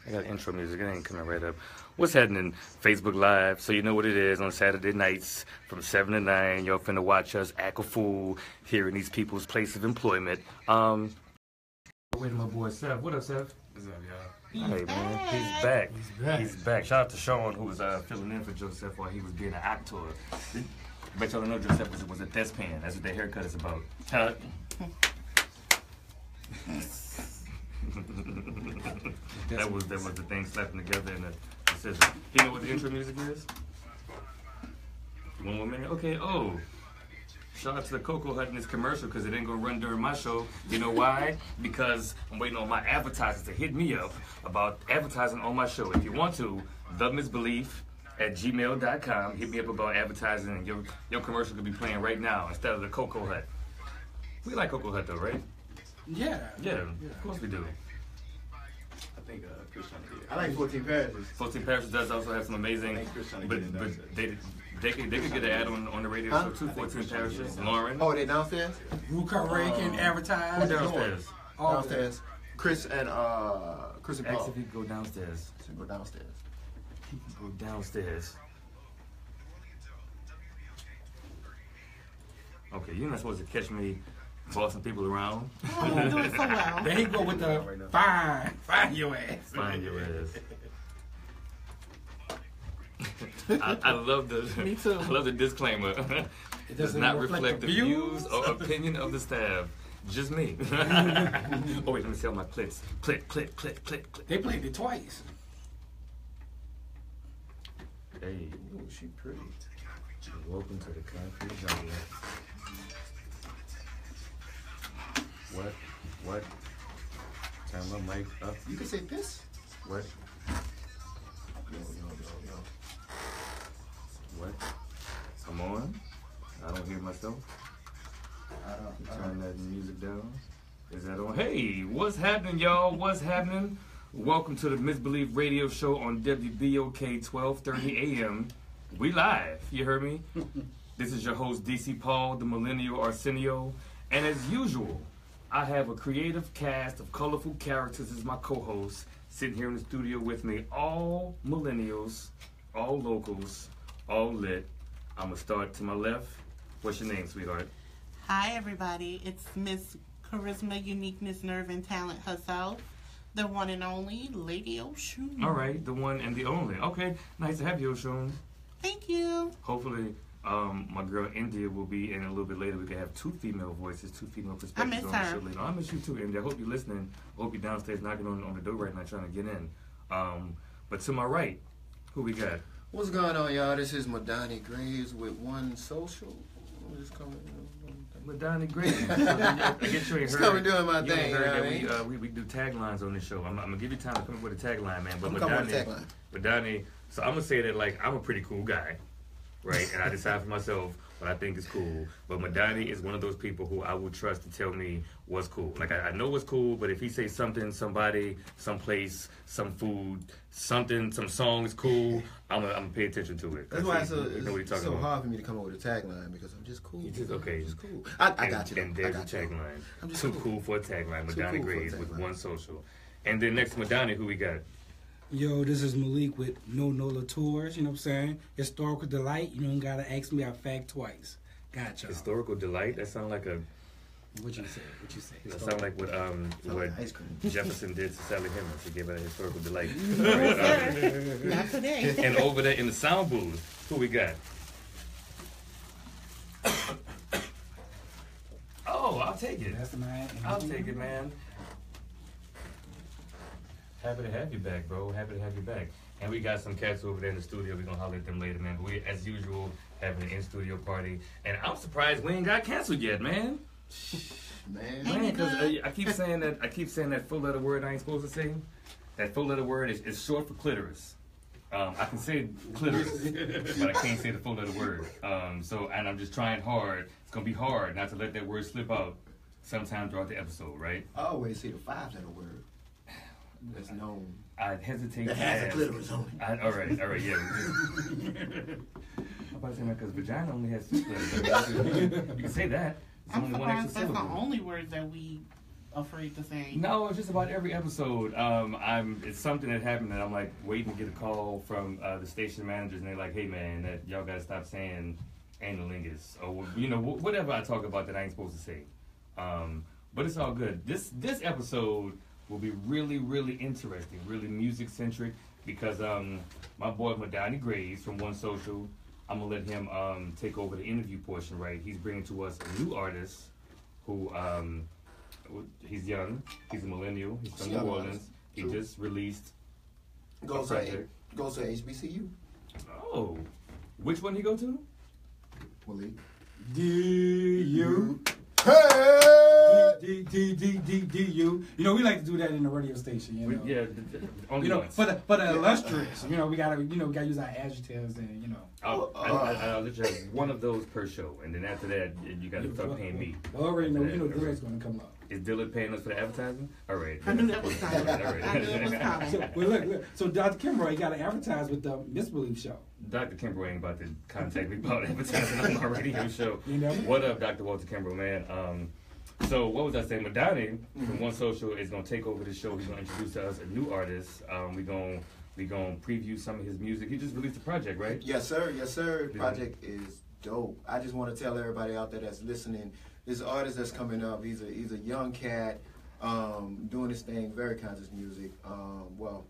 I got intro music. It ain't coming right up. What's happening? Facebook Live. So you know what it is on Saturday nights from 7 to 9. Y'all finna watch us act a fool here in these people's place of employment. Wait to my boy Seth. What up, Seth? What's up, y'all? Hey, man. He's back. He's back. Shout out to Sean, who was filling in for Joseph while he was being an actor. I bet y'all don't know Joseph was a thespian. That's what their haircut is about. that was the thing slapping together in the scissors. You know what the intro music is? 1 more minute? Okay, shout out to the Cocoa Hut in this commercial because it ain't gonna run during my show. You know why? Because I'm waiting on my advertisers to hit me up about advertising on my show. If you want to, TheMisbelief@gmail.com. Hit me up about advertising and your commercial could be playing right now instead of the Cocoa Hut. We like Cocoa Hut though, right? Yeah, of course we do. I think Chris trying to get it. I like 14 Parishes. 14 Parishes does also have some amazing, but they could get an ad on the radio show too. 14 Parishes. Lauren. Oh, they downstairs? Ruka Ray can advertise. Who downstairs? Downstairs. Chris and Paul. Ask if he can go downstairs. Go downstairs. He can go downstairs. Okay, you're not supposed to catch me bossing people around. Oh, you're doing so well. There he go with the find your ass. Find your ass. I love the. Me too. I love the disclaimer. It does not reflect the views or opinion of the staff. Just me. Oh wait, let me see all my clips. Clip. They played it twice. Hey, Oh, she pretty. welcome to the concrete jungle. What? Turn my mic up. You can say piss? What? Yo. What? I'm on. I don't hear myself. Turn that music down. Is that on? Hey, what's happening, y'all? What's happening? Welcome to the Misbelief radio show on WBOK 12:30 a.m. We live. You heard me? This is your host, DC Paul, the Millennial Arsenio. And as usual, I have a creative cast of colorful characters as my co-hosts sitting here in the studio with me. All millennials, all locals, all lit. I'm going to start to my left. What's your name, sweetheart? Hi, everybody. It's Miss Charisma, Uniqueness, Nerve, and Talent herself, the one and only Lady Oshun. All right, the one and the only. Okay, nice to have you, Oshun. Thank you. Hopefully, my girl India will be in a little bit later. We can have 2 female voices, 2 female perspectives I miss on her. the show later. I miss you too, India. I hope you're listening. I hope you're downstairs knocking on the door right now trying to get in. But to my right, who we got? What's going on, y'all? This is Madania Graves with One Social. I'm just coming. Madania Graves. I guess you ain't Just heard. coming doing my You thing. ain't heard You know that we do taglines on this show. I'm gonna give you time to come up with a tagline, man. But I'm coming with a tagline. Madania. So I'm gonna say that like I'm a pretty cool guy, right? And I decide for myself what I think is cool. But Madania is one of those people who I would trust to tell me what's cool. Like I know what's cool, but if he says something, somebody, someplace, some food, something, some song is cool, I'm gonna pay attention to it. That's why it's about. so hard for me to come up with a tagline because I'm just cool. You just okay. Just cool. I got you. And there's a tagline. I'm just Too cool for a tagline. Too Madania cool for a Graves with tagline. One Social. And then next to Madania, who we got? Yo, this is Malik with No Nola Tours, you know what I'm saying? Historical Delight, you don't gotta ask me, I fact twice. Gotcha. Historical Delight? That sounds like a... What you say? That sounds like what ice cream. Jefferson did to Sally Hemings. He gave her a historical delight. Not today. And over there in the sound booth, who we got? Oh, I'll take it. Mastermind. I'll take it, man. Happy to have you back, bro. Happy to have you back. And we got some cats over there in the studio. We're going to holler at them later, man. But we, as usual, having an in-studio party. And I'm surprised we ain't got canceled yet, man. Man, because I keep saying that 4-letter word I ain't supposed to say. That 4-letter word is short for clitoris. I can say clitoris, but I can't say the 4-letter word. And I'm just trying hard. It's going to be hard not to let that word slip out sometime throughout the episode, right? I always say the 5-letter word. That's known. I'd hesitate That to has a ask. clitoris on it. All right, yeah. I'm about to say that because vagina only has 6 letters. You can say that. It's I'm only one extra surprised that's the syllable. only word that we afraid to say? No, it's just about every episode. It's something that happened that I'm like waiting to get a call from the station managers, and they're like, "Hey man, that y'all gotta stop saying analingus or whatever I talk about that I ain't supposed to say." But it's all good. This episode will be really, really interesting, really music centric because my boy Madania Graves from One Social, I'm gonna let him take over the interview portion. Right, he's bringing to us a new artist who he's young, he's a millennial, he's from New Orleans. He just released goes to HBCU. Oh, which one he go to? Malik. D-U. Hey! D-U. We like to do that in the radio station, Yeah, only once. For the illustrious, we gotta use our adjectives and, I'll let you have one of those per show, and then after that, you gotta start paying me. Well, already know, Dillard's gonna come up. Is Dillard paying us for the advertising? All right. I knew that was coming. All right. I knew it was coming. So, look. So Dr. Kimbrough, you gotta advertise with the Misbelief show. Dr. Kimbrough ain't about to contact me about advertising on my radio show. What up, Dr. Walter Kimbrough, man? So what was I saying? Madania from One Social is gonna take over the show. He's gonna introduce to us a new artist. We gonna preview some of his music. He just released a project, right? Yes, sir. Project is dope. I just want to tell everybody out there that's listening, this artist that's coming up, he's a young cat, doing this thing, very conscious music. Well,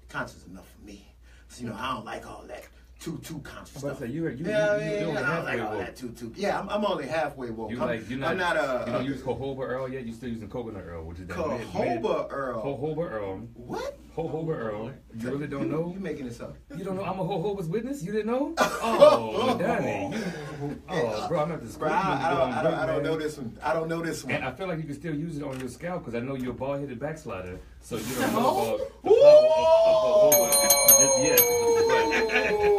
conscious enough for me. So, I don't like all that too conscious stuff. You only I don't halfway like all woke. that too. Yeah, I'm only halfway woke. You're I'm not a. You don't use jojoba Earl yet. You're still using coconut Earl, which is that Jojoba Earl. Jojoba Earl. What? Jojoba Earl. You really don't know? You making this up? You don't know? I'm a Jehovah's Witness. You didn't know? Oh, Madania. Bro, I'm not the school. I don't know this one. I don't know this one. And I feel like you can still use it on your scalp because I know you're a bald-headed backslider, so you don't know about the power of Jehovah. But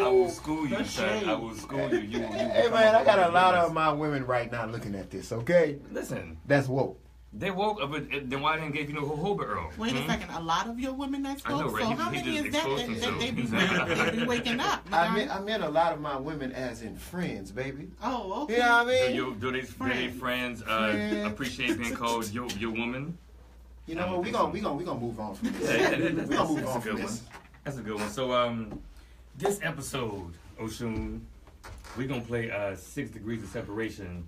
I will school you, son. I will school you. Hey man, I got a lot of my women right now looking at this. Okay, listen. That's woke. They woke, but then why didn't give you no jojoba Earl? Wait a second. A lot of your women that's woke. I know, right? So how many is that they be waking up? I meant a lot of my women as in friends, baby. Oh, okay. You know what I mean? Do they friends appreciate being called your woman? You know what? We gonna move on from this. We gonna move on from this. That's a good one. So this episode, Oshun, we're gonna play 6 Degrees of Separation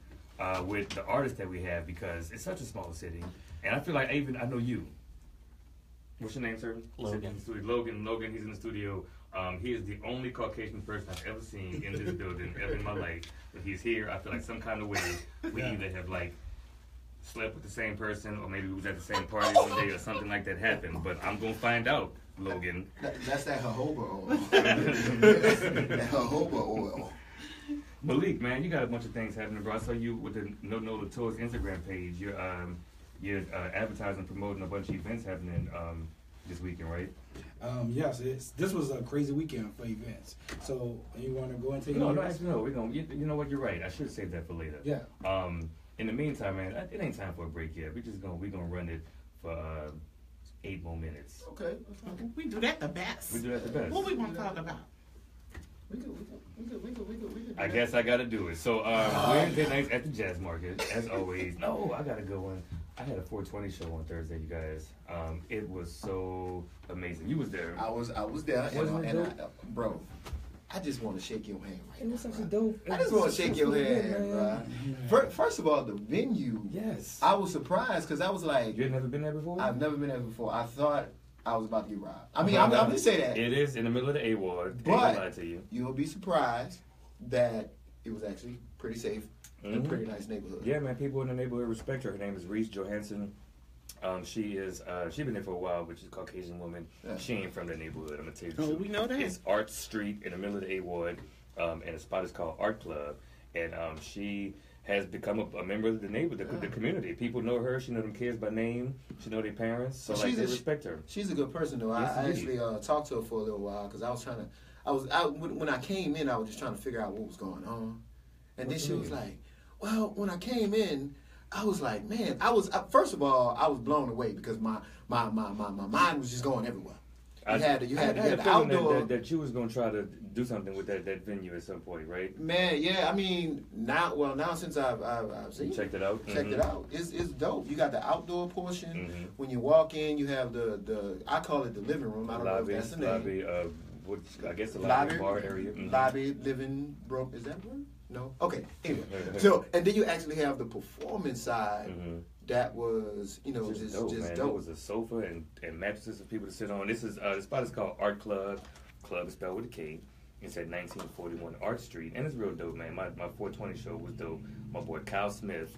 with the artists that we have because it's such a small city, and I feel like I know you. What's your name, sir? Logan. Logan. He's in the studio. He is the only Caucasian person I've ever seen in this building ever in my life. When he's here, I feel like some kind of way we either have slept with the same person or maybe we was at the same party one day or something like that happened. But I'm gonna find out, Logan. That's that jojoba oil. That jojoba oil. Malik, man, you got a bunch of things happening, bro. I saw you with the No Tours Instagram page. You're advertising, promoting a bunch of events happening this weekend, right? Yes, this was a crazy weekend for events. So you want to go and take No. We're gonna. You know what? You're right. I should have saved that for later. Yeah. In the meantime, man, it ain't time for a break yet. We gonna run it for 8 more minutes. Okay. We do that the best. What we want to talk about? We good. I guess I gotta do it. So Wednesday nights at the Jazz Market, as always. No, I gotta go in. I had a 420 show on Thursday, you guys. It was so amazing. You was there. I was there, Wasn't it dope? bro. I just want to shake your hand right It was now. such a dope. I just want to shake your hand, bro. First of all, the venue. Yes. I was surprised because I was like, You had never been there before? I've never been there before. I thought I was about to get robbed. I mean, I'm gonna say that. It is in the middle of the A ward. But Ain't gonna lie to you. You'll be surprised that it was actually pretty safe and a pretty nice neighborhood. Yeah, man. People in the neighborhood respect her. Her name is Reiss Johansson. She been there for a while, which is a Caucasian woman. Yeah. She ain't from the neighborhood. I'm gonna tell you the Oh, truth. we know that. It's Art Street in the middle of the A ward, and the spot is called Art Club. And she has become a member of the the community. People know her. She know them kids by name. She know their parents. So they respect her. She's a good person, though. Yes, I actually talked to her for a little while because I was trying to. When I came in, I was just trying to figure out what was going on, and then she was like, "Well, when I came in, I was like, man, first of all, I was blown away because my mind was just going everywhere. You had the feeling outdoor. that you was gonna try to do something with that venue at some point, right? Man, yeah. I mean, now since I've seen Checked it out. checked it out. It's dope. You got the outdoor portion. Mm-hmm. When you walk in, you have the I call it the living room. I don't know if that's the name. Lobby, I guess the lobby bar area. Mm-hmm. Lobby, living room. Is that one? No. Okay. Anyway, so and then you actually have the performance side. Mm-hmm. That was, just dope. There was a sofa and mattresses for people to sit on. This is the spot is called Art Club. Club is spelled with a K. It's at 1941 Art Street, and it's real dope, man. My 420 show was dope. My boy Kyle Smith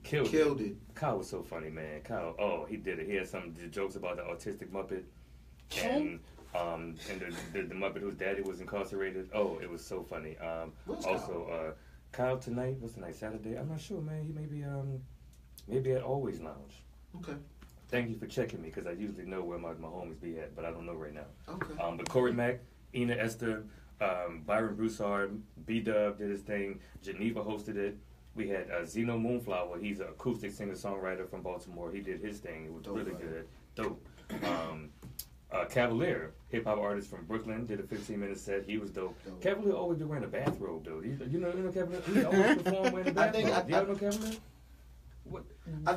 killed it. Kyle was so funny, man. Kyle, he did it. He had some jokes about the autistic Muppet, and the Muppet whose daddy was incarcerated. Oh, it was so funny. Also, Kyle tonight. What's tonight? Saturday? I'm not sure, man. He may be maybe at Always Lounge. Okay. Thank you for checking me, because I usually know where my homies be at, but I don't know right now. Okay. But Corey Mack, Ina Esther, Byron Broussard, B-Dub did his thing. Geneva hosted it. We had Zeno Moonflower. He's an acoustic singer-songwriter from Baltimore. He did his thing. It was really good. Dope. Cavalier, hip-hop artist from Brooklyn, did a 15-minute set. He was dope. Cavalier always been wearing a bathrobe, though. You know Cavalier? He always performed wearing a bathrobe. Do y'all know Cavalier? What? I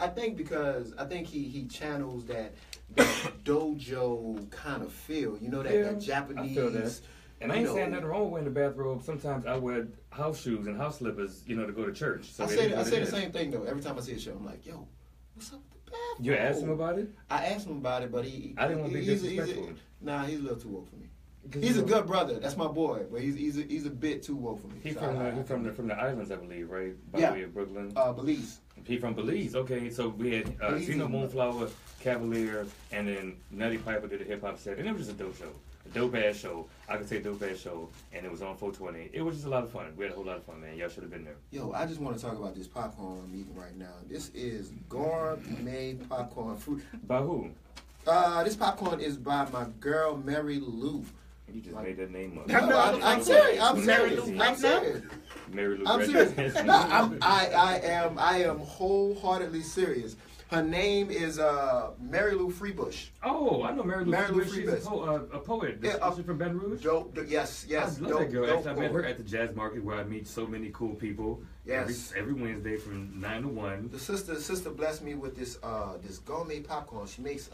think because he channels that dojo kind of feel. That Japanese. I feel that. And I ain't saying nothing wrong with wearing the bathrobe. Sometimes I wear house shoes and house slippers, to go to church. So I say the same thing though. Every time I see a show, I'm like, yo, what's up with the bathrobe? You asked him about it? I asked him about it, but I didn't want to be disrespectful. Nah, he's a little too woke for me. He's a good brother. That's my boy, but he's a bit too woke for me. He's from the islands, I believe, right? By way of Brooklyn. Belize. He from Belize. Okay, so we had Zeno Moonflower, Cavalier, and then Nutty Piper did a hip hop set, and it was just a dope show, a dope ass show. I could say a dope ass show, and it was on 420. It was just a lot of fun. We had a whole lot of fun, man. Y'all should have been there. Yo, I just want to talk about this popcorn I'm eating right now. This is gourmet popcorn fruit. By who? This popcorn is by my girl Mary Lou. You just made that name up. No, I'm serious. I'm serious. Mary Lou. I'm serious. I am wholeheartedly serious. Her name is Mary Lou Freebush. Oh, I know Mary Lou Freebush. She's a poet. She's from Baton Rouge. Yes. I love that girl. Actually, I met her at the Jazz Market, where I meet so many cool people. Yes. Every Wednesday from 9 to 1. The sister blessed me with this gourmet popcorn. She makes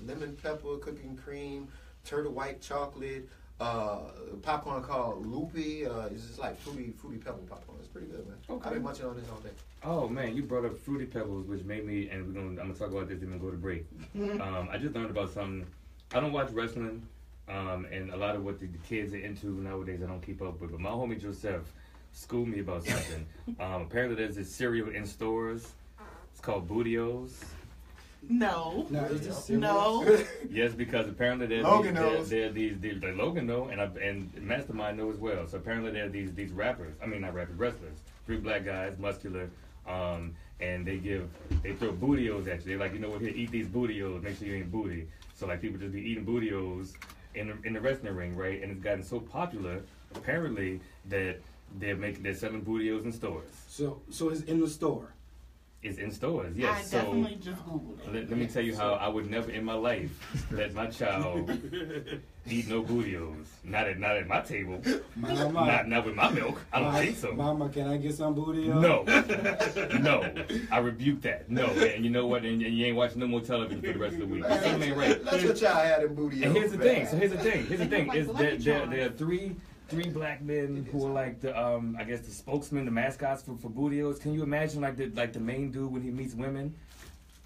lemon pepper, cooking cream, turtle white chocolate, popcorn called Loopy. It's just like fruity pebble popcorn. It's pretty good, man. Okay. I've been munching on this all day. Oh man, you brought up Fruity Pebbles, which made me, and I'm gonna talk about this and then go to break. I just learned about something. I don't watch wrestling, and a lot of what the kids are into nowadays I don't keep up with. But my homie Joseph schooled me about something. Apparently there's this cereal in stores. It's called Bootyos. No. Yes, because apparently there are these Logan know, and Mastermind know as well. So apparently there are these rappers. I mean, not rappers, wrestlers. 3 black guys, muscular, and they throw Bootyos at you. They're like, here, eat these Bootyos. Make sure you ain't booty. So like people just be eating Bootyos in the wrestling ring, right? And it's gotten so popular, apparently, that they're selling Bootyos in stores. So it's in the store. It's in stores, yes. I definitely just Googled it. Let me tell you how I would never in my life let my child eat no Bootyos. Not at my table. Mama, not with my milk. I don't think so. Mama, can I get some Bootyo? No. I rebuke that. No, and you know what? And you ain't watching no more television for the rest of the week. That's right. Let your child have them Bootyo. And here's the thing. Is there are three black men who are like the I guess the spokesmen, the mascots for Bootyos. Can you imagine like the main dude when he meets women,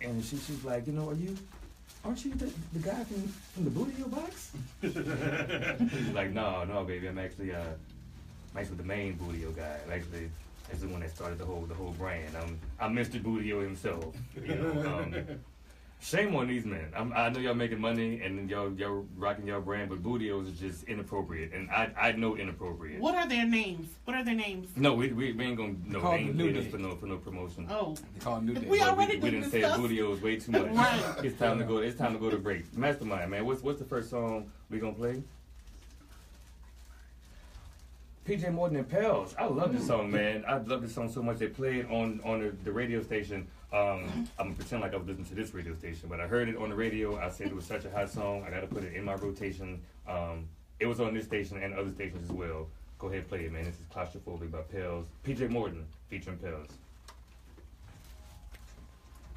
and she's like, aren't you the guy from the Bootyo box? He's like, no, baby, I'm actually the main Bootyo guy. Actually, that's the one that started the whole brand. I'm Mr. Bootyo himself. Shame on these men. I know y'all making money and y'all rocking y'all brand, but Bootyos is just inappropriate, and I know inappropriate. What are their names? No, we ain't gonna name us for no promotion. Oh, they call them New Day. We already we didn't say Bootyos way too much. Right. It's time to go to break. Mastermind, man. What's the first song we gonna play? PJ Morton and Pell. I love this song, man. I love this song so much. They play it on the radio station I'm gonna pretend like I was listening to this radio station, but I heard it on the radio. I said it was such a hot song. I got to put it in my rotation. It was on this station and other stations as well. Go ahead, play it, man. This is Claustrophobic by Pell. PJ Morton featuring Pell.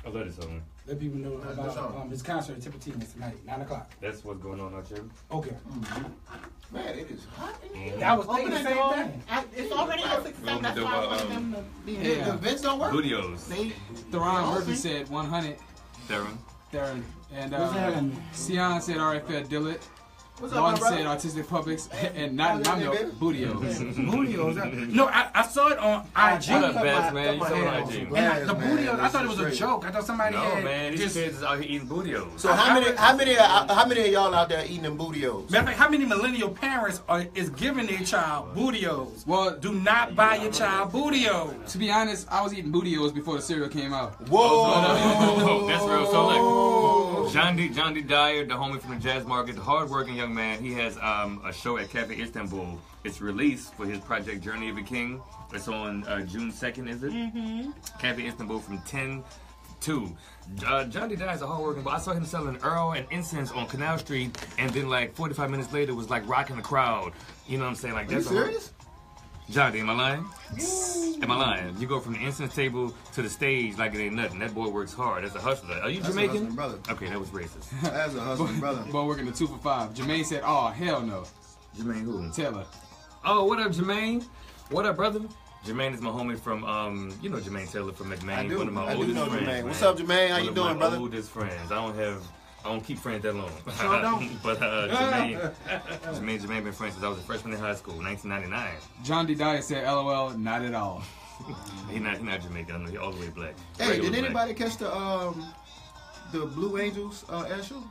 I love this song. Let people know about his concert at Tippertine tonight, 9 o'clock. That's what's going on out here. Okay. Man, it is hot in here. I was thinking the same door. thing. It's already a success. That's why I want them to be in. The vents don't work? Bootyo's. Theron Murphy said 100. Theron. And Sion said RFL Dillett. What's up, One my brother? said Artistic Publics. And not Bootyo. Bootyo. No, I saw it on IG. What up, Bass, man? You saw it on IG. And the Bootyo, I thought it was a joke. I thought somebody No, had man. These just... kids is out here eating Bootyo's. So how many of y'all out there eating them Bootyos? Matter of fact, how many millennial parents is giving their child Bootyos? Well, Do not buy your child Bootyos. to be honest, I was eating Bootyos before the cereal came out. Whoa! That's real. So look, John D. Dyer, the homie from the Jazz Market, the hardworking young man, he has a show at Cafe Istanbul. It's released for his project Journey of a King. It's on June 2nd, is it? Mm-hmm. Cafe Istanbul from 10 to 2. John D. Dyer is a hardworking boy. I saw him selling Earl and incense on Canal Street, and then like 45 minutes later was like rocking the crowd. You know what I'm saying? Like, Are you that's serious? John D, am I lying? Am I lying? You go from the incense table to the stage like it ain't nothing. That boy works hard. That's a hustler. Are you That's a Jamaican? hustling brother. Okay, that was racist. That's a hustling brother. Boy working the 2 for 5. Jermaine said, oh, hell no. Jermaine who? Taylor. Oh, what up, Jermaine? What up, brother? Jermaine is my homie from, you know Jermaine Taylor from McMahon. I do. One of my I do oldest know friends. Jermaine. Man. What's up, Jermaine? How you One doing, of my brother? oldest friends. I don't keep friends that long. Sure don't. But Jermaine been friends since I was a freshman in high school, 1999. John D. Dyer said, LOL, not at all. He not Jamaican. I know he all the way black. Hey, Regular did black. anybody catch the Blue Angels air show?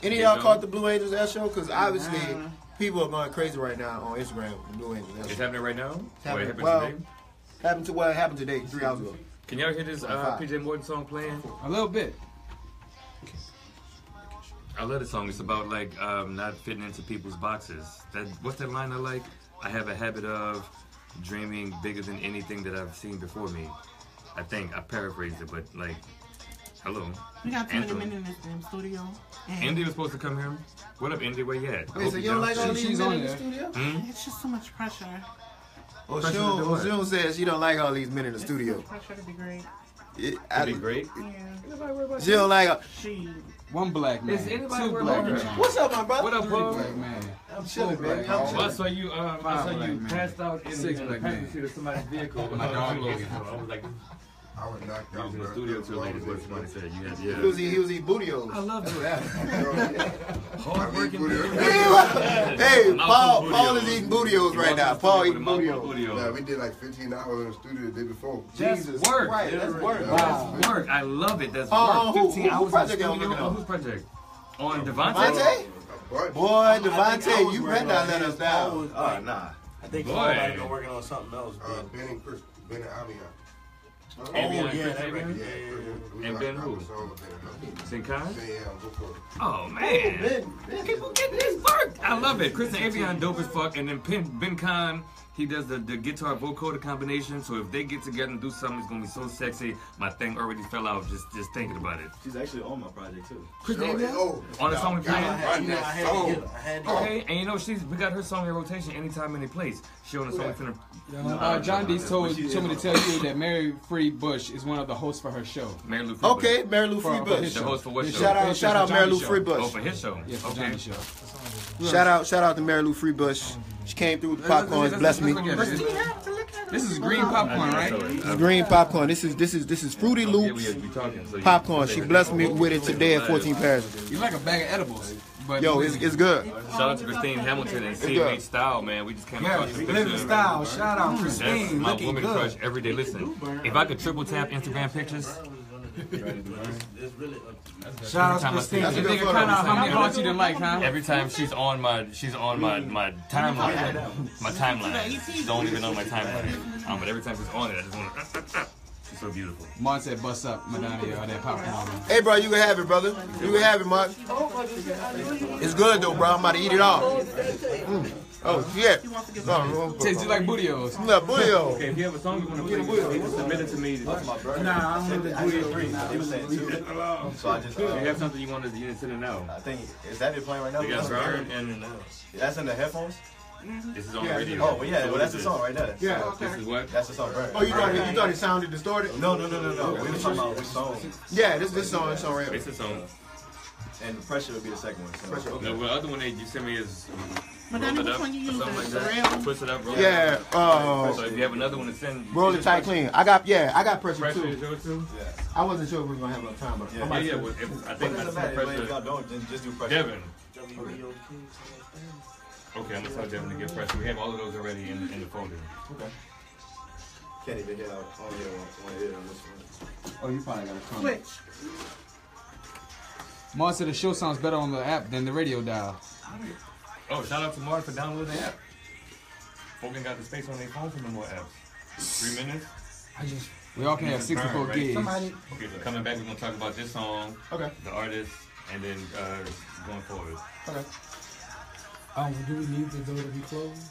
Any of y'all caught the Blue Angels air show? Because obviously people are going crazy right now on Instagram with the Blue Angels air It's show. happening right now? Or it happened Well, today? It happened today, 3 hours ago. Can y'all hear this PJ Morton song playing? A little bit. I love the song. It's about like not fitting into people's boxes. What's that line I like? I have a habit of dreaming bigger than anything that I've seen before me. I think I paraphrased it, but like, hello. We got too many Anthem. men in this damn studio. And Indy was supposed to come here. What up, Indy? Where you at? I Wait, hope so you you don't like all She's these men on in the there. studio? it's just so much pressure. Oshun says she don't like all these men in the studio. Pressure to be great. That'd be great. Yeah. She don't like. She. One black man. Is anybody Two worried black about men. that? What's up, my brother? What up, Paul? Black man. I'm chilling, baby. Black I'm man. Well, I chilling. saw you. Passed out in 6 the black passenger men. seat of somebody's vehicle. My dog Logan. I was like, I would knock you out was in the studio too late. Is what somebody said. You had, He was eating I Bootyos. love that. Hard-working. Hey, I'm out Paul for Paul is Bootyos. eating Bootyos right now. Paul eating Bootyos. Yeah, we did like 15 hours in the studio the day before. Jesus work. Christ, that's work. Wow. That's work. I love it. That's Oh, work. who 15 hours in the project y'all studio. working on? Whose project? On Devante? Devante? But Boy, Devante, you better not let us down. Oh, nah. I think Boy. somebody been working on something else. Ben and Chris, Ben and Avion. Oh, Avion, yeah, Chris that Avion? record. Yeah, Yeah, And Ben who? Sinkai? Yeah, before. Oh, man. Ben, People getting this work. I love it. Chris and Avion dope as fuck. And then Ben Khan, he does the guitar vocoder combination. So if they get together and do something, it's going to be so sexy. My thing already fell out just thinking about it. She's actually on my project too. Chris Sure, Avion? oh, On the song we playing? I had to get her. I had to get her. Okay, and you know we got her song in rotation anytime, any place. She on the song we finna. John D told me to tell you that Mary Free Bush is one of the hosts for her show. Mary Lou Free Okay, Bush. Mary Lou For his Freebush. The host for what His show? Shout out Mary Lou Show. Oh, Freebush. for his show. Yeah, for Okay. Johnny's show. Shout out to Mary Lou Freebush. She came through with the popcorns, blessed me. This is green popcorn, right? This is green popcorn. This is Fruity Yeah, Loops we talking. So you- popcorn. She blessed me with it today at 14 Paris. You like a bag of edibles. But Yo, it's good. Shout out to Christine Hamilton and CMH Style, man. We just came Yeah, across the living picture. style. Shout out That's Christine, my looking woman good. crush every day. Listen, if I could triple tap Instagram pictures, It's really. Shout out Time I to see Christine. That's a good nigga photo. cut out how many hearts you didn't like, huh? every time she's on my timeline. My timeline. She's only been on my timeline. But every time she's on it, I just want to. She's so beautiful. Mon said, "Bust up, Madania, or that popcorn." Hey, bro, you can have it, brother. You can have it, Mark. It's good, though, bro. I'm about to eat it all. Oh, shit. Tastes just like Bootyo's. Look, Bootyo. Okay, if you have a song you want to play, you can submit it to me. Nah, I don't know the They were saying two. So I just. If you have something you want to send it now. I think is that it playing right now? We got Burn and That's in the headphones. this is on the radio. Oh, well, yeah. Well, that's the song right there. Yeah. This is what? That's the song, Burn. Oh, you thought it sounded distorted? No. We were talking about which song, Yeah, this song right here. It's a song. and the pressure would be the second one. So. No, the other one that you sent me is Madonna, roll it which up, one you or something like using? that. Real? Twist it up, roll Yeah, it up. So if you have another one to send, roll it tight clean. I got pressure Pressure too. is yours too? Yeah. I wasn't sure if we were gonna have enough time, but Yeah, I'm about to- Well, I But think it that's doesn't matter. If pressure. y'all don't, then just do pressure. Devin. Okay, I'm gonna tell Devin to get pressure. We have all of those already in the folder. Okay. Can't even hear on here on this one. Oh, you probably got a comment. Switch. Mon said the show sounds better on the app than the radio dial. Oh, shout out to Mark for downloading the app. Folk ain't got the space on their phone for no more apps. 3 minutes. We all can have 64 Right. gigs. Somebody. Okay, so coming back, we're gonna talk about this song, Okay. the artist, and then going forward. Okay. Do we need the door to be closed?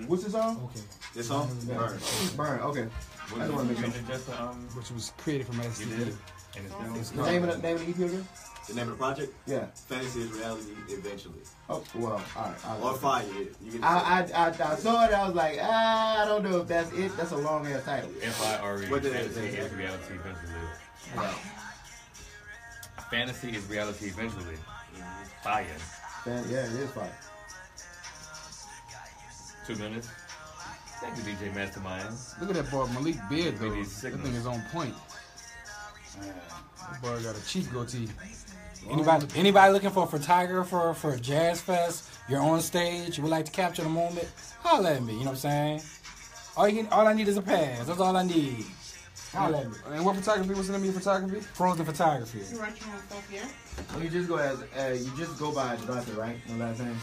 What's the song? Okay. This song? Burn. Burn. Okay. What I don't wanna make is it just Which was created from you STD. did? And it's The still name of the EP again? The name of the project? Yeah. Fantasy is reality eventually. Oh well. All right. Or fire. You get I saw it. I was like, I don't know if that's it. That's a long ass title. FIRE. What did it Fantasy say? is reality eventually. Right. Fantasy is reality eventually. Fire. Yeah, it is fire. 2 minutes. Thank you, DJ Mastermind. Look at that boy Malik beard though. Maybe That signals. thing is on point. That boy got a cheek goatee. Anybody looking for a photographer for a jazz fest? You're on stage. You would like to capture the moment? Holla at me. You know what I'm saying? All I need is a pass. That's all I need. Holla at me. And what photography? What's the name of your photography? Frozen photography. You write your own stuff, yeah? You just go by Devante, right? No last name.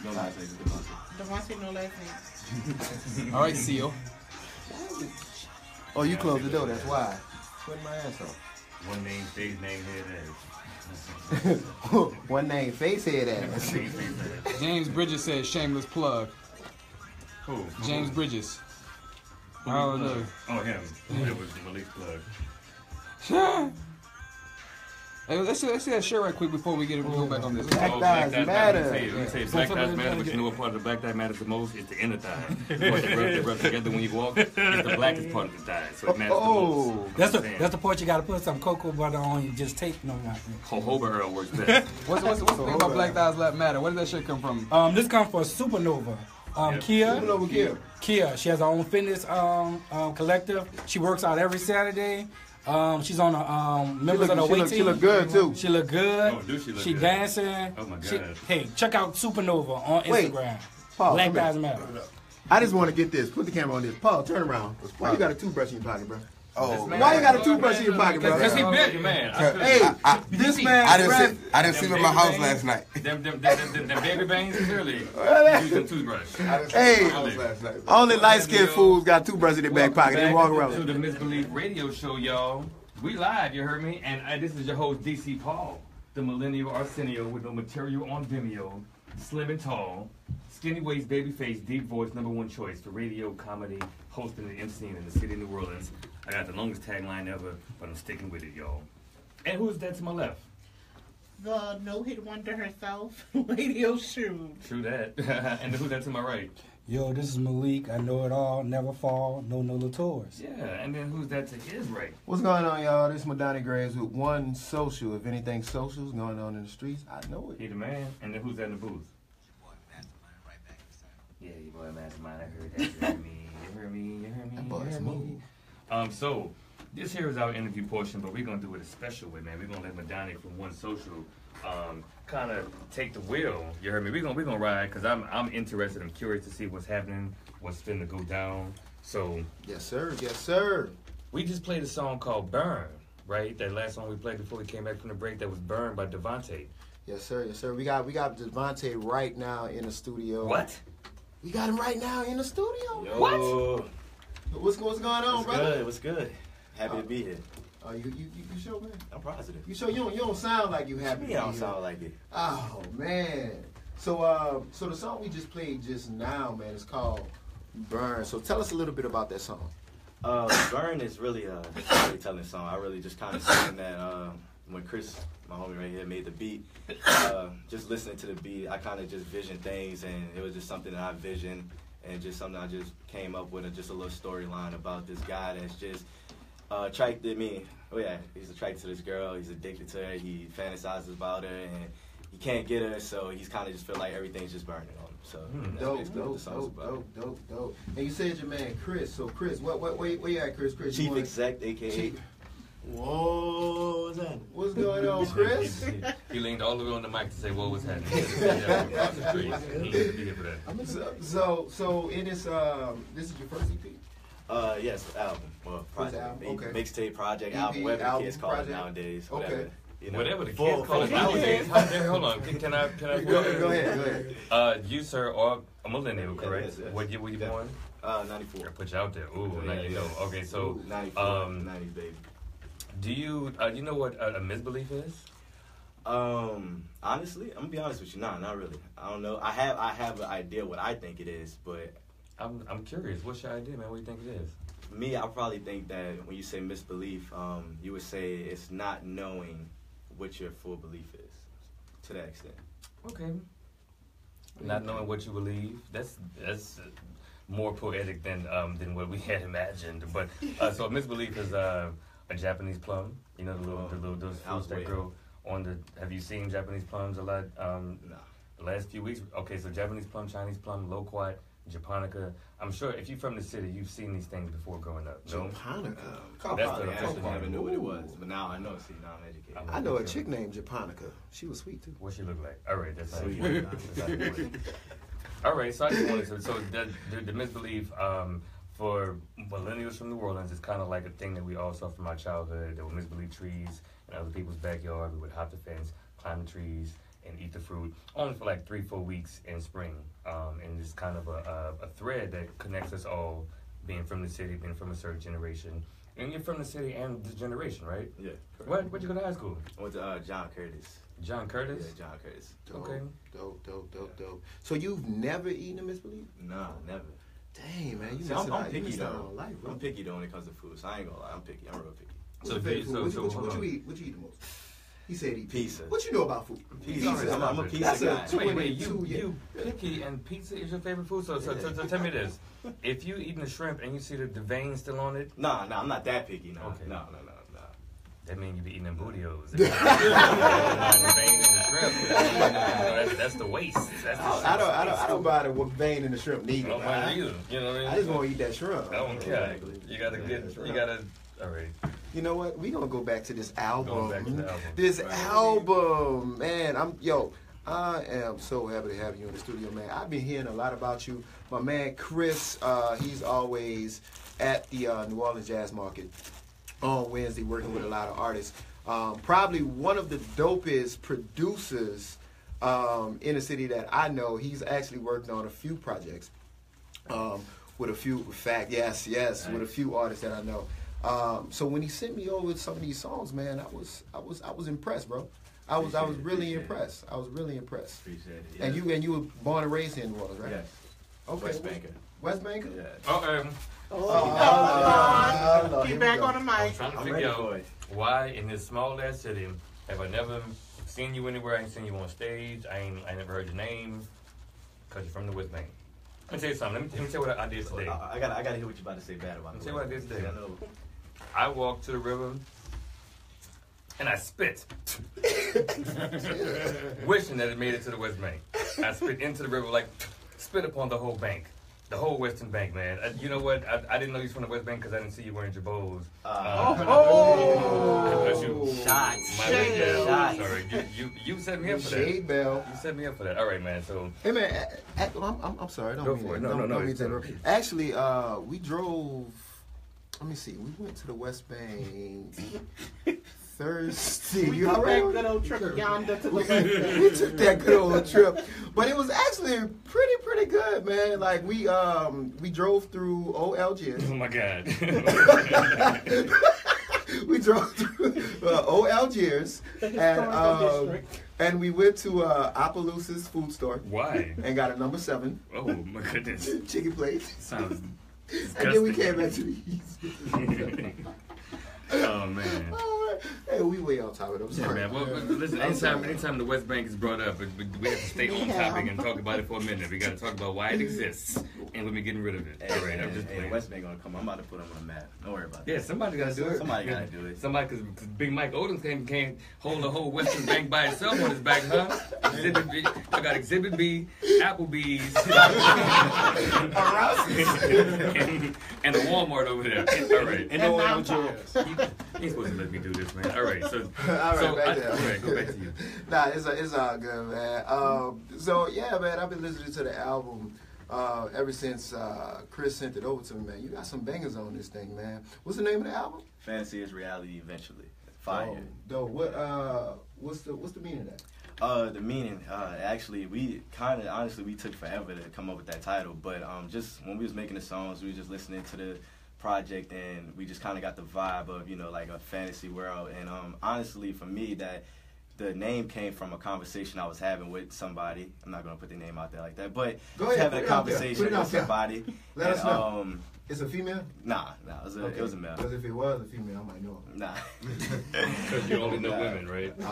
no last name. Devante, no last name. All right, Seal. Oh, you closed the door. That's why. Putting my ass off. One name, stage name, head ass. One name, face head ass. Name, face ass. James Bridges said shameless plug. Who? James Bridges. Who I don't you know. plug? Oh, him. It was Malik's plug. Hey, let's see that shirt right quick before we go back on this. Black Oh, Lives Matter. Let me tell you, Black Lives Matter, but you know what part of the Black Lives matters the most? It's the inner thigh. They rub together when you walk. It's the blackest part of the thigh, so it matters the most. That's the part you got to put some cocoa butter on. You just take no. Not. Jojoba Earl works best. What's the thing about Black Lives Matter? Where did that shit come from? This comes from Supernova. Yep. Kia. She has her own fitness collective. She works out every Saturday. She's on the members of the weight team. She look good too. She look good. Oh, do she look She good? dancing. Oh my God. Hey, check out Supernova on Wait. Instagram. Paul, Black come here. Lives Matter. I just want to get this. Put the camera on this. Paul, turn around. Why you got a toothbrush in your pocket, bro? Oh, Why you got a toothbrush in your pocket, bro? Because he big, man. Hey, this man. I didn't sleep at my house last night. Them baby bangs, clearly. Using toothbrush. Hey, last night. only light-skinned fools got toothbrushes in their back pocket. They walk around. To the Misbelief radio show, y'all. We live, you heard me? And this is your host, DC Paul, the millennial Arsenio with no material on Vimeo, slim and tall, skinny waist, baby face, deep voice, #1 choice for radio, comedy, hosting and emceeing in the city of New Orleans. I got the longest tagline ever, but I'm sticking with it, y'all. And who's that to my left? The no-hit wonder herself, Lady Oshun. True that. And who's that to my right? Yo, this is Malik. I know it all. Never fall. No tours. Yeah, and then who's that to his right? What's going on, y'all? This is Madania Graves with One Social. If anything social is going on in the streets, I know it. He the man. And then who's that in the booth? Yeah, your boy Mastermind. I heard that. You heard me. You heard me. You heard me. That boy's You heard me. So this here is our interview portion, but we're gonna do it a special way, man. We're gonna let Madania from One Social kind of take the wheel. You heard me. We're gonna ride because I'm interested. I'm curious to see what's happening, what's finna go down. So Yes, sir. Yes, sir. we just played a song called "Burn," right? That last song we played before we came back from the break. That was "Burn" by Devante. Yes, sir. Yes, sir. We got Devante right now in the studio. What? We got him right now in the studio. Yo, What? What's going on, What's brother? good? What's good? Happy to be here. You sure, man? I'm positive. You sure you don't sound like you happy? Me, I don't sound like it. Oh man. So the song we just played just now, man, is called Burn. So tell us a little bit about that song. Burn is really a storytelling song. I really just kind of seen that when Chris, my homie right here, made the beat. Just listening to the beat, I kind of just visioned things, and it was just something that I visioned, and just something I just came up with, just a little storyline about this guy that's just attracted to me. Oh yeah, he's attracted to this girl. He's addicted to her. He fantasizes about her, and he can't get her, so he's kind of just feel like everything's just burning on him. So that's basically what the song's about. Dope. And you said your man Chris. So Chris, where you at, Chris? Chief Exec, aka. Whoa, what's that? What's going on, Chris? He leaned all the way on the mic to say, "What was happening?" So in this is your first EP? Yes, album. Well, project. album? Okay. Mixtape, project, EP, album, whatever the kids call it project? nowadays. Okay. Whatever. You know, Whatever the kids call it nowadays. Hold on. Can I? Go ahead. You, sir, are a millennial, correct? Yes. What year were you born? 94. I put you out there. Ooh, now you know. Okay, so Ooh, 94, 90s, baby. do you know what a misbelief is? Honestly, I'm gonna be honest with you. Nah, not really. I don't know. I have an idea what I think it is, but I'm curious. What's your idea, man? What do you think it is? me, I probably think that when you say misbelief, you would say it's not knowing what your full belief is, to that extent. Okay. Not knowing what you believe. That's more poetic than what we had imagined. But so misbelief is a Japanese plum. You know those fruits that grow on the. Have you seen Japanese plums a lot? No. The last few weeks. Okay, so Japanese plum, Chinese plum, loquat, japonica. I'm sure if you're from the city, you've seen these things before growing up. No? Japonica. That's the I never knew what it was, but now I know. See, now I'm educated. I know a chick named Japonica. She was sweet too. What she look like? All right, that's Sweet. All right, so I just wanted to. So the misbelief for millennials from New Orleans is kind of like a thing that we all saw from our childhood. There were misbelief trees in other people's backyard. We would hop the fence, climb the trees, and eat the fruit. Only for like 3-4 weeks in spring. And it's kind of a thread that connects us all, being from the city, being from a certain generation. And you're from the city and this generation, right? Yeah. Where'd you go to high school? I went to John Curtis. John Curtis? Yeah, John Curtis. Okay. Dope. So you've never eaten a misbelief? No, never. Dang, man, you See, missed I'm out. picky You missed out though. on life, bro. I'm picky though when it comes to food, so I ain't gonna lie. I'm picky. I'm real picky. So What you eat? What you eat the most? He said he Pizza. What you know about food? Pizza. I'm a pizza That's a guy. Wait, you picky and pizza is your favorite food? So tell me this. If you eating a shrimp and you see the vein still on it, Nah, I'm not that picky. No, Okay. no. that means you be eating them Bootyos. The vein in the shrimp. That's the waste. That's the I don't buy the vein in the shrimp neither. I don't mind either. You know what I mean? I just want to eat that shrimp. I don't care. All right. You know what? We gonna go back to this album. Going back to the album. This album, man. I am so happy to have you in the studio, man. I've been hearing a lot about you. My man Chris, he's always at the New Orleans Jazz Market on Wednesday, working with a lot of artists. Probably one of the dopest producers in the city that I know. He's actually worked on a few projects with a few, with a few artists that I know. So when he sent me over some of these songs, man, I was impressed, bro. I was really impressed. I was really impressed. Appreciate it. Yeah. And you were born and raised here in New Orleans, right? Yes. Okay. Westbank. Westbank? Yeah. Get back on the mic. I'm trying to I'm figure ready out for it. why in this small ass city have I never seen you anywhere. I ain't seen you on stage. I never heard your name because you're from the Westbank. Let me tell you something. Let me tell you what I did today. I gotta hear what you're about to say bad about. Let me tell you what I did today. I know. I walked to the river and I spit, wishing that it made it to the West Bank. I spit into the river, like spit upon the whole bank, the whole Western Bank, man. You know what? I didn't know you was from the West Bank because I didn't see you wearing your bows. Shots. My bad, Bell. Sorry, you set me up for that. Shade Bell. You set me up for that. All right, man. So Hey man, I'm sorry. Go for it. No, Don't mean it's to all interrupt. right. Actually, we drove. Let me see. We went to the West Bank thirsty. We You took all that right? good old trip yonder to the Westbank. We took that good old trip, but it was actually pretty good, man. Like we drove through old Algiers. Oh my God. We drove through old Algiers, and we went to Opelousas food store. Why? And got a number 7 Oh my goodness. chicken plate. Sounds And then we came back to the east. Oh man. Hey, we way on top of it. I'm Yeah, sorry. man. Well, listen. Anytime the Westbank is brought up, we have to stay on topic and talk about it for a minute. We got to talk about why it exists and when we're getting rid of it. All right, I'm just Hey, playing. Westbank gonna come. I'm about to put them on the map. Don't worry about that. Yeah, somebody got to do it. Somebody gotta do it. Somebody, because Big Mike Owens can't hold the whole Western Bank by itself on his back, huh? Exhibit B, I got Exhibit B, Applebee's, and the Walmart over there. All right. And no Algiers. You ain't supposed to let me do this, man. All right, so All right, back there. all right, go back to you. Nah, it's all good, man. So yeah, man, I've been listening to the album ever since Chris sent it over to me, man. You got some bangers on this thing, man. What's the name of the album? Fantasy is reality eventually. Fire. Oh, dope. What's the meaning of that? The meaning, actually, we honestly, we took forever to come up with that title, but just when we was making the songs, we were just listening to the project, and we just kind of got the vibe of, like a fantasy world, and honestly, for me, that the name came from a conversation I was having with somebody. I'm not going to put the name out there like that, but Go ahead, having a put it out there. conversation Put it out with there. somebody. Let us know. And, It's a female? Nah, it was a male. Because if it was a female, I might know. Nah. Because you only know women, right? We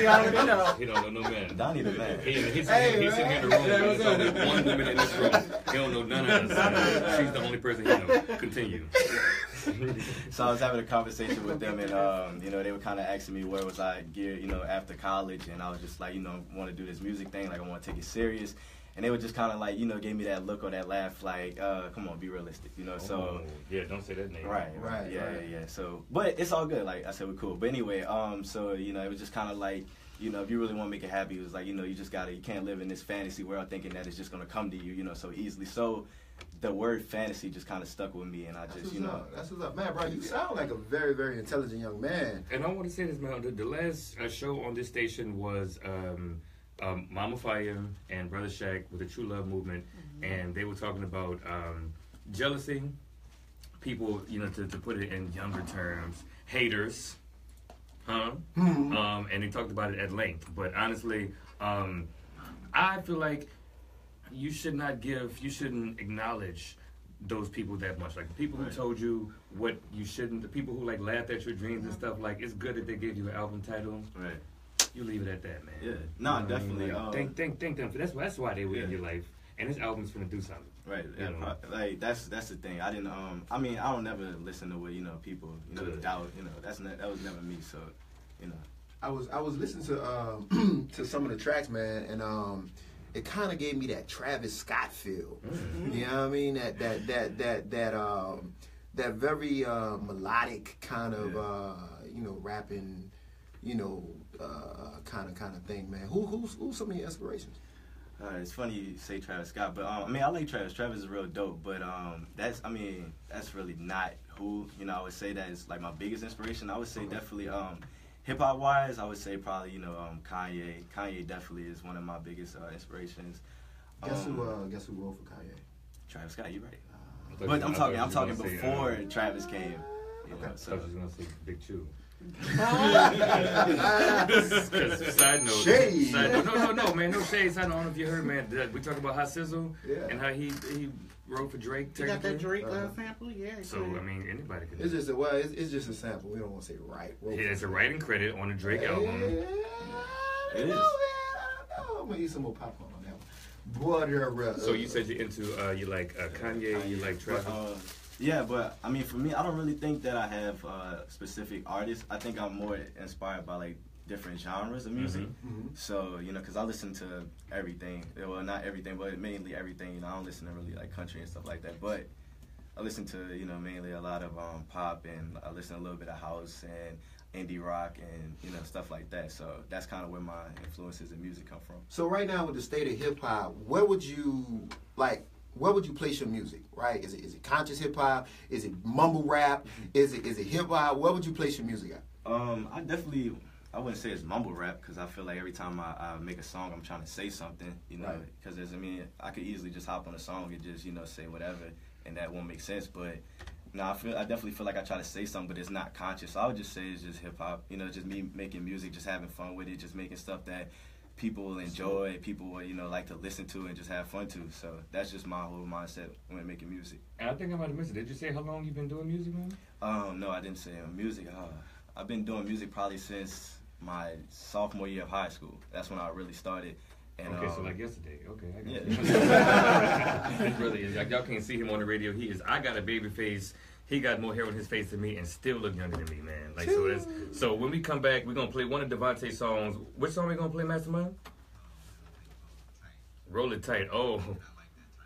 already know. He don't know no men. Donnie the man. He's sitting here in the room. There's only one woman in this room. He don't know none of us. She's the only person he knows. Continue. So I was having a conversation with them, and they were kind of asking me where was I geared, after college, and I was just like, want to do this music thing, like I want to take it serious, and they were just kind of like, gave me that look or that laugh, like, come on, be realistic, So yeah, don't say that name. right, yeah. So, but it's all good. Like I said, we're cool. But anyway, so it was just kind of like, if you really want to make it happy, it was like, you can't live in this fantasy world thinking that it's just gonna come to you, so easily. So the word fantasy just kind of stuck with me, and I just, That's what's up. Man, bro, you sound like a very, very intelligent young man. And I want to say this, man. The last show on this station was Mama Fire and Brother Shaq with the True Love Movement, and they were talking about jealousy. People, to put it in younger terms, haters, huh? And they talked about it at length. But honestly, I feel like you shouldn't acknowledge those people that much. Like the people who told you what you shouldn't, the people who like laughed at your dreams and stuff. Like it's good that they gave you an album title. Right. You leave it at that, man. Yeah. No, definitely. Thank them. That's why they were in your life. And this album's gonna do something. Right. Yeah, like that's the thing. I didn't. I don't never listen to what people doubt. That was never me. So, I was listening to to some of the tracks, man, and it kind of gave me that Travis Scott feel. You know what I mean? That very melodic kind of rapping, kind of thing, man. Who's some of your inspirations? It's funny you say Travis Scott, but I like Travis. Travis is real dope, but that's really not who I would say that is like my biggest inspiration. I would say definitely hip hop wise, I would say probably Kanye. Kanye definitely is one of my biggest inspirations. Guess who wrote for Kanye? Travis Scott. You right? But I'm talking before Travis came. So I was gonna say Big Chew. Side note. No, man, no shade. I don't know if you heard, man. We talk about Hot Sizzle and how he wrote for Drake. You got that Drake sample, yeah. So anybody can. It's just it's just a sample. We don't want to say right. It's a writing credit on the Drake album. It is. I'm gonna eat some more popcorn on that one. So you said you're into you like Kanye, you like Travis. Yeah, but for me, I don't really think that I have specific artists. I think I'm more inspired by like different genres of music. So because I listen to everything. Well, not everything, but mainly everything. I don't listen to really like country and stuff like that. But I listen to mainly a lot of pop, and I listen to a little bit of house and indie rock and stuff like that. So that's kind of where my influences in music come from. So right now with the state of hip hop, where would you place your music, right? Is it conscious hip hop? Is it mumble rap? Is it hip hop? Where would you place your music at? I wouldn't say it's mumble rap because I feel like every time I make a song, I'm trying to say something, you know, because I could easily just hop on a song and just, you know, say whatever, and that won't make sense. But no, I definitely feel like I try to say something, but it's not conscious. So I would just say it's just hip hop, you know, just me making music, just having fun with it, just making stuff that people will enjoy, people will, you know, like to listen to and just have fun to. So that's just my whole mindset when making music. And I think I might have missed it. Did you say how long you've been doing music, man? No, I didn't say music. I've been doing music probably since my sophomore year of high school. That's when I really started. And, okay, so like yesterday. Okay, I got you. It really is. Like, y'all can't see him on the radio. I got a baby face. He got more hair on his face than me and still look younger than me, man. Like so when we come back, we're gonna play one of Devontae's songs. Which song we gonna play, Mastermind? Roll It Tight. Oh,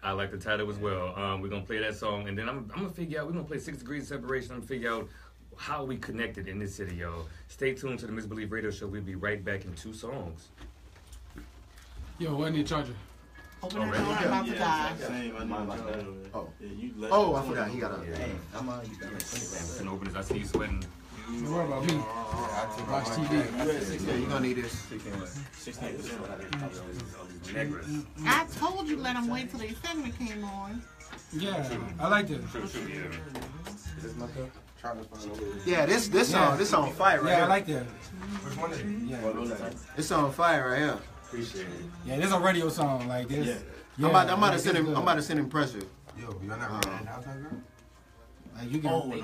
I like the title as well. We're gonna play that song, and then I'm gonna figure out, we're gonna play 6 Degrees of Separation. I'm gonna figure out how we connected in this city, y'all. Stay tuned to the Misbelief Radio Show. We'll be right back in 2 songs. Yo, what need charger? Open the door, I'm about to die. Oh, I forgot. He got a. I'm gonna open this. I see you sweating. Don't worry about me. Watch TV. Yeah, you gonna need this. 16%. I told you let him wait till the segment came on. Yeah, I like this. Yeah, this song fire right Yeah, here. I like that. Which one is it? Yeah, This song fire right here. Appreciate it. yeah, this is a radio song like this. Yeah. I'm about to send him pressure. Yo, you're not running out there, girl? Like you can, No.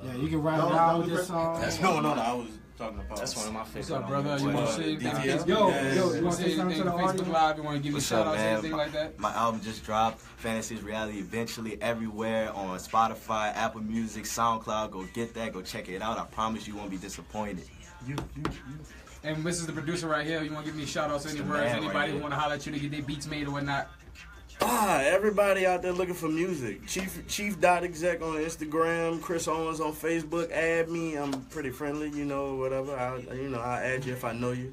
yeah, you can ride around with this song. No, I was talking about. That's one of my favorites. What's up, brother? You want to say anything? Yo, You you want want to to say say something anything to on the Facebook audience? Live? You want to give me What's shout up, outs, man? anything like that? My album just dropped, Fantasies Reality, eventually everywhere on Spotify, Apple Music, SoundCloud. Go get that. Go check it out. I promise you won't be disappointed. And this is the producer right here. You want to give me shout outs anywhere? man Anybody right who here. want to holler at you to get their beats made or whatnot? Everybody out there looking for music. Chief.exec on Instagram, Chris Owens on Facebook. Add me. I'm pretty friendly, you know, whatever. I'll add you if I know you.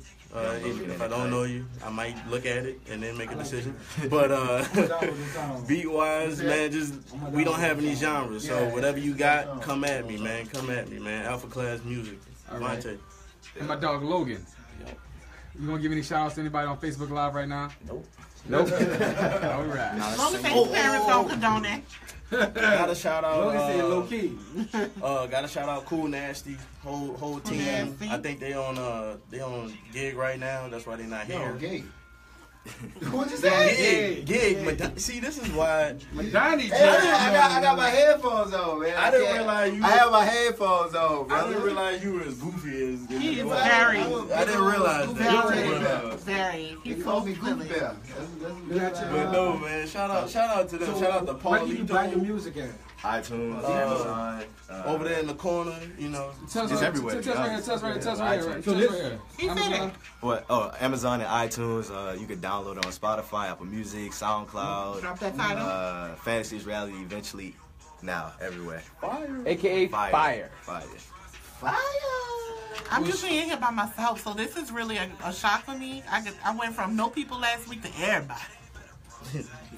Even if I don't know you, I might look at it and then make a decision. But beat-wise, man, we don't have any genres. So whatever you got, come at me, man. Alpha Class Music. Dvntae. And my dog Logan. You want to give any shout outs to anybody on Facebook Live right now? Nope. All right. Logan said his parents don't condone it. Got a shout out. Logan said low key. Got a shout out CoolNasty, whole team. CoolNasty. I think they on gig right now. That's why they not here. Yo, gay. What'd you say? Gig. See, this is why. Madania. Hey, I got my headphones on, man. I didn't realize you. I have my headphones on, bro. I didn't realize you were as goofy as. He is very, I didn't realize that. very. He He's called so me silly. Goofy Bear. But no, man. Shout out to them. Shout out to Where can you buy your Paulito music at? iTunes, Amazon. over there in the corner. You know. It's everywhere. Tell us right here. He said it. What? Oh, Amazon and iTunes. You can download it on Spotify, Apple Music, SoundCloud. Drop that title. Fantasies Reality, eventually, now everywhere. AKA Fire. Fire. I'm usually in here by myself, so this is really a shock for me. I went from no people last week to everybody.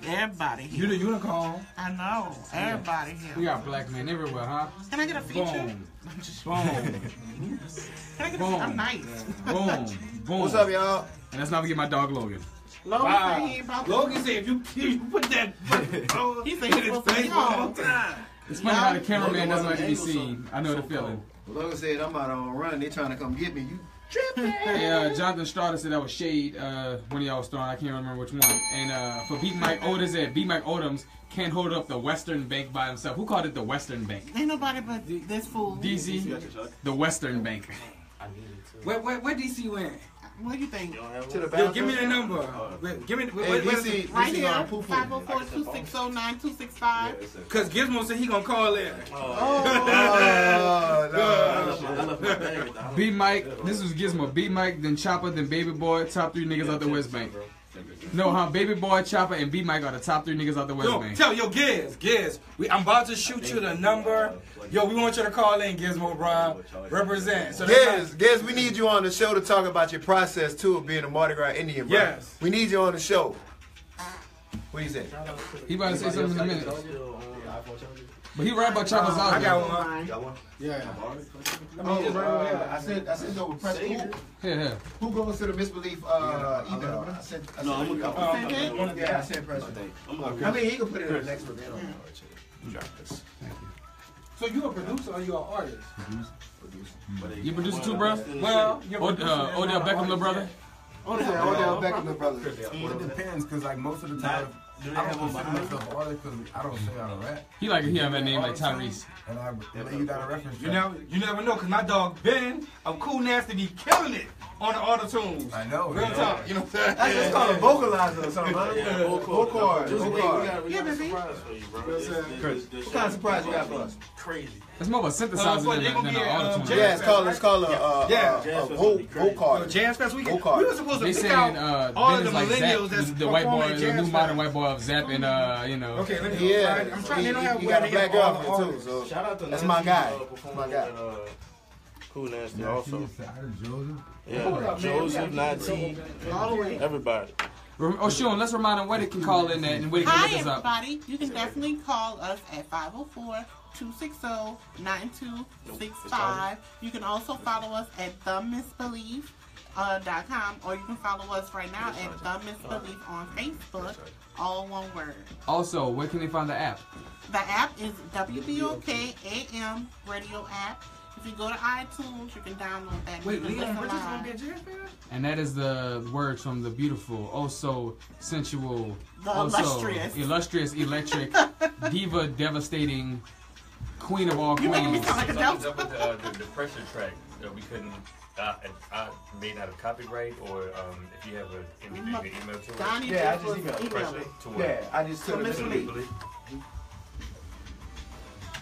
Everybody You here. the unicorn. I know. Everybody here. We got black men everywhere, huh? Can I get a feature? Boom. I'm just- Boom. Can I get a feature? Boom. I'm nice. Boom. Boom. What's up, y'all? And let's not forget my dog Logan. Logan Wow. said he ain't about to. Logan said if you put that He said he's supposed to be home. It's funny how the cameraman doesn't like to be seen. I know the feeling. Logan said I'm out on a run. They trying to come get me. You tripping? Hey, Jonathan Strada said that was Shade. One of y'all was throwing. I can't remember which one. And for Beat Mike Odoms, Beat Mike Odoms can't hold up the Western Bank by himself. Who called it the Western Bank? Ain't nobody but this fool. DZ, the Western Bank. Where DC went? What do you think? To the Yo, give me the number. Give me. Hey, DC, Right here, on poo-poo. 504-260-9265. Cause Gizmo said he gonna call in. Oh, no. B Mike, this was Gizmo. B Mike, then Chopper, then Baby Boy, top 3 niggas out the West Bank. No, Baby Boy, Chopper, and B Mike are the top 3 niggas out the West Bank. Giz, I'm about to shoot you the number. Yo, we want you to call in, Gizmo Brown. Represent. So Guess we need you on the show to talk about your process too of being a Mardi Gras Indian, bro. Yes. We need you on the show. What do you say? He about to say something in a minute. iPhone charger? But he right about choppers out. I got though. one. Got one? Yeah. I sent over press. Yeah. Who goes to the Misbelief email? I sent press. Yeah, I sent press. I mean, he can put it in the next one. You got this. So you a producer or you an artist? You producer too, bro? Well, you're Odell Beckham, little brother. Odell Beckham, the brother. It depends, because like most of the time, I don't consider myself artist because I don't say how to rap. He have a name like Tyrese. And then you got a reference You track. never know, cause my dog Ben of CoolNasty be killing it on the auto tunes. I know. Real talk, you know what I'm saying? That's just called a vocalizer or something. Vocal. Yeah, baby. What kind of surprise you got for us? Crazy. It's more of a synthesizer than an auto tune. Yeah, it's called a vocal. Jazz Fest weekend. Go-kart. We were supposed to They pick saying out all of Ben the is like millennials Zap, that's the white boy, performing the new Jazz modern Fest. white boy of Zap, and you know. Okay, let me go. Yeah, I'm trying. They don't have he got a black girlfriend too. So Shout out to that's Nancy, my guy. performing My guy. at, CoolNasty also. Joseph. Yeah, Joseph, Nati, everybody. Oshun, let's remind them where they can call in that and where they can Hi, look us up. everybody. You can definitely call us at 504-260-9265. You can also follow us at TheMisbelief.com, or you can follow us right now at TheMisbelief on Facebook, all one word. Also, where can they find the app? The app is WBOK AM radio app. If you go to iTunes, you can download that. Wait, You can Leon listen Bridges gonna live. be a Jazz Fest? And that is the words from the beautiful, oh so sensual, The also illustrious. electric, diva, devastating, queen of all You making me queens. sound like a Something's Delta. up with the pressure track. We couldn't. I may not have copyright, or if you have anything to email to us. Donnie Yeah, I just just was emailed. emailing. To what? Yeah, I just took To it. Misbelief.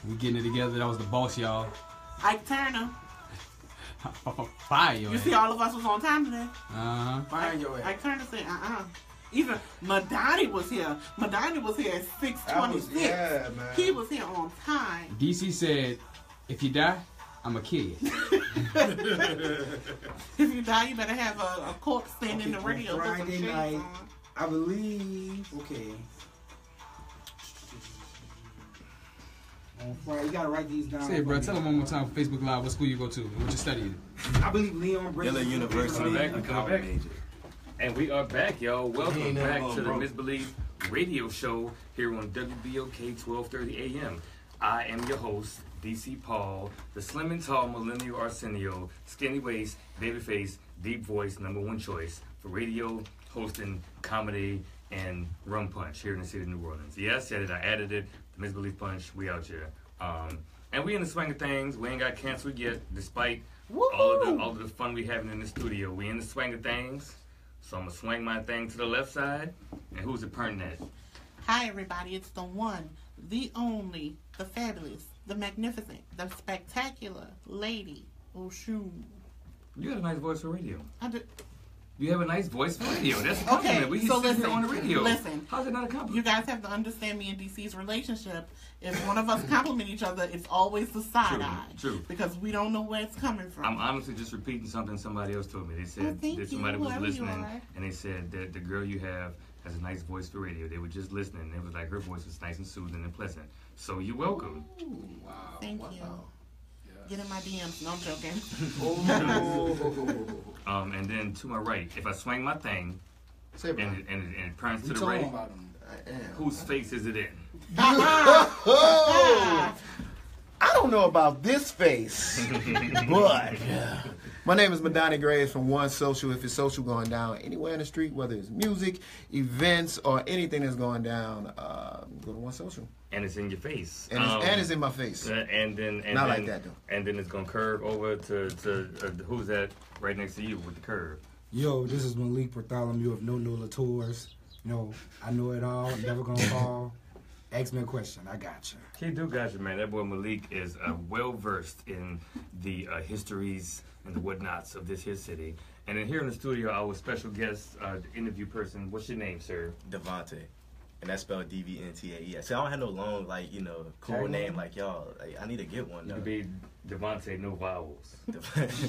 We getting it together. That was the boss, y'all. Ike Turner. Fire, yo. You see, all of us was on time today. Uh-huh. Find your ass. Ike Turner said, Even Madania was here. Madania was here at 6:26. Yeah, man. He was here on time. DC said, if you die, I'm a kid. If you die, you better have a corpse stand in the radio. with some Friday shades night. on. I believe. Okay. On Friday, you gotta write these down. Say it, bro. Tell them one more time for Facebook Live what school you go to and what you studying. I believe Leon Bridges. Yellow University. We're back. And we are back, y'all. Welcome back to the Misbelief radio show here on WBOK 1230 AM. I am your host, DC Paul, the slim and tall millennial Arsenio, skinny waist, baby face, deep voice, #1 choice for radio, hosting, comedy, and rum punch here in the city of New Orleans. Yeah, I said it. I added it. The Misbelief Punch. We out here. And we in the swing of things. We ain't got canceled yet, despite all of the fun we having in the studio. We in the swing of things. So I'm going to swing my thing to the left side. And who's it purring at? Hi, everybody. It's the one, the only, the fabulous, the magnificent, the spectacular lady, Oshun. You got a nice voice for radio. I do. You have a nice voice for radio. That's a compliment. We so sit listen, here on the radio. Listen. How's it not a compliment? You guys have to understand me and DC's relationship. If one of us compliment each other, it's always the side eye. True. Because we don't know where it's coming from. I'm honestly just repeating something somebody else told me. They said thank that you, somebody was whoever you listening, are. and they said that the girl you have has a nice voice for radio. They were just listening, and it was like her voice was nice and soothing and pleasant. So you're welcome. Thank you. Get in my DMs. No, I'm joking. And then to my right, if I swing my thing, and it turns to the right, whose face is it in? I don't know about this face, but my name is Madania Graves from One Social. If it's social going down anywhere in the street, whether it's music, events, or anything that's going down, go to One Social. And it's in your face. And it's in my face. And then Not like that, though. And then it's gonna curve over to who's that right next to you with the curve? Yo, this is Malik Bartholomew of No Nola Tours. You know, I know it all. Never gonna fall. Ask me a question. I got you. He do got you, man. That boy Malik is well versed in the histories and the whatnots of this here city. And then here in the studio, our special guest, interview person. What's your name, sir? Devante. and that's spelled Dvntae. So I don't have no long, like, you know, cool name like y'all. Like, I need to get one. You though. could be Devante, no vowels.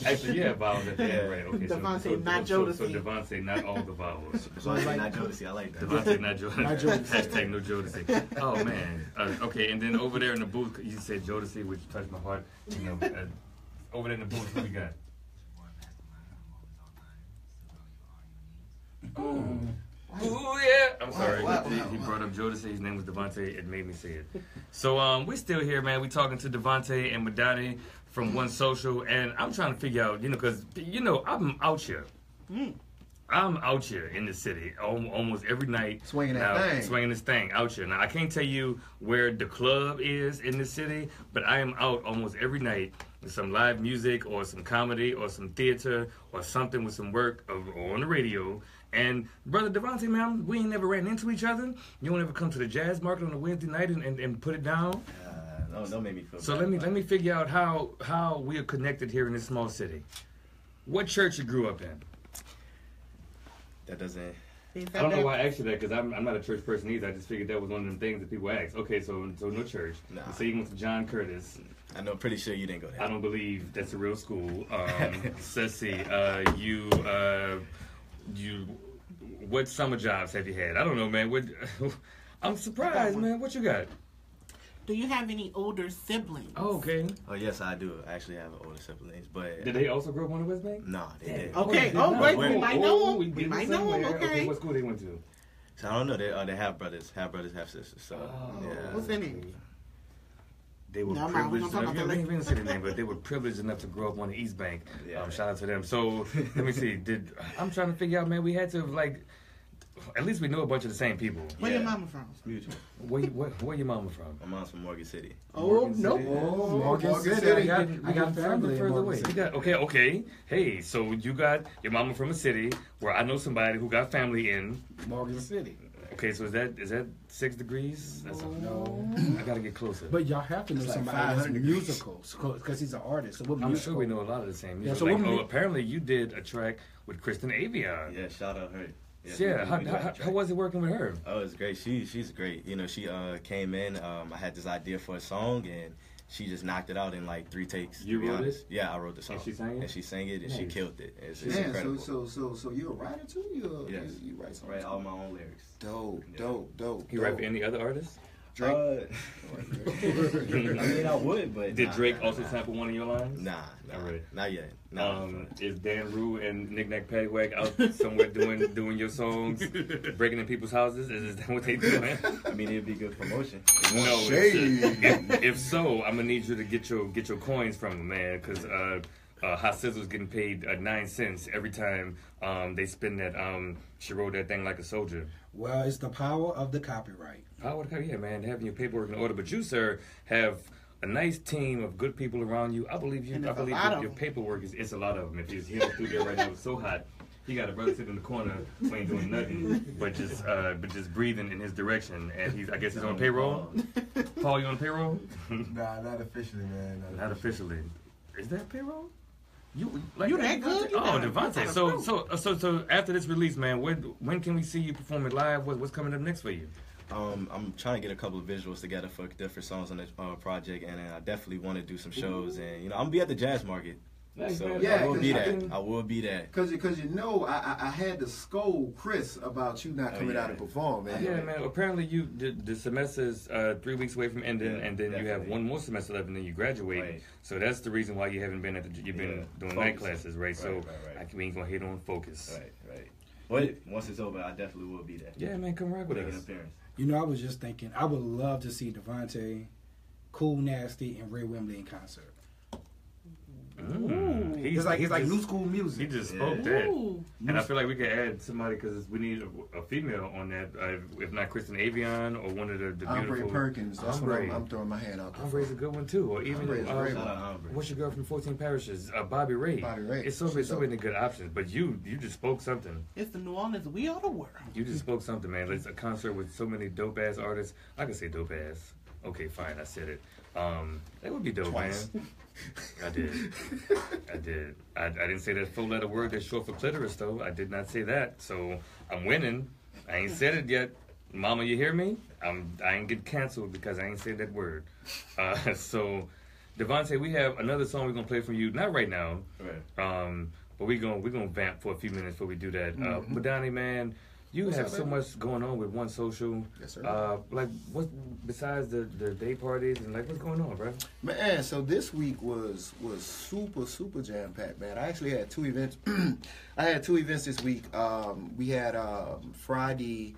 Actually, yeah, vowels at the end, right? Okay, Devante, not so Jodeci. Devante, not all the vowels. Devante, not Jodeci. I like that. Devante, not Jodeci. Hashtag no Jodeci. Oh man. Okay, and then over there in the booth, you said Jodeci, which touched my heart. You know, over there in the booth, what we got? Ooh, yeah. I'm sorry. He brought up Jodeci. His name was Devante. It made me say it. So we still here, man. We talking to Devante and Madania from One Social, and I'm trying to figure out, you know, because, you know, I'm out here. I'm out here in the city almost every night. Swinging that thing. Swinging this thing out here. Now, I can't tell you where the club is in the city, but I am out almost every night with some live music or some comedy or some theater or something with some work or on the radio. And Brother Devante, man, we ain't never ran into each other. You don't ever come to the jazz market on a Wednesday night and put it down. No, don't make me feel So bad. let me figure out how we are connected here in this small city. What church you grew up in? That doesn't. I don't know why I asked you that, because I'm not a church person either. I just figured that was one of them things that people ask. Okay, so no church. Nah. So you went to John Curtis. I know, pretty sure you didn't go there. I don't believe that's a real school. Let's see. What summer jobs have you had? I don't know, man. I'm surprised, man. What you got? Do you have any older siblings? Oh, okay. Oh, yes, I do. I actually have older siblings, but Did they also grow up on the Westbank? no, they didn't. Okay. Oh, Oh, wait. wait. We might know them. We might know them. Okay, Okay. what school they went to? So I don't know. They have brothers, half sisters. So yeah. What's in it? They were No, I'm privileged not enough. talking about You didn't say the name, but they were privileged enough to grow up on the East Bank. Yeah. Shout out to them. So let me see. I'm trying to figure out, man. We had to at least we know a bunch of the same people. Where your mama from? It's mutual. Where your mama from? My mom's from Morgan City. Oh, nope. Oh, Morgan City. City. I got family in further Morgan away. City. You got, okay. Hey, so you got your mama from a city where I know somebody who got family in. Morgan City. Okay, so is that 6 degrees? No. I gotta get closer. But y'all have to know It's like somebody that's 500 degrees. musicals, because he's an artist. So what I'm musical? sure we know a lot of the same music. Yeah, so what apparently you did a track with Kristen Avion. Yeah, shout out her. Yeah, we did that how track. was it working with her? Oh, it's great. She's great. You know, she came in. I had this idea for a song, and she just knocked it out in like 3 takes. You to be wrote honest. it? Yeah, I wrote the song. And she sang it? And she sang it, and she Nice. killed it. It's Yeah, incredible. so you're a writer too? Yes. You write songs? Write all my own lyrics. Dope. You write for any other artists? Drake? I mean, I would, but Did nah, Drake nah, also nah. sample one of your lines? Nah, Alright. not yet. No. Is Dan Rue and Knick Knack Paddywhack out somewhere doing your songs, breaking in people's houses? Is that what they doing? I mean, it'd be good promotion. No. Shade. If so, I'm gonna need you to get your coins from them, man, because Hot Sizzle's getting paid 9 cents every time they spin that. She wrote that thing like a soldier. Well, it's the power of the copyright. Yeah, man, having your paperwork in order. But you, sir, have a nice team of good people around you. I believe you. And I there's a believe lot of your them. paperwork is. It's a lot of them. If he's here in the studio right now, it's so hot. He got a brother sitting in the corner who ain't doing nothing, but just breathing in his direction. And I guess he's on payroll. Paul, you on payroll? Nah, not officially, man. Not officially. Is that payroll? You that good? You Oh, got a- Devante. you So after this release, man, when can we see you performing live? What's coming up next for you? I'm trying to get a couple of visuals together for different songs on the project, and I definitely want to do some shows. And I'm gonna be at the Jazz Market, Nice, so man. Yeah, I will be 'cause there. I will be there. Cause you know I had to scold Chris about you not coming yeah. out and perform, man. Yeah, man. Apparently, the semester's 3 weeks away from ending, Yeah, and then you have definitely. one more semester left, and then you graduate. Right. So that's the reason why you haven't been you've been doing night Focus. classes, right? So Right. we ain't gonna hit on focus. Right. But once it's over, I definitely will be there. Yeah, man, come rock with Make an us. appearance. You know, I was just thinking, I would love to see Devante, CoolNasty, and Ray Wimley in concert. He's like just- new school He music. just spoke Yeah. that. Ooh. And I feel like we could add somebody because we need a female on that. If not Kristen Avion or one of the Andre beautiful. Perkins. That's Ombre. what I'm throwing my hand out there. Ombre's a good one too. Or even Ombre's a great Shout one. out Ombre. what's your girl from 14 Parishes? Bobby Ray. Bobby Ray. It's so She's dope. many good options. But you just spoke something. It's the New Orleans we are the world. You just spoke something, man. It's a concert with so many dope ass artists. I can say dope ass. Okay, fine, I said it. That would be dope, Twice. man. I did. I didn't say that 4-letter word that's short for clitoris, though. I did not say that. So I'm winning. I ain't said it yet. Mama, you hear me? I ain't get canceled because I ain't said that word. So, Devante, we have another song we're gonna play for you. Not right now. Right. But we're gonna vamp for a few minutes before we do that. Madania, man, you have so much going on with One Social. Yes, sir. Like, what besides the day parties and like what's going on, bro? Man, so this week was super jam packed, man. I actually had 2 events. I had 2 events this week. We had Friday.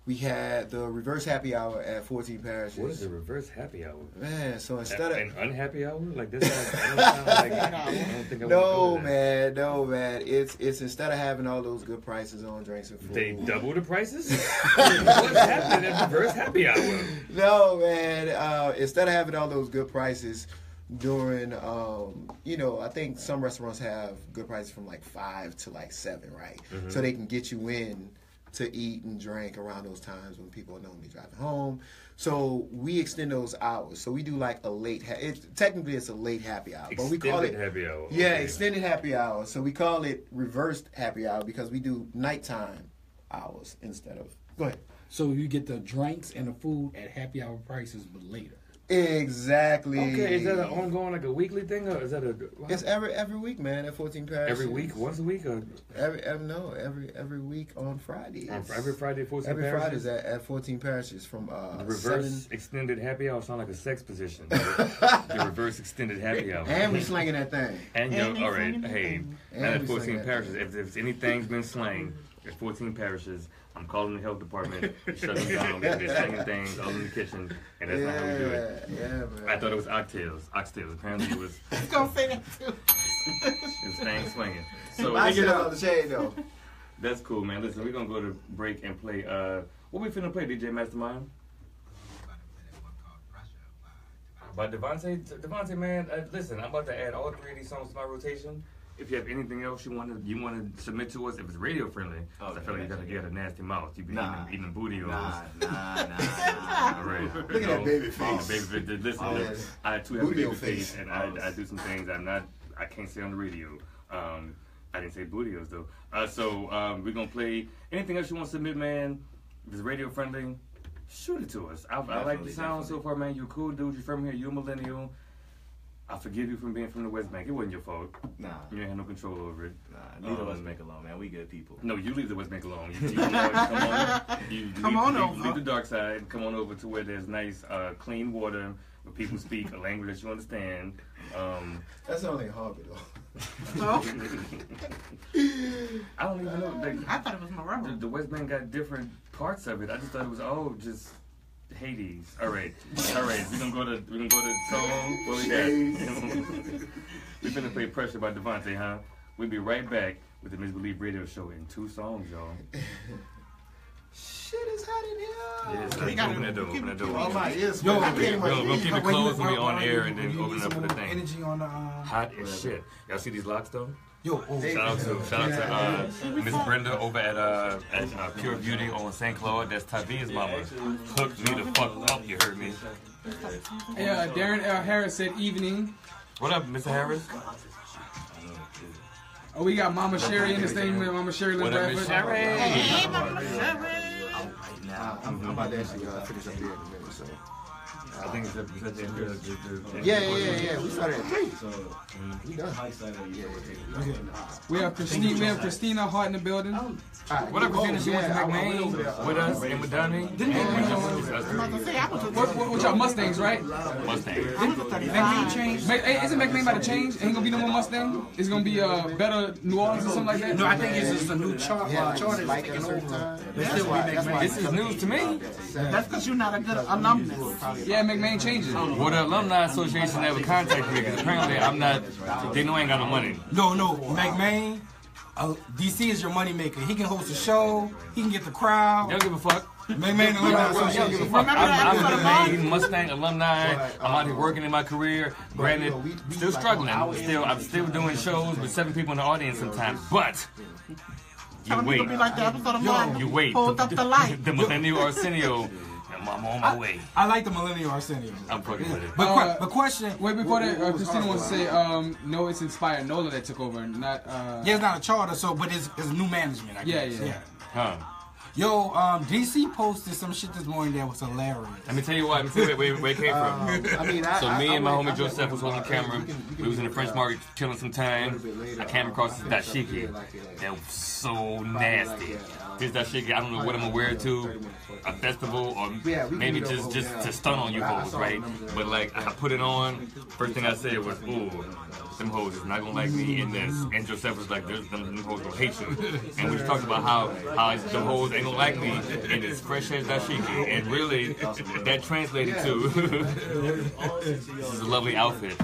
We had the reverse happy hour at 14 Parishes. What is the reverse happy hour? Man, so instead of an unhappy hour like this, I don't sound like I don't think I no man. It's instead of having all those good prices on drinks and food. They double the prices? What's happening at reverse happy hour? No man, instead of having all those good prices during, I think some restaurants have good prices from like 5 to like 7, right? Mm-hmm. So they can get you in to eat and drink around those times when people are normally driving home. So we extend those hours. So we do like a late, technically it's a late happy hour. But we call it happy hour. Yeah, Okay. extended happy hour. So we call it reversed happy hour because we do nighttime hours instead of, go ahead. So you get the drinks and the food at happy hour prices, but later. Exactly. Okay, is that an ongoing, like a weekly thing, or is that a? It's every week, man. At 14 Parishes. Every week, once a week, or every week on Fridays. every Friday, 14 Every parishes? Fridays at 14 Parishes from The reverse extended happy hour sound like a sex position. The reverse extended happy hour. and we slinging that thing. And yo, we all right, slinging that hey, thing. not at we 14 slinging that parishes. thing. If anything's been slang at 14 parishes, I'm calling the health department, shutting down. They're slinging things all in the kitchen, and that's not how we do it. Yeah, man. I thought it was oxtails. Apparently it was I was gonna say that too. thing swinging. So I get out the shade though. that's cool, man. Listen, we're gonna go to break and play. What we finna play, DJ Mastermind? By Devante, man. Listen, I'm about to add all 3 of these songs to my rotation. If you have anything else you want to submit to us, if it's radio friendly, I feel like you gotta get a nasty mouth. You be eating Bootyo. Nah. All right. Look at that baby face. Baby face. Listen, Oh, yes. I too have a Bootyo baby face, face. and I do some things I can't say on the radio. I didn't say Bootyos though. So we're gonna play anything else you want to submit, man. If it's radio friendly, shoot it to us. I like the sound so far, man. You're a cool dude. You're from here. You're a millennial. I forgive you from being from the Westbank. It wasn't your fault. Nah. You ain't had no control over it. Nah, leave the Westbank alone, man. We good people. No, you leave the Westbank alone. Come on over. Leave the dark side. Come on over to where there's nice, clean water, where people speak a language that you understand. That's only a hobby though. Oh, I don't even know. Like, I thought it was Morocco. the Westbank got different parts of it. I just thought it was all just Hades. All right. We're gonna go to song. What we got? We're gonna play "Pressure" by Devante, huh? We'll be right back with the Misbelief Radio Show in 2 songs, y'all. Shit is hot in here. Yes, We gotta open that door. Open that door. Oh my ears. Yo, man. I can't We're even gonna keep it closed when we on air and then You open need up some for the more thing. energy on the Hot as shit. Y'all see these locks though? Yo, Shout out to Miss Brenda over at Pure Beauty on St. Claude. That's Tavia's mama. Hooked me the fuck up. You heard me. Hey, Darren L. Harris said evening. What up, Mr. Harris? Oh, we got Mama Sherry in this thing. Mama Sherry What up, Miss Sherry? Hey, Mama Sherry. I'm about to actually finish up here in a minute. So. I think it's Yeah. We started at 3. So we done. We have Christina Hart in the building. What up, Christina? She went to McMahon with us and with Donnie. I'm about to say, I was What y'all Mustangs, right? Mustang. Isn't McMahon about to change? Ain't gonna be no more Mustang. It's gonna be better New Orleans or something like that. No, I think it's just a new charter Like taking at a certain over. time. That's why This is news to me. That's because you're not a good alumnus. Yeah, McMahon changing. Well, the Alumni Association never contacted me because apparently I'm not. They know I ain't got no money. No, McMahon. DC is your moneymaker. He can host a show. He can get the crowd. Y'all give a fuck. McMahon Alumni Association. I'm a Mustang alumni. I'm out here working in my career. Granted, still struggling. I'm still doing shows with 7 people in the audience sometimes. But you Some wait. people be like the episode of Martin. You wait. Hold up the light. The Millennial Arsenio. I'm on my way. I like the Millennial Arsenio. I'm fucking with it. But question. Wait, before that, Christina wants to say, no, it's Inspired Nola that took over, not. Yeah, it's not a charter, but it's new management. I guess. Yeah. Huh. Yo, DC posted some shit this morning that was hilarious. Let me tell you what. Let me tell you where it came from. I mean, So me and my homie Joseph was holding the camera. We was in the French market killing some time. I came across this dashiki. That was so nasty. This dashiki, I don't know what I'm gonna wear it to. A festival or maybe just to stun on you hoes, right? But like I put it on. First thing I said was, ooh, them hoes is not gonna like me in this. And Joseph was like, them hoes gonna hate you. And we talked about how the hoes ain't gonna like me in this fresh ass dashiki. And really, that translated to this is a lovely outfit.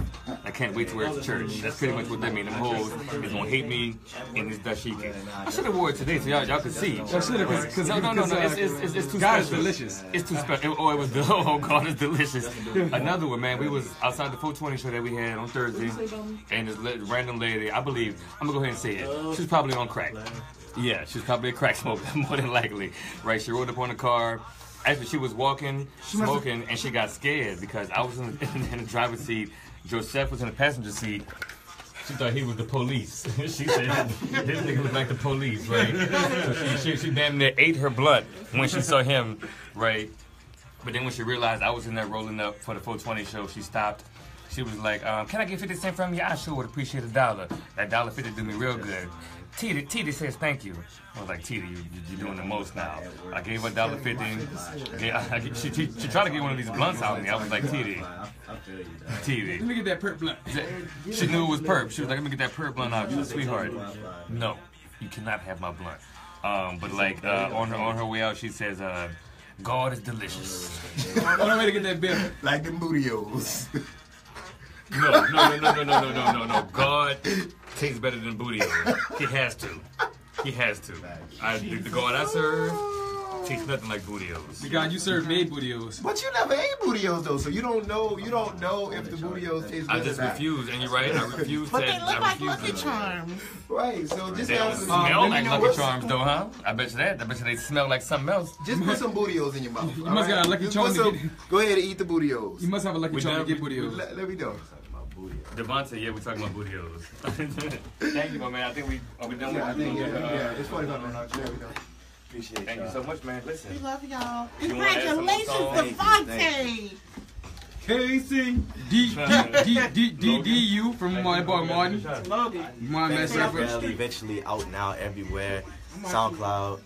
I can't wait to wear it to church. That's pretty much what that means. Them hoes is gonna hate me in this dashiki. I should have wore it today so y'all could see. Y'all should have, because No, it's too God special. is delicious. It's too special. Oh, it was oh God, it's delicious. Another one, man. We was outside the 420 show that we had on Thursday, and this random lady, I believe, I'm gonna go ahead and say it. She's probably on crack. Yeah, she's probably a crack smoker, more than likely. Right? She rolled up on the car. Actually, she was walking, smoking, and she got scared because I was in the driver's seat. Joseph was in the passenger seat. She thought he was the police. She said, this nigga look like the police, right? So she damn near ate her blunt when she saw him, right? But then when she realized I was in there rolling up for the 420 show, she stopped. She was like, can I get 50 cents from you? I sure would appreciate $1. That $1.50 do me real good. Tita says thank you. I was like, Tita, you're doing the most now. I gave her $1.50. She tried to get one of these blunts out of me. I was like, Tita. Let me get that perp blunt. She knew it was perp. She was like, let me get that perp blunt out. She was a sweetheart. No, you cannot have my blunt. But like on her way out, she says, God is delicious. On the way to get that bill. Like the Bootyos. No. God tastes better than Bootyo. He has to. The God I serve tastes nothing like Bootyos. The God you serve made Bootyos. But you never ate Bootyos though, so you don't know if the Bootyos taste good. I just refuse, and you're right. I refuse. But they look like Lucky Charms. Right, so just They don't smell like Lucky Charms though, huh? I bet you that. I bet you they smell like something else. Just put some Bootyos in your mouth. You must got a Lucky Charm to get. Go ahead and eat the Bootyos. You must have a Lucky Charm to get Bootyos. Let me know. Devante, yeah, we're talking about Bootyos. Thank you, my man. I think are we done with It's 45 minutes. There we go. Appreciate it. Thank you so much, man. Listen. We love y'all. You wanna add some Congratulations, songs? Devante. Casey DDU from my boy Morton. Eventually out now everywhere. SoundCloud,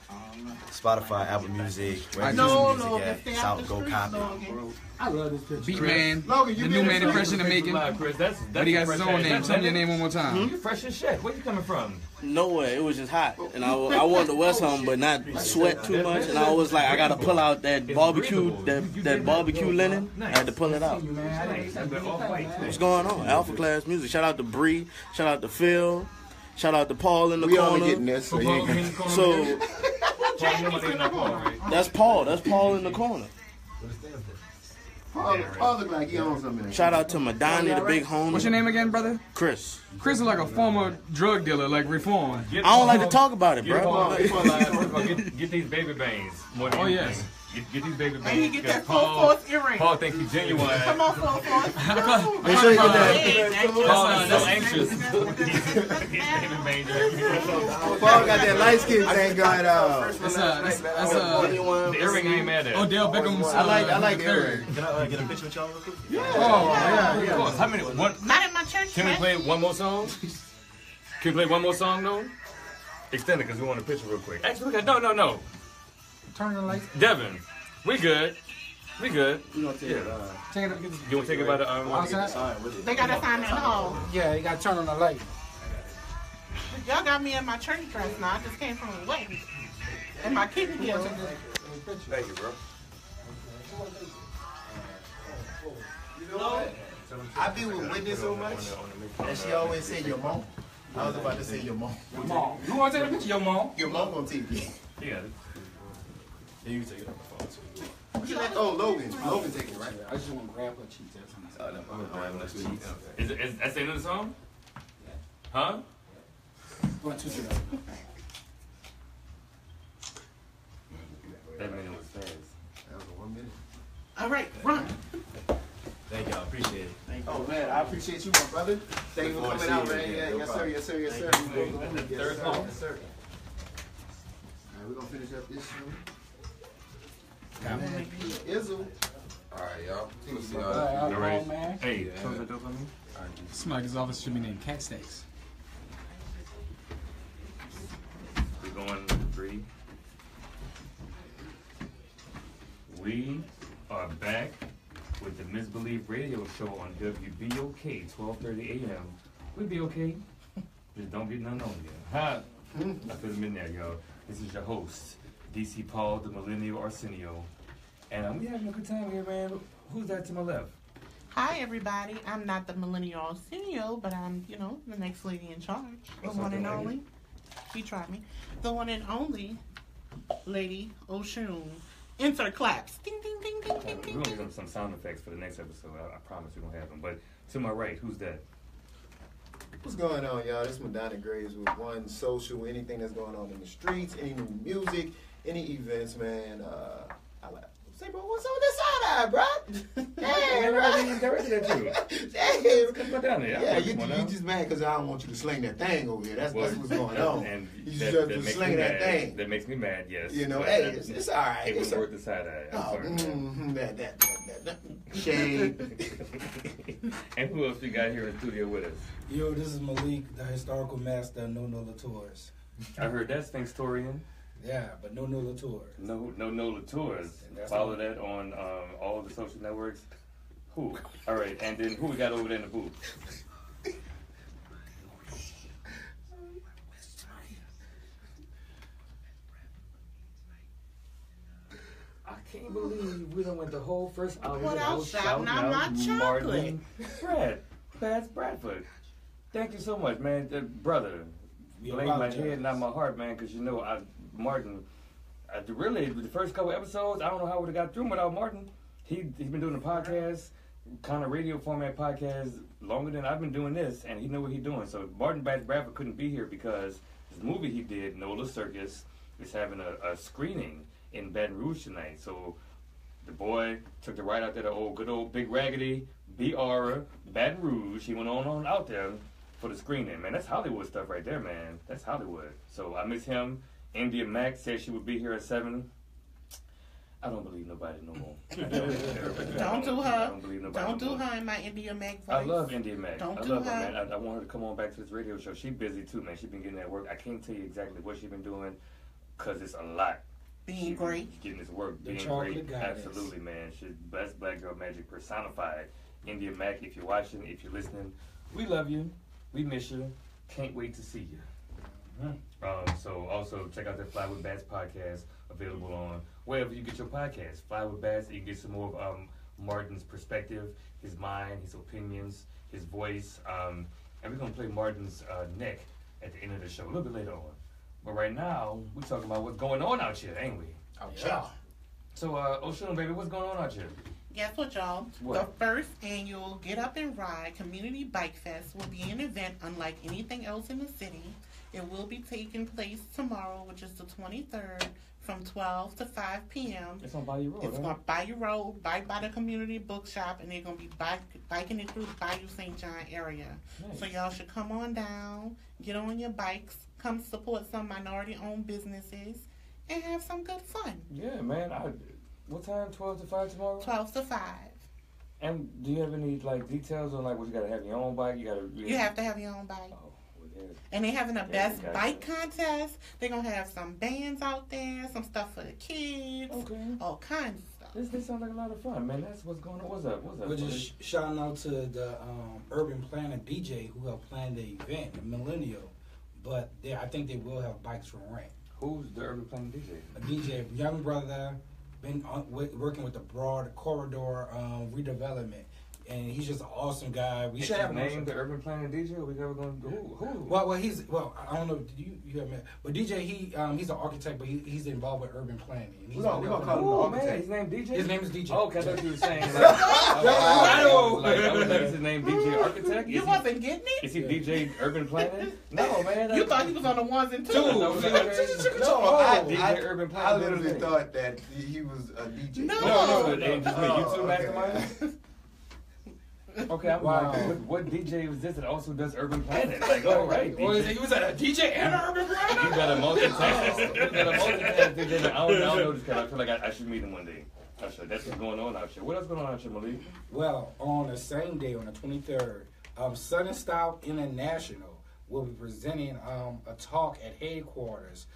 Spotify, Apple Music, wherever No, music Logan, at. stay out the Go streets, copy. Logan. I love this picture. Beat Man, Logan, the new man impression of making. Chris, that's But he got his own name. Tell me your name one more time. You fresh as shit. Where you coming from? Nowhere. It was just hot, and I wanted to wear something, but not sweat too much. And I was like, I gotta pull out that barbecue, that barbecue linen. I had to pull it out. What's going on? Alpha Class Music. Shout out to Bree. Shout out to Phil. Shout out to Paul in the We corner. only getting this, so you ain't gonna... So that's Paul. That's Paul in the corner. Paul look like he owns something. Shout out to Madania, the big homie. What's your name again, brother? Chris. Chris is like a former drug dealer, like Reform. I don't like to talk about it, bro. Get these baby bangs. Oh yes. Get these baby bangs. And you get that full-force earring. Paul think he's genuine. Come on, full-force. Make sure you get that. Paul is so anxious. Paul got that light skin thing going on. That's The earring I ain't mad at. Odell Beckham's. I like Eric. Can I get a picture with y'all real quick? Of course. How many? Not in my church. Can we man. play one more song? Can we play one more song though? Extend it because we want a picture real quick. Actually, no. Turn the lights. Devin, we good. We good. Yeah. Take it, You want to take it by the outside? They got to sign in the hall. Yeah, you got to turn on the light. Y'all got me in my church dress now. I just came from a wedding. And my kidney healed. Thank you, bro. You know what? I be with Whitney so much that she always say your mom. I was about to say your mom. Your mom. You want to take a picture of your mom? Your mom on TV. Yeah. You can take it on the phone too. Oh, Logan. Logan taking it, right? I just want to grab her cheeks. Is that the end of the song? Huh? 1, 2, 3. That minute was fast. That was 1 minute. All right, run. Thank y'all. Appreciate it. Thank you. Oh, man, I appreciate you, my brother. Thank you for coming out, man. Yeah, yes, sir, yes, sir, yes, sir. Third song. Yes, sir. we're gonna finish up this show. Got me. Izzle. Alright, y'all. Let's see All y'all. right, man. Hey, close the door for me. Somebody like his office should be named Cat Steaks. We're going 3. We are back with the Misbelief radio show on WBOK, 12:30 a.m. We be okay. Just don't get none on you. Ha! I put them in there, yo. This is your host, DC Paul, the Millennial Arsenio. And we having a good time here, man. Who's that to my left? Hi, everybody. I'm not the millennial CEO, but I'm, the next lady in charge. The What's one up, and lady? only. She tried me. The one and only lady Oshun. Insert claps. Ding, ding, ding, ding, ding, We're ding, going to ding. give them some sound effects for the next episode. I promise we're going to have them. But to my right, who's that? What's going on, y'all? This is Madania Graves with One Social. Anything that's going on in the streets, any new music, any events, man. I like. Say, bro, what's on this side, bro? Hey, bro. I directed at you. Hey, Come on down there. yeah, Come on you down. just mad because I don't want you to sling that thing over here. That's what's going on. And You that, just that makes sling me that mad. thing. That makes me mad, yes. You know, But hey, that- it's all right. It It's wouldn't work the side eye. I'm Oh, sorry, man. that shade. And who else we got here in the studio with us? Yo, this is Malik, the historical master of No Latours. I heard that's Sphinxtorian. Yeah, but no Latours. No Latours. That's Follow all. that on all the social networks. Who? All right, and then who we got over there in the booth? I can't believe we done went the whole first hour Without shouting out my Martin Bradford. Thank you so much, man. Brother, We blame my apologize. head, not my heart, man, because Martin, really, the first couple episodes, I don't know how I would have got through 'em without Martin. He's been doing the podcast, kind of radio format podcast, longer than I've been doing this, and he knew what he's doing. So Martin Bradford couldn't be here because this movie he did, Nola Circus, is having a screening in Baton Rouge tonight. So the boy took the ride out there to good old Big Raggedy, BR, Baton Rouge. He went on out there for the screening. Man, that's Hollywood stuff right there, man. That's Hollywood. So I miss him. India Mack said she would be here at 7. I don't believe nobody no more. Don't do her. I don't believe nobody Don't no do more. her in my India Mac voice. I love India Mack. Don't I do love her, her. man. I want her to come on back to this radio show. She's busy too, man. She's been getting that work. I can't tell you exactly what she's been doing because it's a lot. Being She's great. getting this work, The being chocolate great. goddess. Absolutely, man. She's best black girl magic personified. India Mack, if you're watching, if you're listening, we love you. We miss you. Can't wait to see you. So also check out the Fly with Bats podcast, available on wherever you get your podcast. Fly with Bats, you can get some more of Martin's perspective, his mind, his opinions, his voice. And we're going to play Martin's neck at the end of the show, a little bit later on. But right now, we're talking about what's going on out here, ain't we? Yeah. So, Oshun, baby, what's going on out here? Guess what, y'all? What? The first annual Get Up and Ride Community Bike Fest will be an event unlike anything else in the city. It will be taking place tomorrow, which is the 23rd, from 12 to 5 p.m. It's on Bayou Road, It's huh? on Bayou Road, right by the community bookshop, and they're going to be biking it through the Bayou St. John area. Nice. So y'all should come on down, get on your bikes, come support some minority-owned businesses, and have some good fun. Yeah, man. What time? 12 to 5 tomorrow? 12 to 5. And do you have any details on what you gotta have your own bike? You have to have your own bike. Oh, well, yeah. And they're having a Yeah, best you got bike that. contest. They're going to have some bands out there, some stuff for the kids, Okay. all kinds of stuff. This sounds like a lot of fun, man. That's what's going on. What's up? We're just shouting out to the Urban Planner DJ who helped plan the event, the Millennial. But I think they will have bikes for rent. Who's the Urban Planning DJ? A DJ, young brother, been working with the Broad Corridor redevelopment, and he's just an awesome guy. We Is should his have him on name some- the Urban Planning DJ? Or we ever going to who? Well, I don't know. Did you have met? But DJ, he's an architect, but he's involved with urban planning. And he's We're gonna call him Oh the man, architect. his name DJ. His name is DJ. Oh, okay, I thought you were saying. I was like, is his name DJ Architect? You Is wasn't getting it? Is he DJ Urban Planning? No, man. You thought he was on the ones and twos. No, DJ Urban I Planning. literally thought that he was a DJ. No. No, just me. You two okay. Mastermind? Okay, I'm like, what DJ is this that also does urban planning? Like, all right, DJ. He was a DJ and an urban planner? You got a multitask. DJ. I don't know this guy. I feel like I should meet him one day. That's what's going on out here. What else going on out here, Malik? Well, on the same day, on the 23rd, Southern Style International will be presenting a talk at headquarters.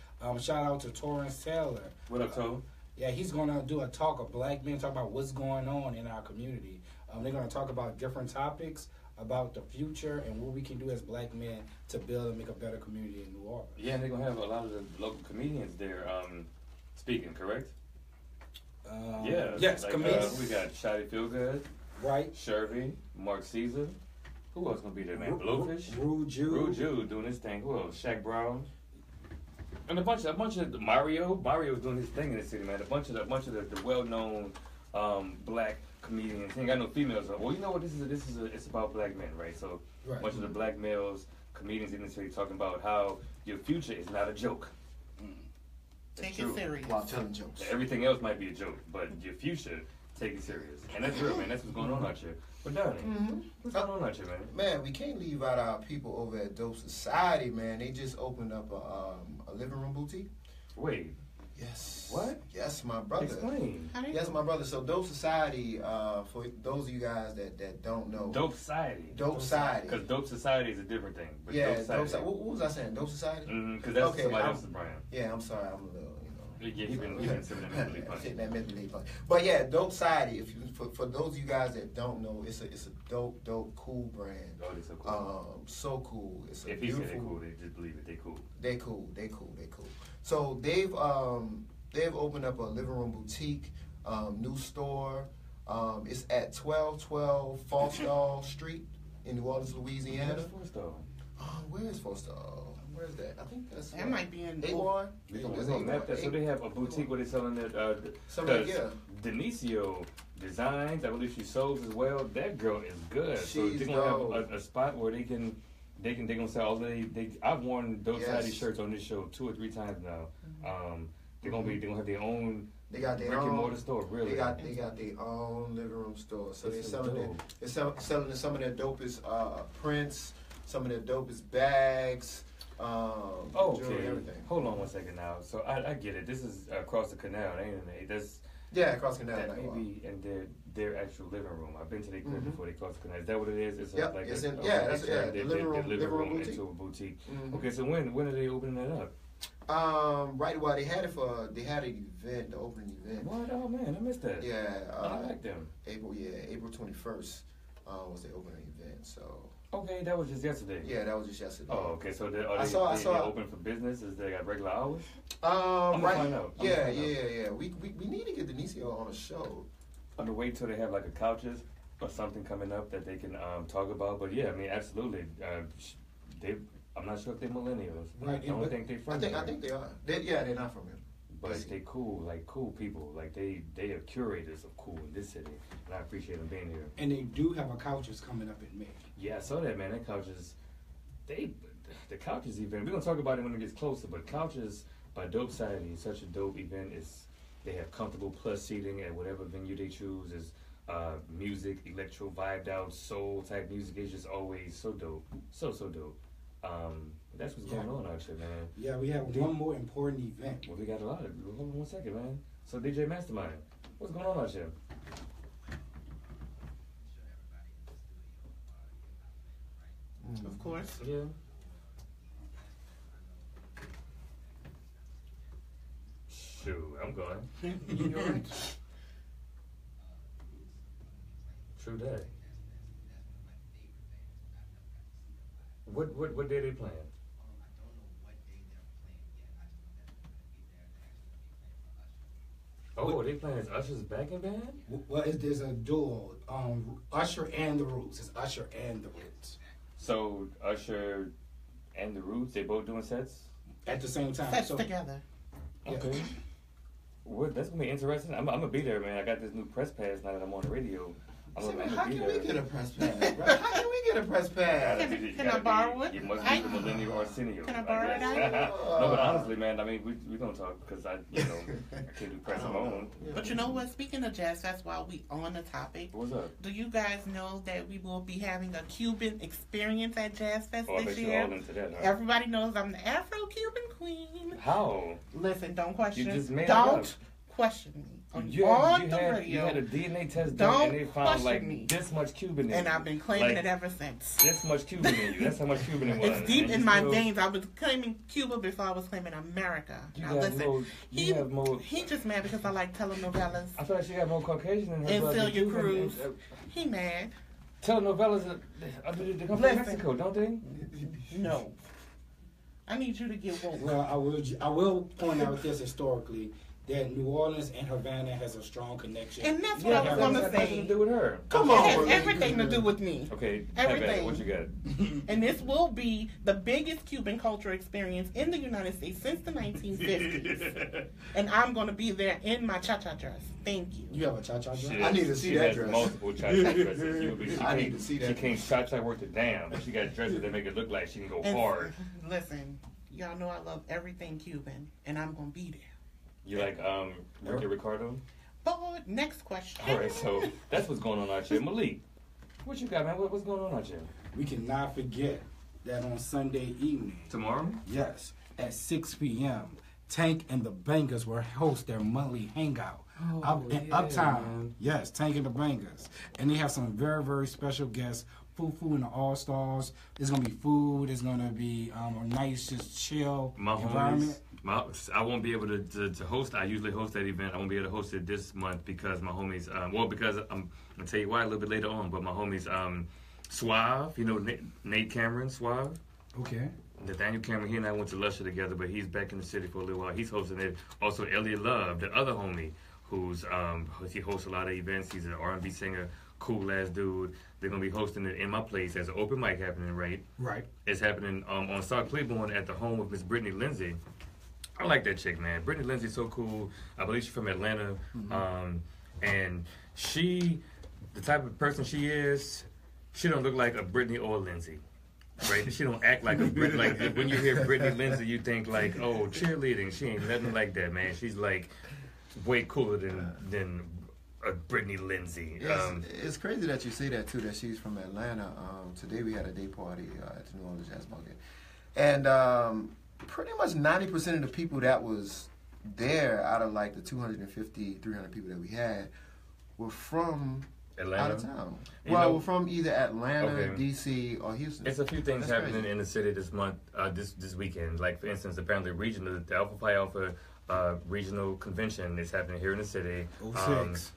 Shout out to Torrance Taylor. What up, Toe? Yeah, he's going to do a talk of black men, talk about what's going on in our community. They're going to talk about different topics, about the future, and what we can do as black men to build and make a better community in New Orleans. Yeah, and they're going to have a lot of the local comedians there speaking, correct? Yes, like, comedians. We got Shotty Feelgood, Right. Shervy, Mark Caesar. Who else going to be there, man? Blowfish? Rude Jude doing his thing. Who else? Shaq Brown. And a bunch of Mario's doing his thing in the city, man. A bunch of the well-known black comedians. Ain't got no females. Well, you know what? It's about black men, right? So a bunch of the black males, comedians in the city, talking about how your future is not a joke. Take it serious. While telling jokes. Everything else might be a joke, but your future, take it serious. And that's real, man. That's what's going on out here. But Donnie, what's going on out here, man? Man, we can't leave out our people over at Dope Society, man. They just opened up a living room boutique. Wait. Yes. What? Yes, my brother. Explain. Yes, my brother. So Dope Society, for those of you guys that don't know. Dope Society. Dope Society. Because Dope Society is a different thing. But Yeah, Dope Society. what was I saying? Dope Society? Because that's somebody else's brand. Yeah, I'm sorry. I'm a little, Yeah, you've been sitting that mentally punch. Sitting that mentally punch. But yeah, Dope Society. For those of you guys that don't know, it's a dope, cool brand. Oh, they're so cool. So cool. It's a if he beautiful. said they cool, they just believe it. They cool. They cool. So they've opened up a living room boutique, new store. It's at 1212 Forstall Street in New Orleans, Louisiana. Where is Forstall? Where is that? I think that's that might be in A1. We're gonna map that. So they have a boutique where they're selling their Denicio designs. I believe she sews as well. That girl is good. So they're gonna have a spot where they gonna sell all they. I've worn Dope Society shirts on this show 2 or 3 times now. They're gonna have their own. They got their brick and own mortar store. Really, they got their own living room store. So they're selling some of their dopest prints, some of their dopest bags. Okay. Everything. Hold on 1 second now. So I get it. This is across the canal, ain't it? That's across the canal. That may be in their actual living room. I've been to their crib before they cross the canal. Is that what it is? It's like that's their living room boutique. into a boutique. Okay, so when are they opening that up? Right. Well, they had an event, the opening event. What? Oh man, I missed that. Yeah. I like them. April 21st was the opening event. So. Okay, that was just yesterday. Yeah, that was just yesterday. Oh, okay. So they open for business? Is they got regular hours? I'm gonna find out. Yeah. We need to get Denicio on a show. I'm gonna wait till they have like a couches or something coming up that they can talk about. But yeah, I mean, absolutely. I'm not sure if they're millennials. Right. I don't think they're from here. I think they are. They're not from here. But they cool, like cool people. Like they are curators of cool in this city, and I appreciate them being here. And they do have a couches coming up in May. Yeah, I saw that, man. That couches, the couches event. We're gonna talk about it when it gets closer. But couches by Dope Society is such a dope event. They have comfortable plus seating at whatever venue they choose. Is music, electro, vibed out, soul type music. It's just always so dope, so dope. That's what's going on out here, man. Yeah, we have one more important event. Well, we got a lot of. Hold on 1 second, man. So DJ Mastermind, what's going on out here? Of course. Yeah. Shoot, I'm going. You're right. True that. What day they playing? Oh, they playing as Usher's backing band? Well, there's a duo, Usher and the Roots. It's Usher and the Roots. So Usher and the Roots, they both doing sets at the same time. Sets together. Okay. Yeah. Well, that's gonna be interesting. I'm gonna be there, man. I got this new press pass now that I'm on the radio. How can we get a press pass, bro? How can we get a press pass? Can I borrow it? You must be the millennial Arsenio. Can I borrow it? No, but honestly, man, I mean, we don't talk because I can't do press alone. But you know what? Speaking of Jazz Fest, while we on the topic, What's up? do you guys know that we will be having a Cuban experience at Jazz Fest I this bet you year? all into that, huh? Everybody knows I'm the Afro-Cuban queen. How? Listen, don't question. You just made don't it up. question me. You had a DNA test done and they found like me. this much Cuban in you. And I've been claiming it ever since. This much Cuban in you. That's how much Cuban it was. It's deep in my veins. I was claiming Cuba before I was claiming America. Now listen, he just mad because I like telenovelas. I feel like she got more Caucasian in her And blood. Celia Cruz. He mad. Telenovelas, they come from Mexico, don't they? No. I need you to get woke. Well, I will point out this historically, that New Orleans and Havana has a strong connection. And that's what I was going to Nothing to say. do with her. Come It on, has Malik. everything to do with me. Okay, Everything. What you got? And this will be the biggest Cuban culture experience in the United States since the 1950s. And I'm going to be there in my cha-cha dress. Thank you. You have a cha-cha dress? I need to see that dress. Multiple cha-cha dresses. I need to see that. She can't cha-cha worth a damn, but she got dresses that make it look like she can go hard. Listen, y'all know I love everything Cuban, and I'm going to be there. You like Ricky Ricardo? But next question. All right, so that's what's going on out here. Malik, what you got, man? What's going on out here? We cannot forget that on Sunday evening, Tomorrow? yes, at 6 p.m., Tank and the Bangers will host their monthly hangout. Uptown. Man. Yes, Tank and the Bangers. And they have some very, very special guests. Fufu and the All-Stars. There's going to be food. There's going to be a nice, just chill environment. I won't be able to host. I usually host that event. I won't be able to host it this month because my homies. Because I'm gonna tell you why a little bit later on. But my homies, Suave, you know Nate Cameron, Suave. Okay. Nathaniel Cameron. He and I went to Lusher together, but he's back in the city for a little while. He's hosting it. Also, Elliot Love, the other homie, who's he hosts a lot of events. He's an R&B singer, cool ass dude. They're gonna be hosting it in my place as an open mic happening. Right. It's happening on South Claiborne at the home of Miss Brittany Lindsay. I like that chick, man. Brittany Lindsay's so cool. I believe she's from Atlanta. And she, the type of person she is, she don't look like a Brittany or a Lindsay. Right? She don't act like a Brittany. Like, when you hear Brittany Lindsay, you think like, oh, cheerleading. She ain't nothing like that, man. She's like way cooler than a Brittany Lindsay. It's crazy that you say that, too, that she's from Atlanta. Today we had a day party at the New Orleans Jazz Market. And pretty much 90% of the people that was there out of like the 250, 300 people that we had were from Atlanta? Out of town. Well, we're from either Atlanta, D.C., or Houston. It's a few things That's happening crazy. in the city this month, this weekend. Like, for instance, apparently the Alpha Phi Alpha regional convention is happening here in the city.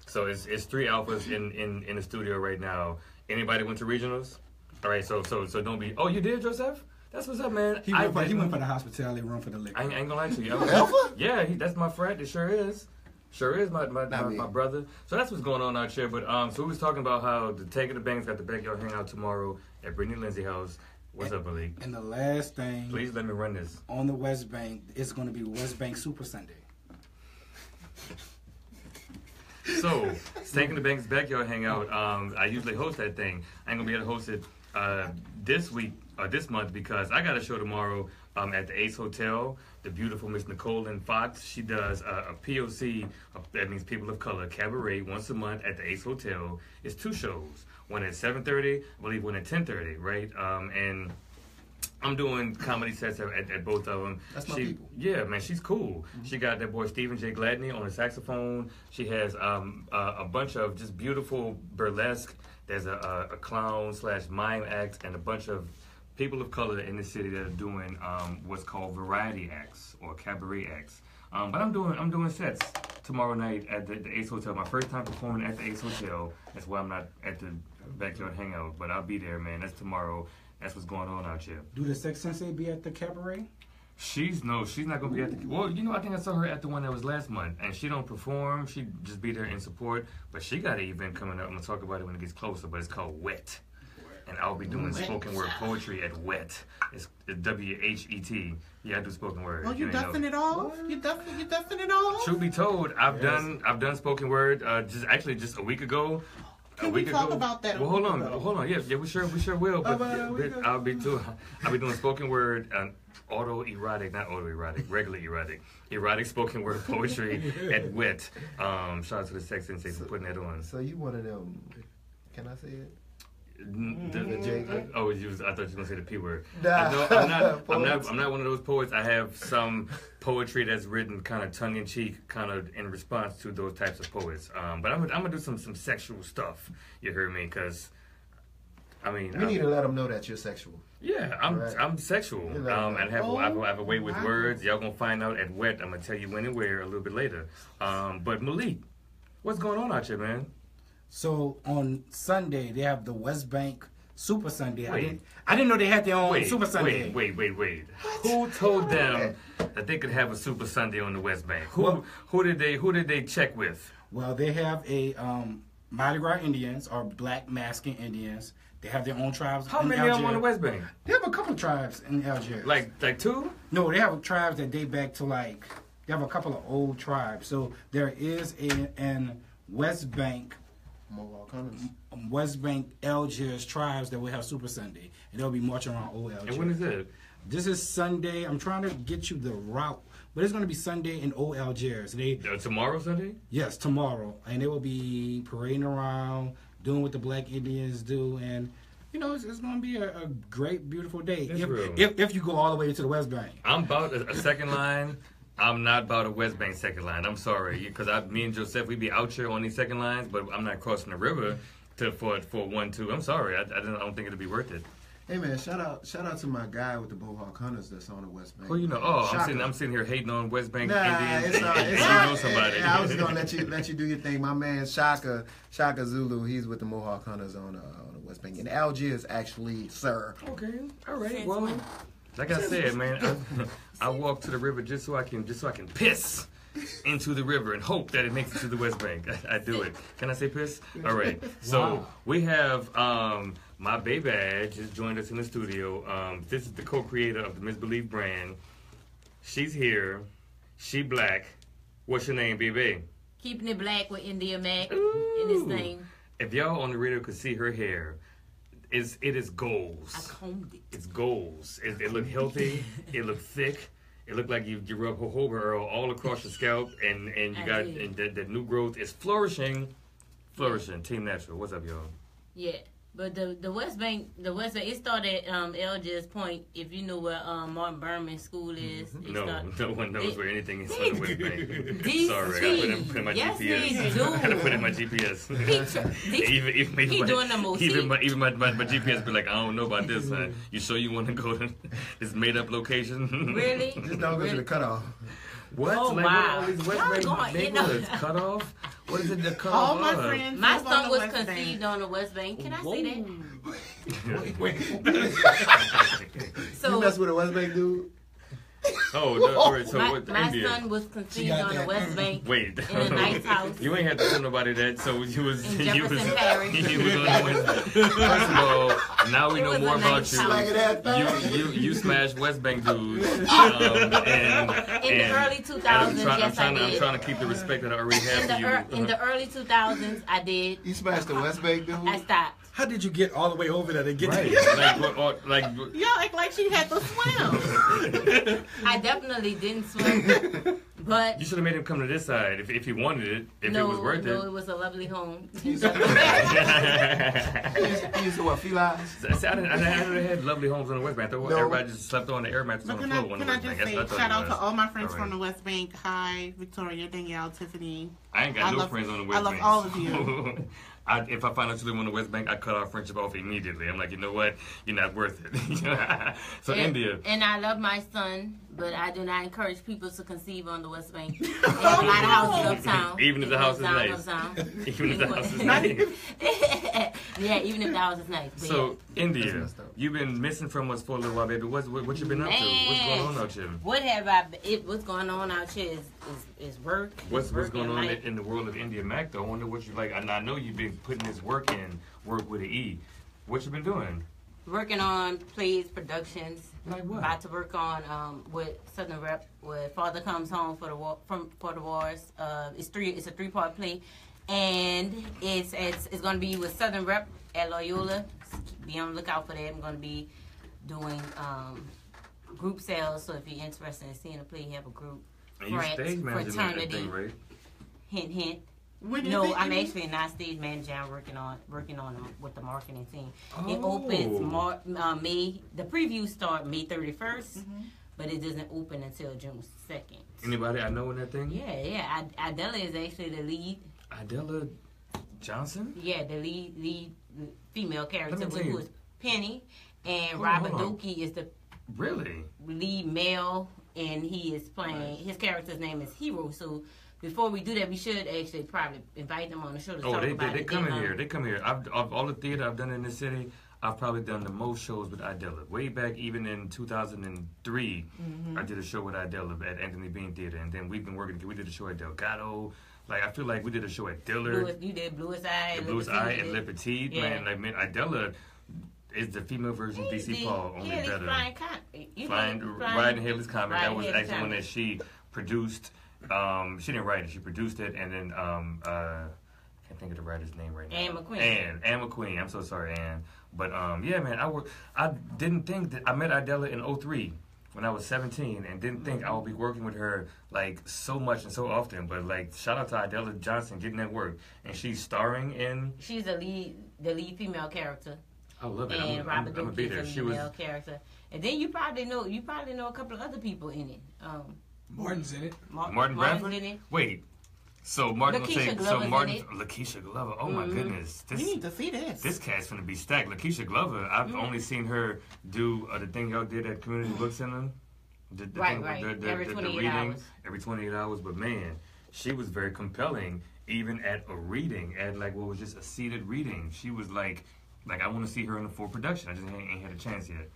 So it's 3 alphas in the studio right now. Anybody went to regionals? All right, so don't be. Oh, you did, Joseph? That's what's up, man. He went for the hospitality room for the liquor. I ain't gonna lie to you. Alpha? Yeah, that's my friend. It sure is. Sure is my brother. So that's what's going on out here. But so we was talking about how the Take of the Banks got the backyard hangout tomorrow at Brittany Lindsay house. What's up, Malik? And the last thing, please let me run this. On the Westbank, it's going to be Westbank Super Sunday. So, Taking the Bank's backyard hangout. I usually host that thing. I ain't gonna be able to host it this week or this month because I got a show tomorrow at the Ace Hotel. The beautiful Miss Nicole Lynn Fox. She does a POC. That means people of color cabaret once a month at the Ace Hotel. It's 2 shows. One at 7:30, I believe one at 10:30, right? And I'm doing comedy sets at both of them. That's my people. Yeah, man, she's cool. Mm-hmm. She got that boy Stephen J. Gladney on the saxophone. She has a bunch of just beautiful burlesque. There's a clown / mime act and a bunch of people of color in the city that are doing what's called variety acts or cabaret acts. But I'm doing sets tomorrow night at the Ace Hotel. My first time performing at the Ace Hotel. That's why I'm not at the backyard hangout, but I'll be there, man. That's tomorrow. That's what's going on out here. Do the Sex Sensei be at the cabaret? She's not gonna be at the. Well, I think I saw her at the one that was last month, and she don't perform. She just be there in support. But she got an event coming up. I'm gonna talk about it when it gets closer. But it's called Wet, and I'll be doing spoken word poetry at Wet. It's WHET. Yeah, I do spoken word. Oh, you dusting it off? You dusting it off? Truth be told, I've done spoken word just a week ago. Can we talk about that? Well, hold on. Yeah, we sure will. But I'll be doing spoken word, erotic spoken word poetry at WIT. Shout out to the Sex Sensei for putting that on. So you one of them? Can I say it? I thought you were gonna say the P word. Nah. I'm not one of those poets. I have some poetry that's written kind of tongue in cheek, kind of in response to those types of poets. But I'm gonna do some sexual stuff. You heard me? Because I mean, you need to let them know that you're sexual. Yeah, I'm sexual. And I have a way with words. Y'all gonna find out at WET. I'm gonna tell you when and where a little bit later. But Malik, what's going on out here, man? So on Sunday they have the Westbank Super Sunday. I didn't know they had their own Super Sunday. Wait. Who told them that they could have a Super Sunday on the Westbank? Who did they check with? Well, they have a Mardi Gras Indians or Black Masking Indians. They have their own tribes. How many of them on the Westbank? They have a couple of tribes in Algiers. Like two? No, they have tribes that date back to they have a couple of old tribes. So there is an Westbank. Westbank Algiers tribes that will have Super Sunday, and they'll be marching around old Algiers. And when is it? This is Sunday. I'm trying to get you the route, but it's going to be Sunday in old Algiers. Tomorrow Sunday? Yes, tomorrow, and they will be parading around, doing what the Black Indians do, and it's going to be a great, beautiful day. If you go all the way to the Westbank. I'm about a second line. I'm not about a Westbank second line. I'm sorry, because me and Joseph, we be out here on these second lines, but I'm not crossing the river for 1-2. I'm sorry, I don't think it'll be worth it. Hey man, shout out to my guy with the Mohawk Hunters that's on the Westbank. Who you know? Oh, I'm sitting here hating on Westbank Indians. It's you know somebody. I was gonna let you do your thing. My man Shaka Zulu, he's with the Mohawk Hunters on the Westbank in Algiers, actually, sir. Okay, all right. Well, like I said, man, I walk to the river just so I can piss into the river and hope that it makes it to the Westbank. I do it. Can I say piss? All right. So we have my baby just joined us in the studio. This is the co-creator of the Misbelief brand. She's here. She black. What's your name, baby? Keeping it black with India Mack in this thing. If y'all on the radio could see her hair, it is goals. I combed it. It's goals. It look healthy. It look thick. It looked like you rub jojoba Earl all across your scalp, and you got that new growth is flourishing. Team Natural. What's up, y'all? Yeah, but the Westbank, it started at Algiers Point. If you know where Martin Berman School is, no one knows where anything is on the Westbank. Sorry, I gotta put in my yes, GPS. I gotta put in my GPS. He doing the most. Even my GPS be like, I don't know about this. You sure you want to go to this made up location? Really? Just don't go to the cutoff. What? Oh, like, wow. All these Westbank neighborhoods cut off? What is it that cut off? All my friends. My son was conceived on the West Bank. Can I say that? Wait. So, you mess with a Westbank dude? All right, so my son was conceived on the West Bank. Wait. In a nice house. You ain't had to tell nobody that, so you was in Jefferson Parish. He was on the West Bank. First of all, now we know more about you. You smashed West Bank dudes. In the early 2000s, I'm trying to keep the respect that I already have for you. In the early 2000s, I did. You smashed the West Bank dude? I stopped. How did you get all the way over there to get right. Y'all act like she had to swim. I definitely didn't swim, but you should have made him come to this side if he wanted it. If it was worth it. No, it was a lovely home. You used to what, felines? I know they had lovely homes on the West Bank. Everybody just slept on the air mattress on the floor. Can I just say, shout out to all my friends from the West Bank. Hi, Victoria, Danielle, Tiffany. I ain't got no friends on the West Bank. I love all of you. If I find out you live on the West Bank, I cut our friendship off immediately. I'm like, you know what? You're not worth it. So India. And I love my son, but I do not encourage people to conceive on the West Bank. They have a lot of houses uptown. Even if the house is nice. Even if the house is nice. Yeah, even if the house is nice. So India, you've been missing from us for a little while, baby. What you been up to? What's going on out here? What's going on out here is work. What's going on in the world of India Mack though? I wonder what you like. And I know you've been putting this work with an E. What you been doing? Working on plays, productions. Like what? About to work on with Southern Rep with Father Comes Home for the Wars. It's a 3-part play, And it's going to be with Southern Rep at Loyola. Be on the lookout for that. I'm going to be doing group sales. So if you're interested in seeing a play, you have a group. And you stage managing that thing, right? Hint, hint. I'm actually not stage manager. I'm working on with the marketing team. It opens May. The previews start May 31st, but it doesn't open until June 2nd. Anybody I know in that thing? Yeah. Idella is actually the lead. Idella Johnson? Yeah, the lead female character, who is Penny, and Robert Doki is the lead male, and he is playing. His character's name is Hero. So before we do that, we should actually probably invite them on the show to talk about it. They come in here. They come here. Of all the theater I've done in this city, I've probably done the most shows with Idella. Way back, even in 2003, I did a show with Idella at Anthony Bean Theater, and then we've been working. We did a show at Delgado. Like, I feel like we did a show at Dillard. You did Bluest Eye. Bluest Eye and Le Petit. Man, like, man, Idella is the female version of DC Paul, only better. Riding Haley's Comet. That was actually one that she produced. She didn't write it. She produced it, and then I can't think of the writer's name right now. Ann McQueen. I'm so sorry, Ann. But yeah, man, I didn't think that I met Idella in 2003 when I was 17, and didn't think I would be working with her like so much and so often. But like, shout out to Idella Johnson getting that work, and she's starring in. She's the lead female character. I love it. And Robert Doki is the male character. And then you probably know a couple of other people in it. Martin's in it. Martin Bradford? In it. Wait. So Martin Lakeisha Glover. Oh my goodness. You need to see this. This cat's gonna be stacked. Lakeisha Glover, I've only seen her do the thing y'all did at Community Book Center. The every 28 hours. Every 28 hours. But man, she was very compelling, even at a reading, at like what was just a seated reading. She was like I want to see her in a full production. I just ain't had a chance yet.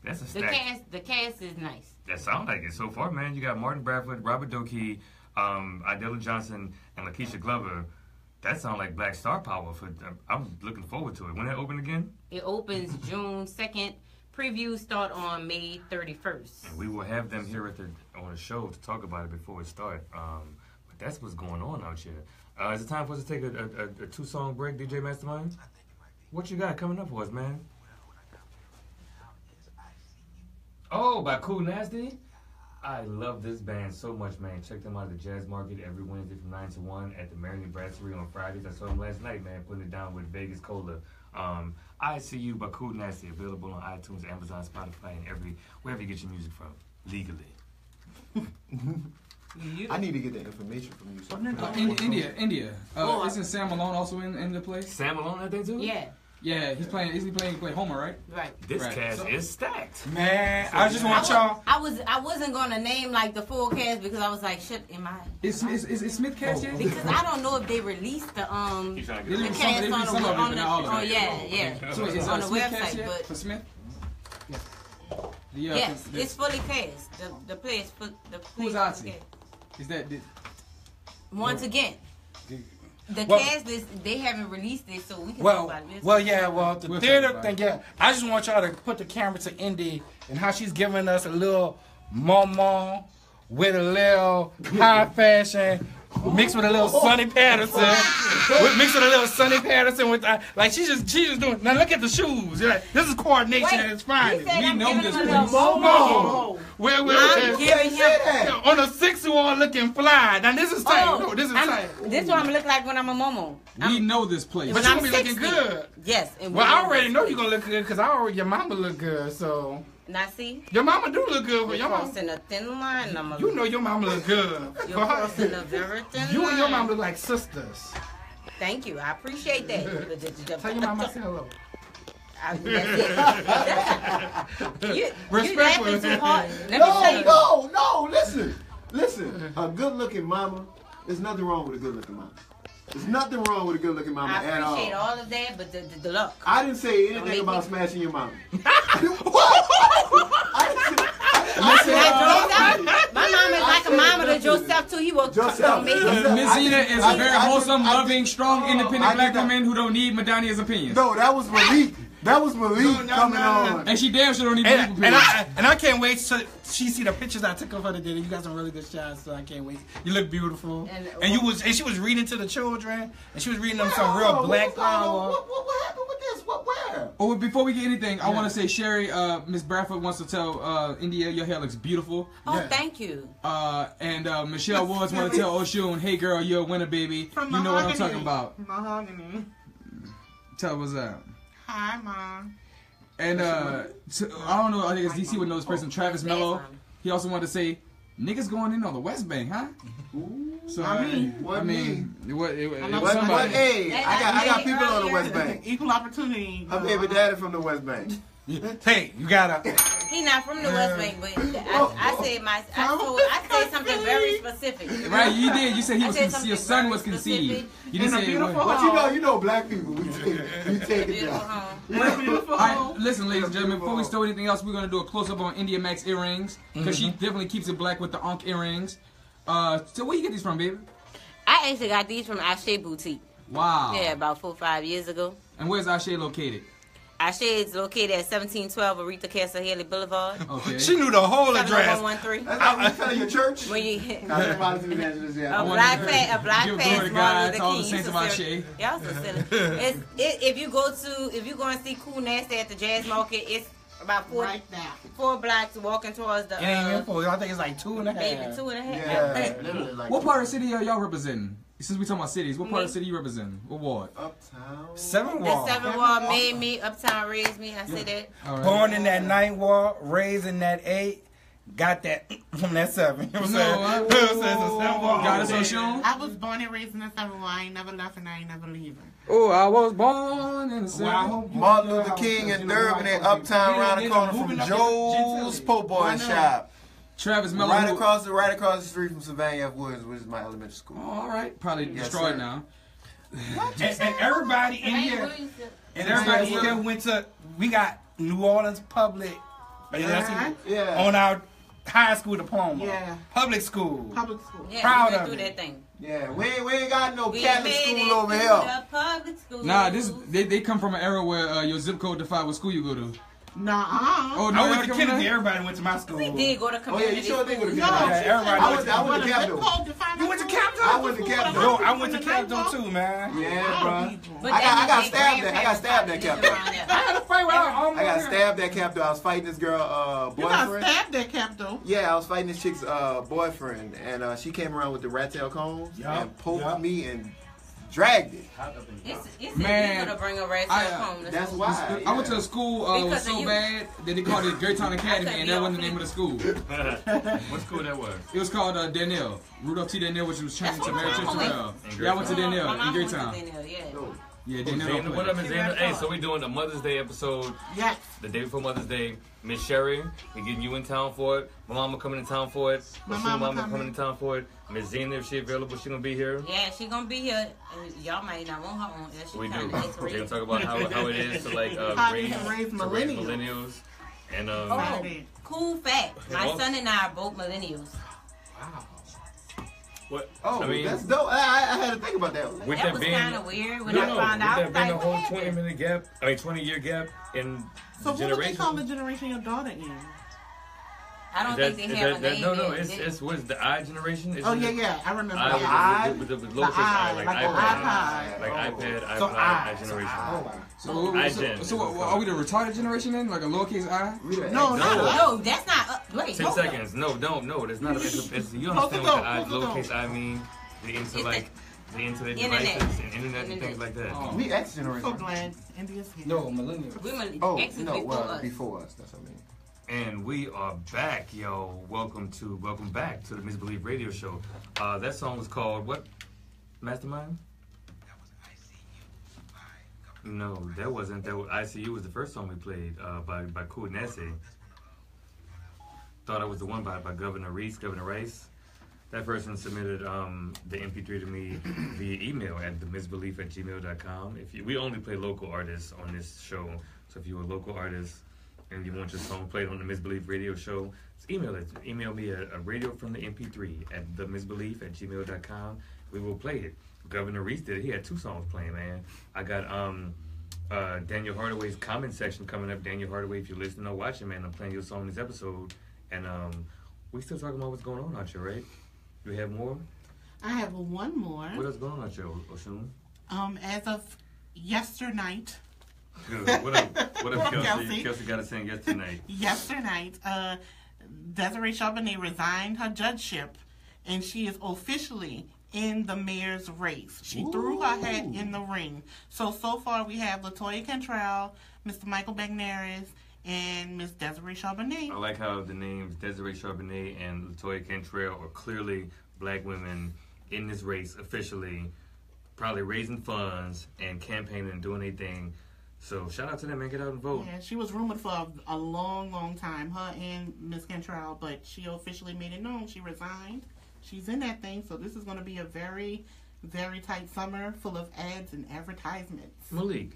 That's a stack. The cast is nice. That sounds like it so far, man. You got Martin Bradford, Robert Doki, Idella Johnson, and Lakeisha Glover. That sounds like Black Star Power. I'm looking forward to it. When it open again? It opens June 2nd. Previews start on May 31st. And we will have them here on the show to talk about it before it starts. But that's what's going on out here. Is it time for us to take a 2-song break, DJ Mastermind? What you got coming up for us, man? Oh, by CoolNasty? I love this band so much, man. Check them out at the Jazz Market every Wednesday from 9 to 1 at the Maryland Brasserie on Fridays. I saw them last night, man, putting it down with Vegas Cola. I See You by CoolNasty, available on iTunes, Amazon, Spotify, and wherever you get your music from, legally. I need to get that information from you. India. Isn't Sam Malone also in the place? Sam Malone, I think, too? Yeah, he's playing. Isn't he playing Homer, right? Right. This cast is stacked. Man, I just want y'all. I wasn't gonna name like the full cast because I was like, shit, am I? Is Smith cast yet? Because I don't know if they released the cast on the website, but for Smith. Yes, it's fully cast. The play is Who's Ozzy? Is that once again? The cast list, they haven't released it, so we can talk about this. The theater thing, I just want y'all to put the camera to Indy and how she's giving us a little Momo with a little high fashion, mixed with a little Sonny Patterson, with like she's just doing. Now look at the shoes. Like, this is coordination at its finest. We know this place. Momo. I'm giving him on a 6-1 looking fly. Now this is tight. No, this is tight. This is what I'm gonna look like when I'm a Momo. We know this place. But you're gonna be looking good. Yes. Well, I already know you're gonna look good because your mama look good. So. Now see. Your mama do look good. You're crossing a thin line. You know your mama look good. You're crossing a very thin line. You and your mama look like sisters. Thank you. I appreciate that. Tell your mama I say hello. You're laughing too hard. No, listen. A good-looking mama, there's nothing wrong with a good-looking mama. There's nothing wrong with a good-looking mama at all. I appreciate all of that, but the look. I didn't say anything about smashing your mama. My mom is like a mama to Joseph too. He will make it. Miss Zena is a very wholesome, loving, strong, independent black woman who don't need Madania's opinions. No, that was Malik. That was Malik coming on. And she damn sure don't even and I can't wait till she see the pictures I took of her today. You got some really good shots, so I can't wait. You look beautiful. And she was reading to the children, and she was reading them some real black power. What happened with this? Where? Oh, before we get anything, I want to say Sherry, Miss Bradford wants to tell India, your hair looks beautiful. Oh, thank you. And Michelle Woods want to tell Oshun, hey girl, you're a winner, baby. You know what I'm talking about. Mahogany. Tell what's up. Hi, Mom. And I don't know, I think it's DC would know this person, Travis Mello. He also wanted to say, niggas going in on the Westbank, huh? So Hey, I got people on the Westbank. Equal opportunity. Her baby daddy from the Westbank. Hey, you gotta. He not from the Westbank, but I said something very specific. Right, you did. You said your son was conceived. You didn't say But you know black people, we take it down. Beautiful. All right, listen, ladies and gentlemen, before we start anything else, we're going to do a close-up on India Mack's earrings, because she definitely keeps it black with the Ankh earrings. So where you get these from, baby? I actually got these from Ashe Boutique. Wow. Yeah, about 4 or 5 years ago. And where's Ashe located? Ashe is located at 1712 Aretha Castle Haley Boulevard. Okay. She knew the whole address. 7113. That's how you your church? When you a black past Martin to all the Luther saints of Ashe. Y'all so silly. If you go and see CoolNasty at the Jazz Market, it's about 4 blocks walking towards the. It ain't even 4. I think it's like 2.5. Maybe 2.5. Yeah. Hey, What part of the city are y'all representing? Since we talking about cities, what part of the city you represent? What ward? Uptown. 7th ward. The 7th ward made me. Uptown raised me. I said that. Right. Born in that 9th ward, raised in that 8. Got that from that 7. You know what I'm saying? Got us on show? I was born and raised in the 7th ward. I ain't never left and I ain't never leaving. Oh, I was born in the 7th. Martin Luther King in Durban and Uptown around the corner from Joe's Po' Boy shop. Travis Mello. Right across the street from Savannah F. Woods, which is my elementary school. All right, probably destroyed now. And everybody in here, went to. We got New Orleans Public. On our high school diploma. Yeah. Public school. Yeah, Proud we of went through it. that thing. Yeah, we ain't got no Catholic made school it over through here. the public school. Nah, they come from an era where your zip code defined what school you go to. Nah. Oh, no, I went to Kennedy. Everybody went to my school. We did go to community. Oh, yeah, you sure did go to school. Kennedy. Yeah, everybody I went to Capitol. You went to Capitol? I went to Capitol. Yo, I went to Capitol too, man. Yeah, bro. But I got stabbed at. I got stabbed at Capitol. I had a fight with her. I got stabbed at Capitol. I was fighting this girl You got boyfriend. stabbed at Capitol. Yeah, I was fighting this chick's boyfriend, and she came around with the rat tail combs and poked me and dragged it. It's Man, illegal to bring a rat tail home. That's why. I went to a school was Because so of you. bad that they called it Great Town Academy, and that wasn't the name of the school. What school that was? It was called Danielle, Rudolph T. Danielle, which was trained to Mary That's Terrell. what Yeah, I went to My Danielle in mom Great went to Town. Danielle, yeah. Yeah, Zayna, Danielle. what up, Miss Zayna? Hey, so we doing the Mother's Day episode Yes. the day before Mother's Day. Miss Sherry, we getting you in town for it. My mama coming in town for it. My Oshun mama mama coming coming. in town for it. Miss Zayna, if she available, she gonna be here. Yeah, she gonna be here. Y'all might not want her on. She We do. kinda We're gonna X-rated. talk about how it is to like How raise to raise millennials. And Oh, cool fact. My Oh. son and I are both millennials. what? Oh, I mean, that's dope. I had to think about that. with That that was being kind of weird when no, I found out. with that being a Like, whole what happened? 20-minute gap, 20-year gap in So what do they generation. call the generation your daughter in? I don't think they have a name. No, yet. it's what is the I generation? Oh, yeah, I remember I that. with the lowercase I, like iPad. iPad, So I generation. So are we the retarded generation then? Like a lowercase I? No, No, that's not. Wait, 10 hold seconds. No, that's not. It's you understand what the I, lowercase I mean? The into like the internet devices and internet and things like that. We X So generation. glad India's here. No, millennials. Women Oh, exes no, before us. before us. That's what I mean. And we are back, yo. Welcome back to the Misbelief Radio Show. That song was called what? Mastermind? No, that wasn't. That was, ICU was the first song we played by CoolNasty. Thought it was the one by Governor Reiss. That person submitted the MP3 to me via email at TheMisbelief@gmail.com. We only play local artists on this show, so if you're a local artist and you want your song played on the Misbelief Radio Show, just email it. Email me a radio from the MP3 at TheMisbelief@gmail.com. We will play it. Governor Reiss did it. He had 2 songs playing, man. I got Daniel Hardaway's comment section coming up. Daniel Hardaway, if you're listening or watching, man, I'm playing your song in this episode. And we still talking about what's going on out here, right? Do we have more? I have one more. What else going on out here, Oshun? As of yesternight. Good. What up, Kelsey? Kelsey got us saying yesternight. Yesternight, Desiree Charbonnet resigned her judgeship, and she is officially in the mayor's race. She threw her hat in the ring. So far we have LaToya Cantrell, Mr. Michael Bagnaris, and Miss Desiree Charbonnet. I like how the names Desiree Charbonnet and LaToya Cantrell are clearly black women in this race officially, probably raising funds and campaigning and doing their thing. So shout out to them and get out and vote. Yeah, she was rumored for a long time, her and Miss Cantrell, but she officially made it known she resigned. She's in that thing, so this is going to be a very, very tight summer full of ads and advertisements. Malik,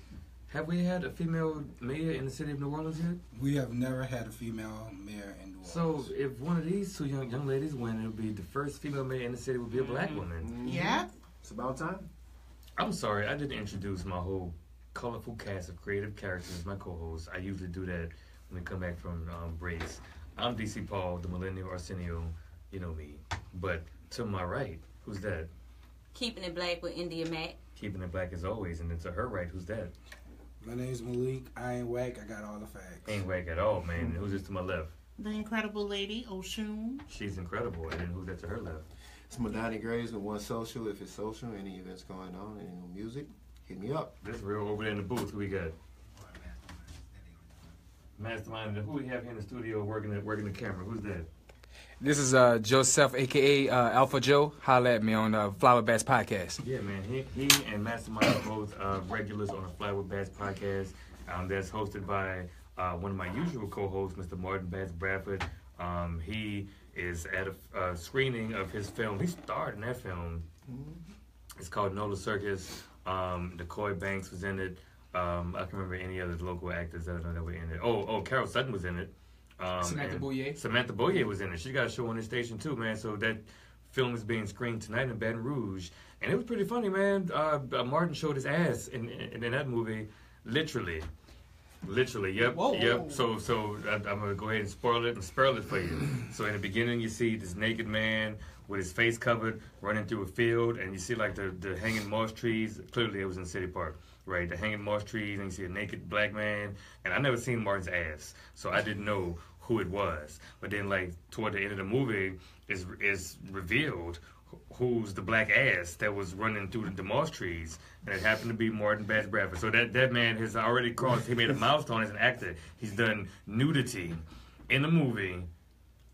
have we had a female mayor in the city of New Orleans yet? We have never had a female mayor in New Orleans. So if one of these two young ladies win, it would be the first female mayor in the city would be a black woman. Yeah. It's about time. I'm sorry, I didn't introduce my whole colorful cast of creative characters as my co-host. I usually do that when we come back from breaks. I'm DC Paul, the Millennial Arsenio. You know me. But to my right, who's that? Keeping it black with India Mack. Keeping it black as always. And then to her right, who's that? My name's Malik. I ain't whack. I got all the facts. Ain't whack at all, man. And who's this to my left? The incredible lady, Oshun. She's incredible. And then who's that to her left? It's Madania Graves with One Social. If it's social, any events going on, any music, hit me up. This real over there in the booth. Who we got? Mastermind. Who we have here in the studio working the camera? Who's that? This is Joseph, a.k.a. Alpha Joe. Holla at me on Flower Bats Podcast. Yeah, man. He and Mastermind are both regulars on the Fly with Bats podcast. That's hosted by one of my usual co-hosts, Mr. Morton Bradford. He is at a screening of his film. He starred in that film. It's called Nola Circus. Decoy Banks was in it. I can't remember any other local actors that I know that were in it. Oh, Carol Sutton was in it. Samantha Boyer. Samantha Boyer was in it. She got a show on this station too, man. So that film is being screened tonight in Baton Rouge, and it was pretty funny, man. Martin showed his ass in that movie, literally. Yep. Whoa. Yep. So I'm gonna go ahead and spoil it for you. So in the beginning, you see this naked man with his face covered running through a field, and you see like the hanging moss trees. Clearly, it was in City Park. Right, the hanging moss trees, and you see a naked black man, and I never seen Martin's ass, so I didn't know who it was. But then, like toward the end of the movie, is revealed who's the black ass that was running through the moss trees, and it happened to be Morton Bass Bradford. So that man has already crossed. He made a milestone as an actor. He's done nudity in the movie.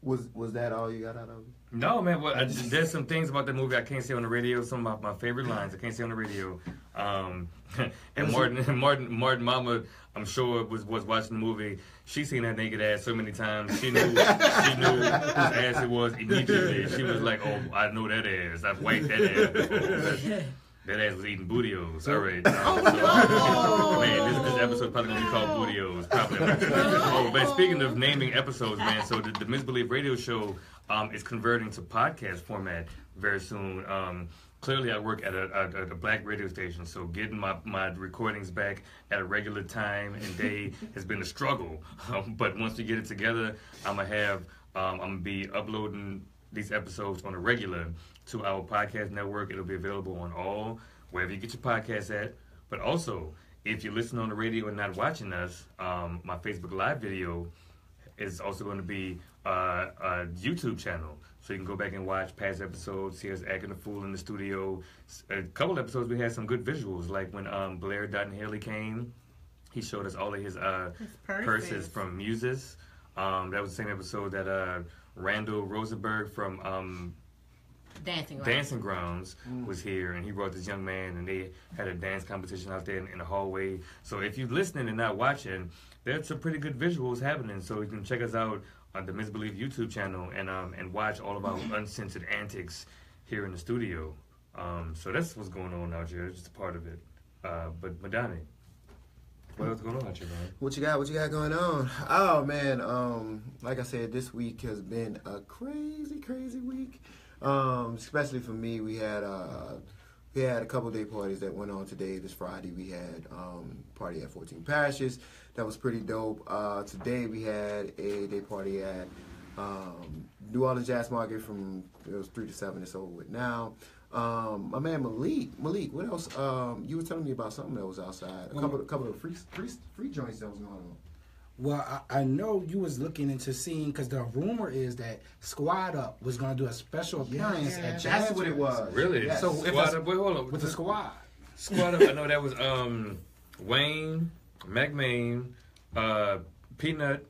Was that all you got out of it? No, man. Well, there's some things about the movie I can't say on the radio. Some of my favorite lines I can't say on the radio. And Martin Mama, I'm sure was watching the movie. She seen that naked ass so many times. She knew whose ass it was immediately. She was like, "Oh, I know that ass. I've wiped that ass before." That ass was eating Bootyos. All right. Man, this episode probably gonna be called Bootyos. Probably. Oh, but speaking of naming episodes, man, so the Misbelief radio show is converting to podcast format very soon. Clearly, I work at a black radio station, so getting my recordings back at a regular time and day has been a struggle. But once we get it together, I'm gonna be uploading these episodes on a regular to our podcast network. It'll be available on wherever you get your podcasts at. But also, if you're listening on the radio and not watching us, my Facebook Live video is also going to be a YouTube channel. So you can go back and watch past episodes, see us acting a fool in the studio. A couple episodes we had some good visuals, like when Blair Dutton Haley came. He showed us all of his purses from Muses. That was the same episode that Randall Rosenberg from Dancing Grounds was here, and he brought this young man, and they had a dance competition out there in the hallway. So if you're listening and not watching, there's some pretty good visuals happening. So you can check us out on the Misbelief YouTube channel and watch all of our uncensored antics here in the studio. So that's what's going on out here. It's just a part of it. But Madania, what else going on out here, man? What you got going on? Oh man, like I said, this week has been a crazy week. Especially for me, we had We had a couple day parties that went on today. This Friday we had party at 14 Parishes. That was pretty dope. Today we had a day party at New Orleans Jazz Market from it was 3 to 7. It's over with now. My man Malik, what else? You were telling me about something that was outside. A couple of free joints that was going on. Well, I know you was looking into seeing because the rumor is that Squad Up was going to do a special appearance at Jazz. That's what it was. Really? Yes. So Squad Up, wait, hold on. with the Squad. Squad Up, I know that was Wayne, Mack, Peanut.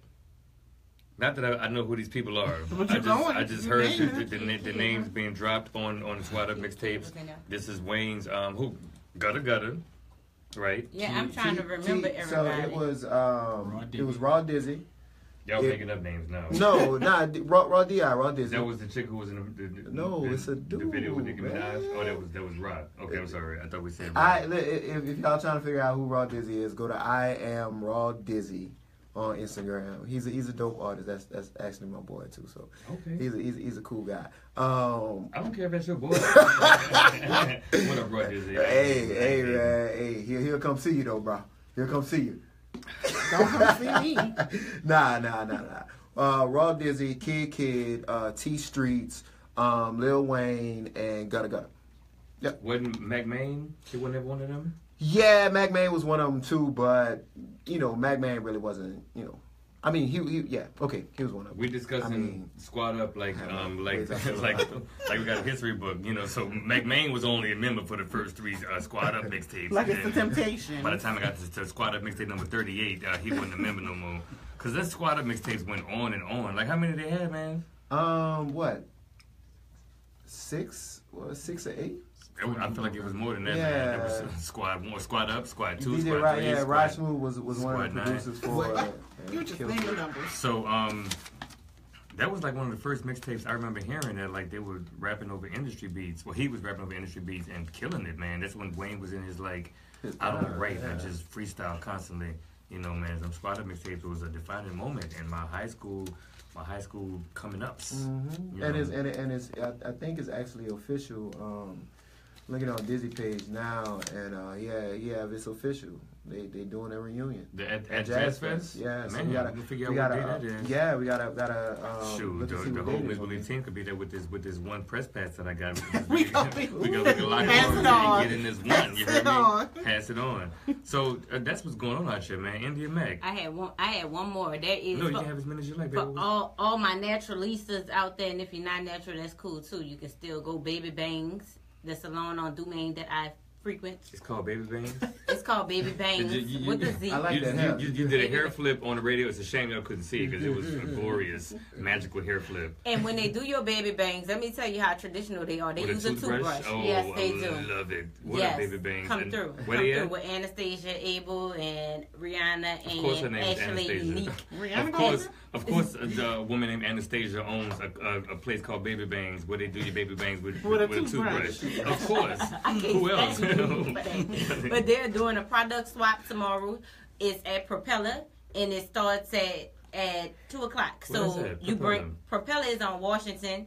Not that I know who these people are. I just heard the names being dropped on the Squad Up mixtapes. This is Wayne's who Gutter, right? Yeah, I'm trying to remember everybody. So it was Raw Dizzy. Y'all making up names now. No, Raw Dizzy. That was the chick who was in it's a dude. The video with Nicki Minaj. Oh, that was Rod. Okay, I'm sorry. I thought we said. If y'all trying to figure out who Raw Dizzy is, go to I Am Raw Dizzy on Instagram. He's a dope artist. That's actually my boy too. So okay. He's a cool guy. I don't care if that's your boy. What up, Raw Dizzy? Hey, man. Hey, he'll come see you though, bro. He'll come see you. Don't come see me. Nah. Raw Dizzy, Kid, T Streets, Lil Wayne, and Gutter. Yep. Wasn't Mack Main? He wasn't ever one of them? Yeah, Mack Main was one of them too, but Mack Main really wasn't. I mean, he was one of them. We discussing Squad Up like we got a history book, So Mack Main was only a member for the first 3 Squad Up mixtapes. Like it's the Temptation. By the time I got to Squad Up mixtape number 38, he wasn't a member no more. Cause that Squad Up mixtapes went on and on. Like how many they had, man? What? 6 or 8? I feel like it was more than that. Yeah. Man. There was Squad 1, Squad Up, Squad 2, DJ Squad 3. Yeah, Rod Smooth was one of the producers for. You just name the numbers. So that was like one of the first mixtapes I remember hearing that like they were rapping over industry beats. Well, he was rapping over industry beats and killing it, man. That's when Wayne was in his like I don't write, I just freestyle constantly. Man, some Squad Up mixtapes was a defining moment in my high school coming ups. Mm-hmm. And it's I think it's actually official. Looking on Dizzy page now, and it's official. They doing a reunion at Jazz Fest. Yeah, man, so we gotta figure out what day that is. Yeah, we gotta. Shoot, the whole Misbelief team could be there with this one press pass that I got. we can lock it on and get in this one. You heard me? Pass it on. So that's what's going on out here, man. India Mack. I had one more. There is. No, you can have as many as you like, baby. For all my naturalistas out there, and if you're not natural, that's cool too. You can still go Baby Bangs. The salon on Dumaine that I frequent. It's called Baby Bangs? It's called Baby Bangs with the Z. I like that. You did a hair flip on the radio. It's a shame y'all couldn't see it because it was a glorious, magical hair flip. And when they do your baby bangs, let me tell you how traditional they are. They use a toothbrush. Oh, yes, they do. I love it. What yes. are Baby Bangs? Come through with Anastasia, Abel, and Rihanna, and of course her name's Ashley Anastasia. Unique. Of course, the woman named Anastasia owns a place called Baby Bangs where they do your baby bangs with a toothbrush. Of course. Who else? But they're doing a product swap tomorrow. It's at Propeller, and it starts at 2 o'clock. So you bring Propeller is on Washington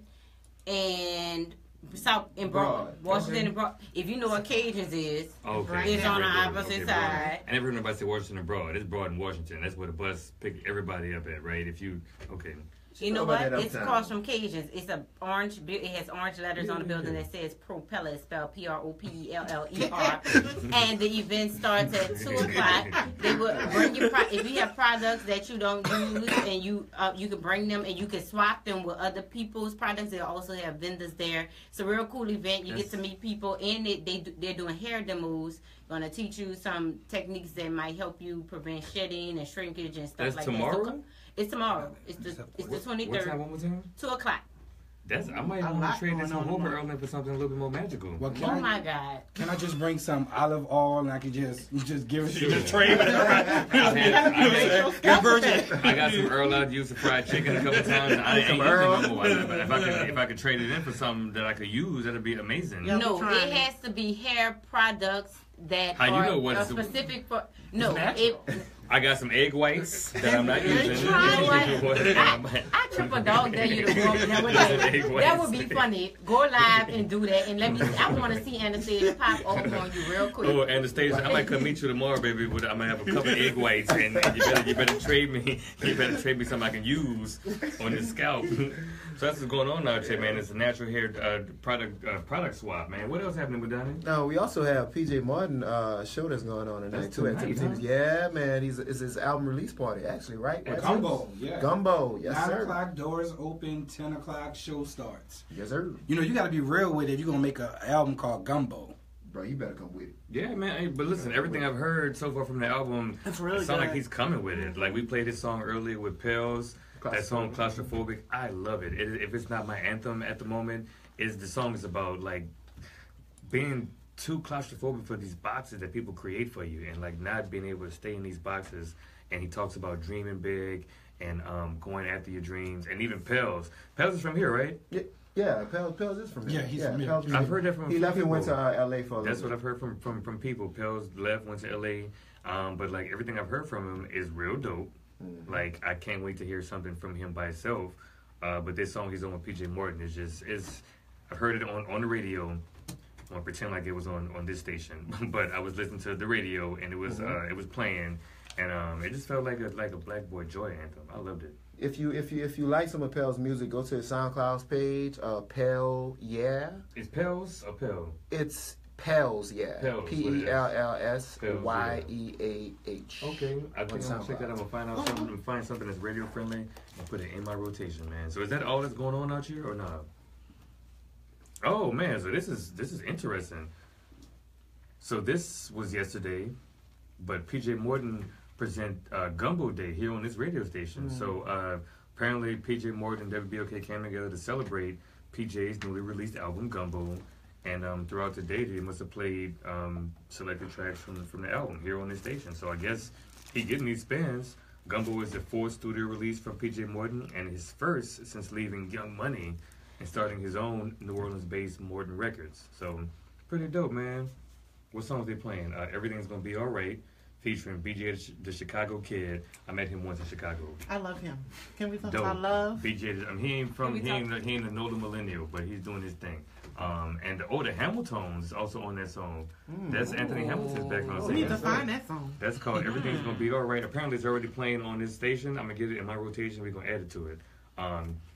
and South in Broad. Washington and Broad. If you know what Cajuns is, it's on the opposite side. I never heard nobody say Washington and Broad. It's Broad in Washington. That's where the bus pick everybody up at, right? You know what? It's across from Cajuns. It's a orange. It has orange letters on the building that says Propeller. It's spelled Propeller. And the event starts at 2 o'clock. They will bring you if you have products that you don't use, and you can bring them and you can swap them with other people's products. They also have vendors there. It's a real cool event. You get to meet people, and they're doing hair demos. Going to teach you some techniques that might help you prevent shedding and shrinkage and stuff like tomorrow? that. It's tomorrow. It's the 23rd. What time? One more time? 2 o'clock. I might want to trade this on over early for something a little bit more magical. Well, my God! Can I just bring some olive oil and I can just give it to the tray? I got some Earl I'd use for fried chicken a couple times. I ain't using no more. If I could trade it in for something that I could use, that'd be amazing. No, it has to be hair products that are specific for. No, I got some egg whites that I'm not using. I trip a dog that you the woman that would be funny. Go live and do that and let me. I want to see Anastasia pop off on you real quick. Oh, Anastasia, I might come meet you tomorrow, baby. But I'm gonna have a couple of egg whites, and you better trade me. You better trade me something I can use on this scalp. So that's what's going on out here, man. It's a natural hair product swap, man. What else happening with Donnie? No, we also have PJ Morton show that's going on tonight too. Tonight, huh? Yeah, man. It's his album release party, actually, right? Gumbo, yeah. Gumbo, yes, 9 sir. o'clock, doors open, 10 o'clock, show starts. Yes, sir. You know, you got to be real with it if you're going to make an album called Gumbo. Bro, you better come with it. Yeah, man. Hey, but listen, everything I've heard so far from the album, That's really it sounds good. like he's coming with it. Like, we played this song earlier with Pell's. That song, Claustrophobic. I love it. If it's not my anthem at the moment, the song is about, like, being too claustrophobic for these boxes that people create for you and, like, not being able to stay in these boxes. And he talks about dreaming big and going after your dreams. And even Pell's. Pell's is from here, right? Yeah, Pell's is from here. Yeah, he's from here. I've heard that from He left and went to people. LA for a little That's bit. what I've heard from people. Pell's left, went to LA. But, like, everything I've heard from him is real dope. Mm-hmm. Like, I can't wait to hear something from him by himself. But this song he's on with PJ Morton I heard it on the radio. I'm gonna pretend like it was on this station, but I was listening to the radio and it was playing, and it just felt like a Black Boy Joy anthem. I loved it. If you like some of Pell's music, go to his SoundCloud page. Pell, yeah. Is Pell's or Pell? It's Pell's, yeah. Pell's, PELLSYEAH. Okay, I'm gonna check that. I'm gonna find out something. Find something that's radio friendly and put it in my rotation, man. So is that all that's going on out here or not? Oh man, so this is interesting. So this was yesterday, but PJ Morton present Gumbo Day here on this radio station. So apparently PJ Morton and WBOK came together to celebrate PJ's newly released album Gumbo. And throughout the day, they must have played selected tracks from the album here on this station. So I guess he getting these spins. Gumbo is the 4th studio release from PJ Morton and his first since leaving Young Money and starting his own New Orleans-based Morton Records. So pretty dope, man. What songs they playing? Everything's Gonna Be Alright, featuring BJ the Chicago Kid. I met him once in Chicago. I love him. Can we talk Dope. about love? BJ, he ain't a Nola millennial, but he's doing his thing. And the Hamiltons is also on that song. That's Anthony Hamilton's background We singer. need to find that song. That's called Everything's Gonna Be Alright. Apparently it's already playing on this station. I'm gonna get it in my rotation. We're gonna add it to it.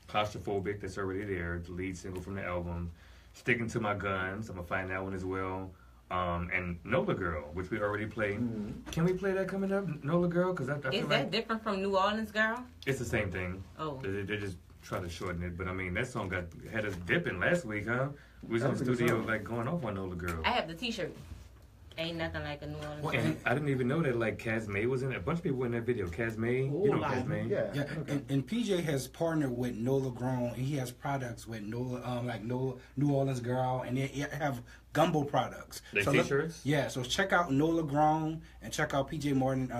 Claustrophobic, that's already there, the lead single from the album. Sticking to My Guns, I'm gonna find that one as well. And Nola Girl, which we already played. Can we play that coming up, Nola Girl? Because I Is feel that like different from New Orleans Girl? it's the same thing. Oh. They just try to shorten it, but I mean that song had us dipping last week, huh? We was in the studio like going off on Nola Girl. I have the T-shirt. Ain't nothing like a New Orleans Girl. And I didn't even know that like Kaz May was in it. A bunch of people were in that video. Kaz May, you know Kaz May. Yeah. And PJ has partnered with Nola Grown, and he has products with Nola, like Nola, New Orleans Girl, and they have Gumbo products. They so t-shirts? So check out Nola Grown and check out PJ Morton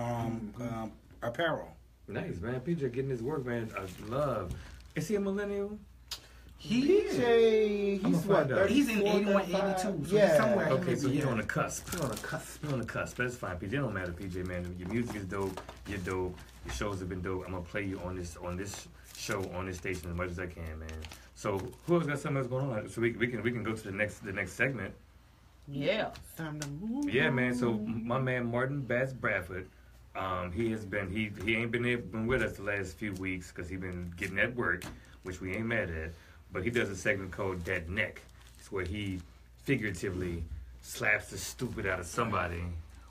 apparel. Nice, man. PJ getting his work, man. I love. Is he a millennial? PJ, he's what? He's in 81, 82. So he's somewhere. Okay, so he's on the cusp. He's on the cusp. That's fine, PJ. It don't matter, PJ, man. Your music is dope. You're dope. Your shows have been dope. I'm gonna play you on this show on this station as much as I can, man. So who else got something else going on? So we can go to the next segment. Yeah. Yeah, man. So my man Martin Bass Bradford, he ain't been with us the last few weeks because he been getting at work, which we ain't mad at. But he does a segment called That Neck. It's where he figuratively slaps the stupid out of somebody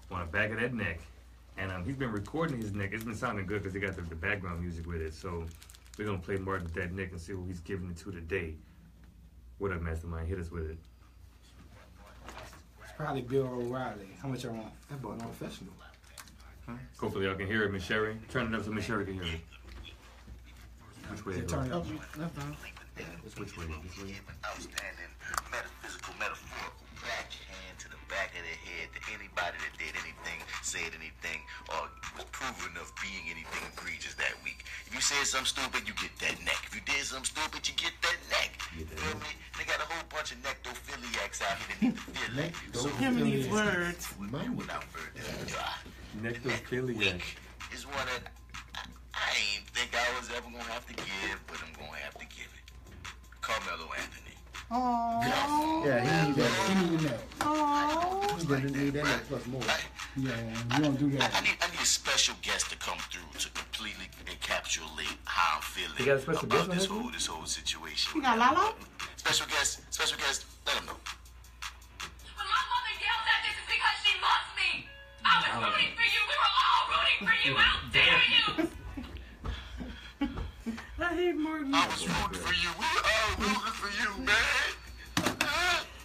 on the back of that neck. And he's been recording his neck. It's been sounding good because he got the background music with it. So we're going to play Martin That Neck and see who he's giving it to today. What up, Mastermind? Hit us with it. It's probably Bill O'Reilly. How much I want? That boy professional. Hopefully y'all can hear it, Miss Sherry. Turn it up so Miss Sherry can hear it. Which way? Turn it up. Which way? This way? Outstanding metaphysical, metaphorical backhand to the back of the head to anybody that did anything, said anything, or was proven of being anything egregious that week. If you said something stupid, you get that neck. If you did something stupid, you get that neck. You feel me? They got a whole bunch of nectophiliacs out here that need to feel like. So Give me these words. without further ado. Nectophiliac. is one that I ain't think I was ever gonna have to give, but I'm gonna have to give it. Carmelo Anthony. Aww. Yeah, he need that. He need that. Aww. He doesn't need that plus more. Yeah, you don't do that. I need a special guest to come through to completely encapsulate how I'm feeling You got a special about guest this whole situation. You got Lala? Special guest, let him know. When my mother yelled at this is because she loves me. I was rooting for you. We were all rooting for you. How dare you? I hate Morton. I was rooting for you. We were all rooting for you, man.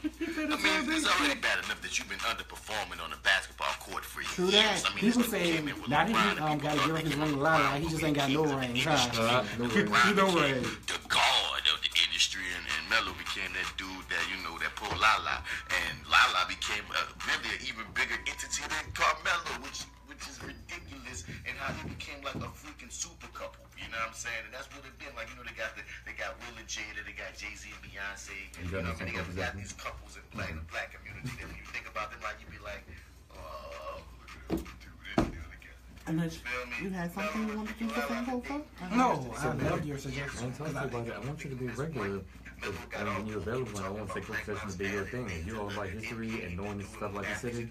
I mean, it's already bad enough that you've been underperforming on the basketball court for years. True that. I mean, People this say came in with now that LeBron he got to give up his ring to Lala, he just ain't got no rings, huh? No way. The guard of the industry, and Melo became that dude that, you know, that pulled Lala. And Lala became really an even bigger entity than Carmelo, which is ridiculous, and how he became like a freaking super couple. You know what I'm saying? And that's what it been. Like, you know, they got Will and Jada, they got Jay-Z and Beyonce, and you know, they got these couples in the black community that when you think about them, like, you be like, oh, do this together. Unless you had something you wanted to do for Hofer? No, I love your suggestion. I'm talking about it. I want you to be regular. When you're available, I want Sacred Session to be your thing. And you're all about history and knowing this stuff like the city.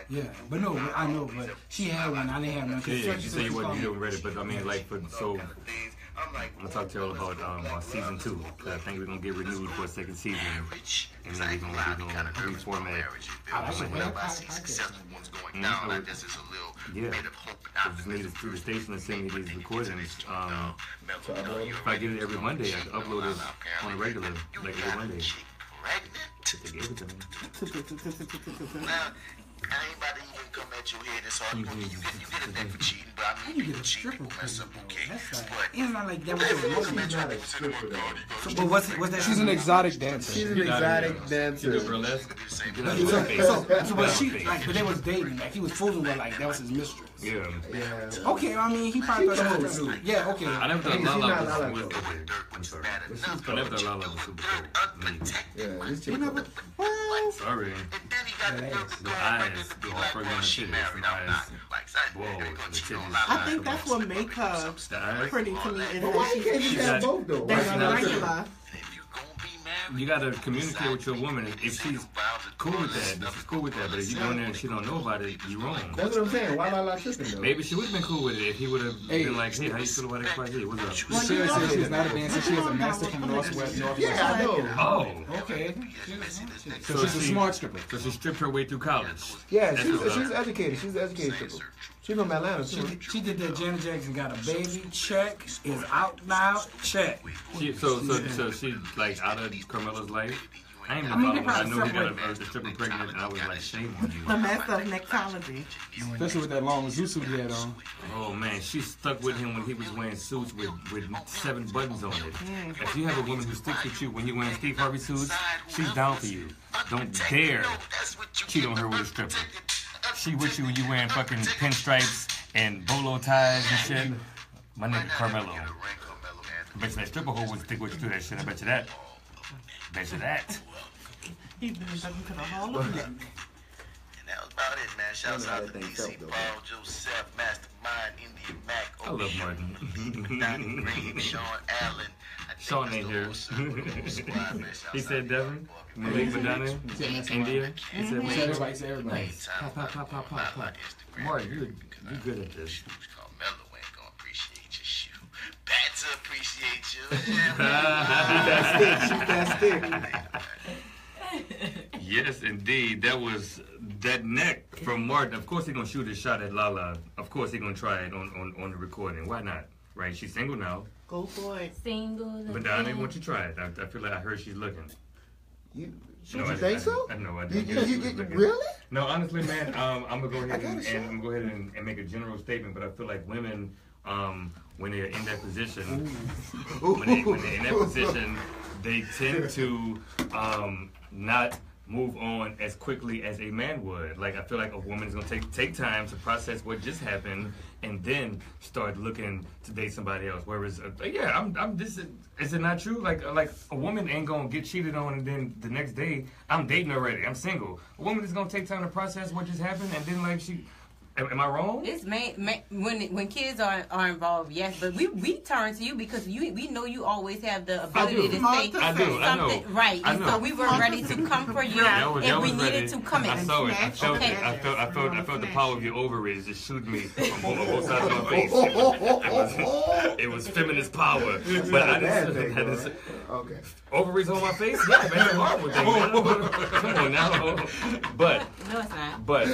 Yeah, but no, I know, but she had one, I didn't have none. Yeah, you say you wasn't doing ready, but I mean, like, so I'm gonna talk to y'all about season 2, because I think we're gonna get renewed for a second season, and then we're gonna reformat. Yeah, I just need to the station to send me these recordings. If I get it every Monday, I can upload it on a regular, like every Monday. They gave it to me. Now, I ain't about to even come at your head this hard. You get a neck for cheating, but I mean, you get a cheating, mess up, okay? It's not like that was But what's that? She's an exotic dancer. She's an exotic dancer. Burlesque. So but she like, but they was dating. Like he was fooling with like that was his mistress. Yeah. Okay, I mean he probably thought that was yeah. Okay. I never thought Lala was okay. I'm sorry. I never thought Lala was super cool. Yeah, this chick. Sorry. No eyes. The whole program shit. Whoa. I think that's what make her pretty to me. Is Why you can't just have both though? that's regular. You gotta communicate with your woman. If she's cool with that, if she's cool with that, but if you go in there and she don't know about it, you wrong. That's what I'm saying. Why Lala tripping though? Maybe she would have been cool with it if he would have been like, hey, how you feel about XYZ? What's up? She said she's not a dancer. She has a master from Northwest. Yeah, I know. Oh. Okay. So she's a smart stripper. So she stripped her way through college. Yeah, she's educated. She's an educated stripper. She's from Atlanta too. She did that. Janet Jackson got a baby. Check is out now. Check. So she like out of Carmelo's life. I ain't even following. I know he got a stripper pregnant, and I was like, shame on you. The master of nectology. Especially with that long zoo suit he had on. Oh man, she stuck with him when he was wearing suits with 7 buttons on it. If you have a woman who sticks with you when you're wearing Steve Harvey suits, she's down for you. Don't dare cheat on her with a stripper. She with you when you wearing fucking pinstripes and bolo ties and shit. My nigga Carmelo. I bet you that stripper hoe would stick with you through that shit. I bet you that. Bet you that. He's been talking to the Hall of Deck. And that was about it, man. Shouts out to DC Paul, Joseph, Mastermind, India Mack, I love Morton. Madania, Green, Sean Allen. Sean ain't here. He said Devin, Malik, Madania, India. He said Everybody. nice. Pop. Morton, you're good at this. Carmelo ain't gonna appreciate your shoe. Bad to appreciate you. Shoot that stick. Yes, indeed. That was that neck from Morton. Of course, he's gonna shoot his shot at Lala. Of course, he's gonna try it on the recording. Why not? Right? She's single now. Go for it. Single. Madonna, why don't you try it? I feel like I heard she's looking. You I think so? No, I don't. You really? No, honestly, man, I'm gonna go ahead and make a general statement, but I feel like women, when they're in that position, when they're in that position, they tend to not move on as quickly as a man would. Like, I feel like a woman is gonna take time to process what just happened and then start looking to date somebody else. Whereas, is it not true? Like a woman ain't gonna get cheated on and then the next day I'm dating already. I'm single. A woman is gonna take time to process what just happened and then Am I wrong? It's when kids are involved, yes, but we turn to you because we know you always have the ability to say something, right? And so we were ready to come for you, and we needed to come in. I saw it. I felt the power of your ovaries just shoot me on both sides of my face. It was feminist power, but I didn't. Okay. Ovaries on my face? Yeah, man, it's a horrible thing. Come on now. But no, it's not. But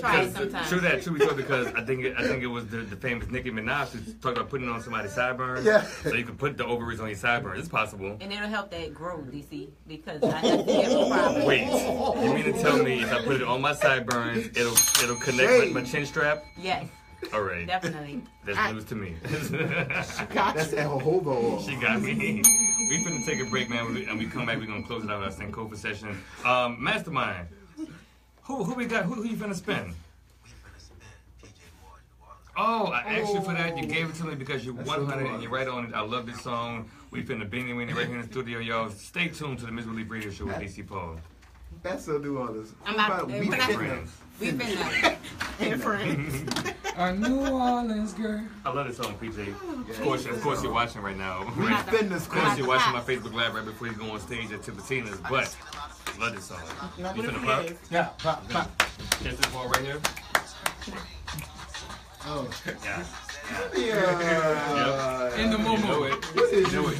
try it sometimes. True that, because I think it was the famous Nicki Minaj who talked about putting it on somebody's sideburns. Yeah. So you can put the ovaries on your sideburns. It's possible. And it'll help that grow, DC, because I just have a problem. Wait, you mean to tell me if I put it on my sideburns, it'll connect my chin strap? Yes. All right. Definitely. That's news to me. That's a hobo. She got me. We finna take a break, man, and we come back. We're gonna close it out with our Sankofa session. Mastermind. Who we got? Who you finna spin? Oh, I asked you for that. You gave it to me because you're 100 and you're right on it. I love this song. We finna Beanie Weenie right here in the studio, y'all. Stay tuned to the Misbelief Radio Show with DC Paul. That's so do all this. I'm out. We friends. We finna. And friends. A New Orleans girl. I love this song, PJ. Of course, you're watching right now. We spin this. Of course, you're watching my Facebook Live right before you go on stage at Tipitina's. But love this song. You finna pop? Yeah, pop. Catch this ball right here. Oh. Yeah. In the moment. What is you doing?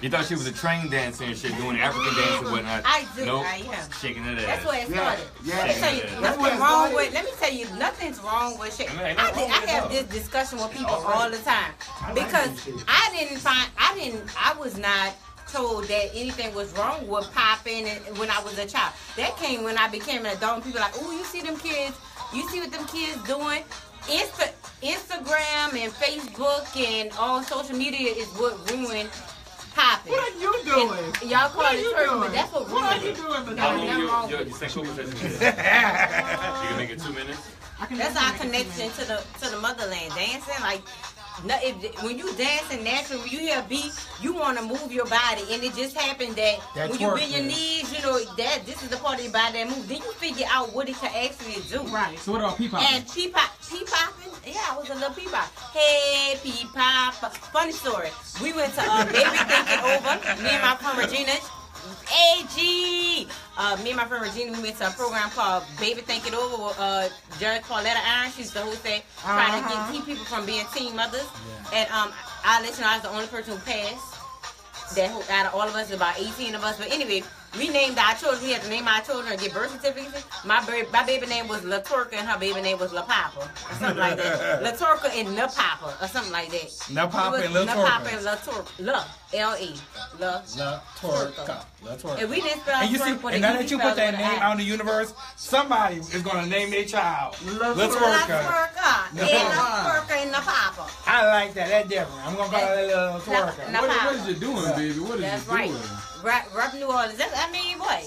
You thought she was a train dancer and shit, doing African dance and whatnot. I do. Nope. I am. Shaking that ass. That's where it started. Yeah. Let me tell you, nothing's wrong with shaking. I have this discussion with people all the time because I was not told that anything was wrong with popping when I was a child. That came when I became an adult and people like, oh, you see them kids? You see what them kids doing? Instagram and Facebook and all social media is what ruined popping. What are you doing? And y'all call it twerking, but that's what ruined it. What are you doing? You can make it 2 minutes. That's our connection to the motherland. Dancing, like, when you dancing naturally, when you hear a beat, you want to move your body, and it just happened that when you bend your knees, you know that this is the part of your body that moves. Then you figure out what it can actually do. Right. So what about pee-popping? And pee-popping, yeah, I was a little pee-pop. Hey, pee-pop. Funny story. We went to Baby Think It Over. Me and my friend Regina. AG. Me and my friend Regina, we went to a program called Baby Think It Over with Judge Pauletta Iron. She's the host that trying to keep people from being teen mothers. Yeah. And I'll let you know I was the only person who passed. That out of all of us, about 18 of us. But anyway, we named our children. We had to name our children and get birth certificates. My baby name was La Turca and her baby name was La Papa or something like that. La Turca and La Papa or something like that. La Papa and La Turca. La Papa and La Turca. La L-E. La Turca. La Turca. And we didn't spell and you see, and now that you put that name out in the universe, somebody is going to name their child La Turca. La Turca. And La Turca and La Papa. I like that. That's different. I'm going to call it La Turca. What is you doing, baby? What is That's you right. doing? Rap New Orleans.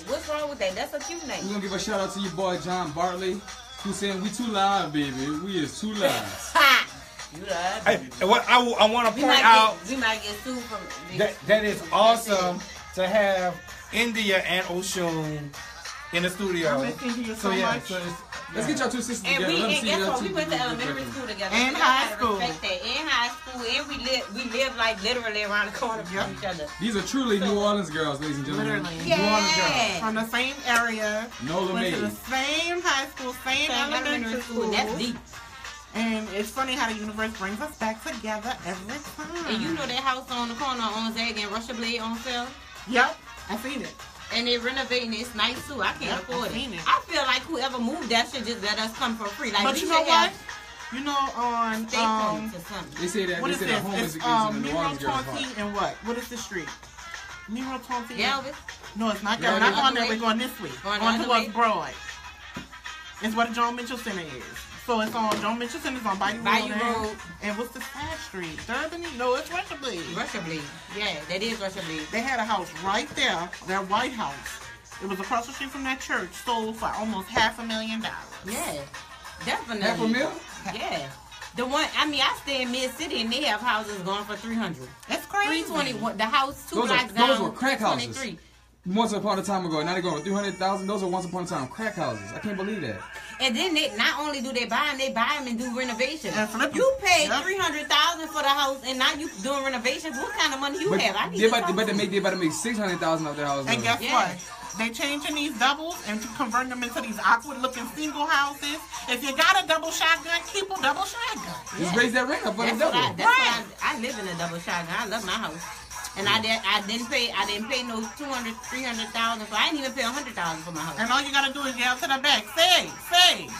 What's wrong with that? That's a cute name. We're going to give a shout out to your boy John Bartley, who's saying we too live, baby. We is too live. You live. I want to point out we might get sued from that is awesome to have India and Oshun in the studio. I miss India so much. Let's get y'all two sisters and together. And guess what? We went to elementary school together. And high school. In high school. And we live like literally around the corner from each other. These are truly New Orleans girls, ladies and gentlemen. Literally. Yeah. New Orleans girls. From the same area. No Went to the Llovee. same high school, same elementary school. That's deep. And it's funny how the universe brings us back together every time. And you know that house on the corner on Zag and Russia Blade on sale? Yep, I seen it. And they're renovating it. It's nice too. I can't afford it. Seen it. I feel like whoever moved that should just let us come for free. Like, But you know what? You know on state points or something. They say that what they is say this? that home is It's against the New Miro Orleans girls' Tonti heart. and what? What is the street? Miro Tonti. Galvez? No, it's not Yeah, Galvez. Not the going there. other We're going this way. Going the On other towards way? Broad. It's where the John Mitchell Center is. So it's on John Mitchell Center. It's on Bayou Road. And what's the side street? Durbin? No, it's Russia Blade. Russia Blade. Yeah, that is Russia Blade. They had a house right there. Their White House. It was across the street from that church. Sold for almost $500,000. Yeah, definitely. $500,000? Yeah. The one, I mean, I stay in Mid City and they have houses going for $300. That's crazy. 321. The house 2 Those blocks are- down. those were crack houses. 323. once upon a time ago. Now they're going for 300,000. Those are once upon a time crack houses. I can't believe that. And then they not only do they buy them and do renovations. You paid $300,000 for the house, and now you doing renovations. What kind of money you have? I need they about to make $600,000 off their house. And guess what? They changing these doubles and converting them into these awkward-looking single houses. If you got a double shotgun, keep a double shotgun. Just raise that rent up for the double. I live in a double shotgun. I love my house. And I didn't pay no $200,000, $300,000, so I didn't even pay $100,000 for my house. And all you gotta do is yell to the back, say,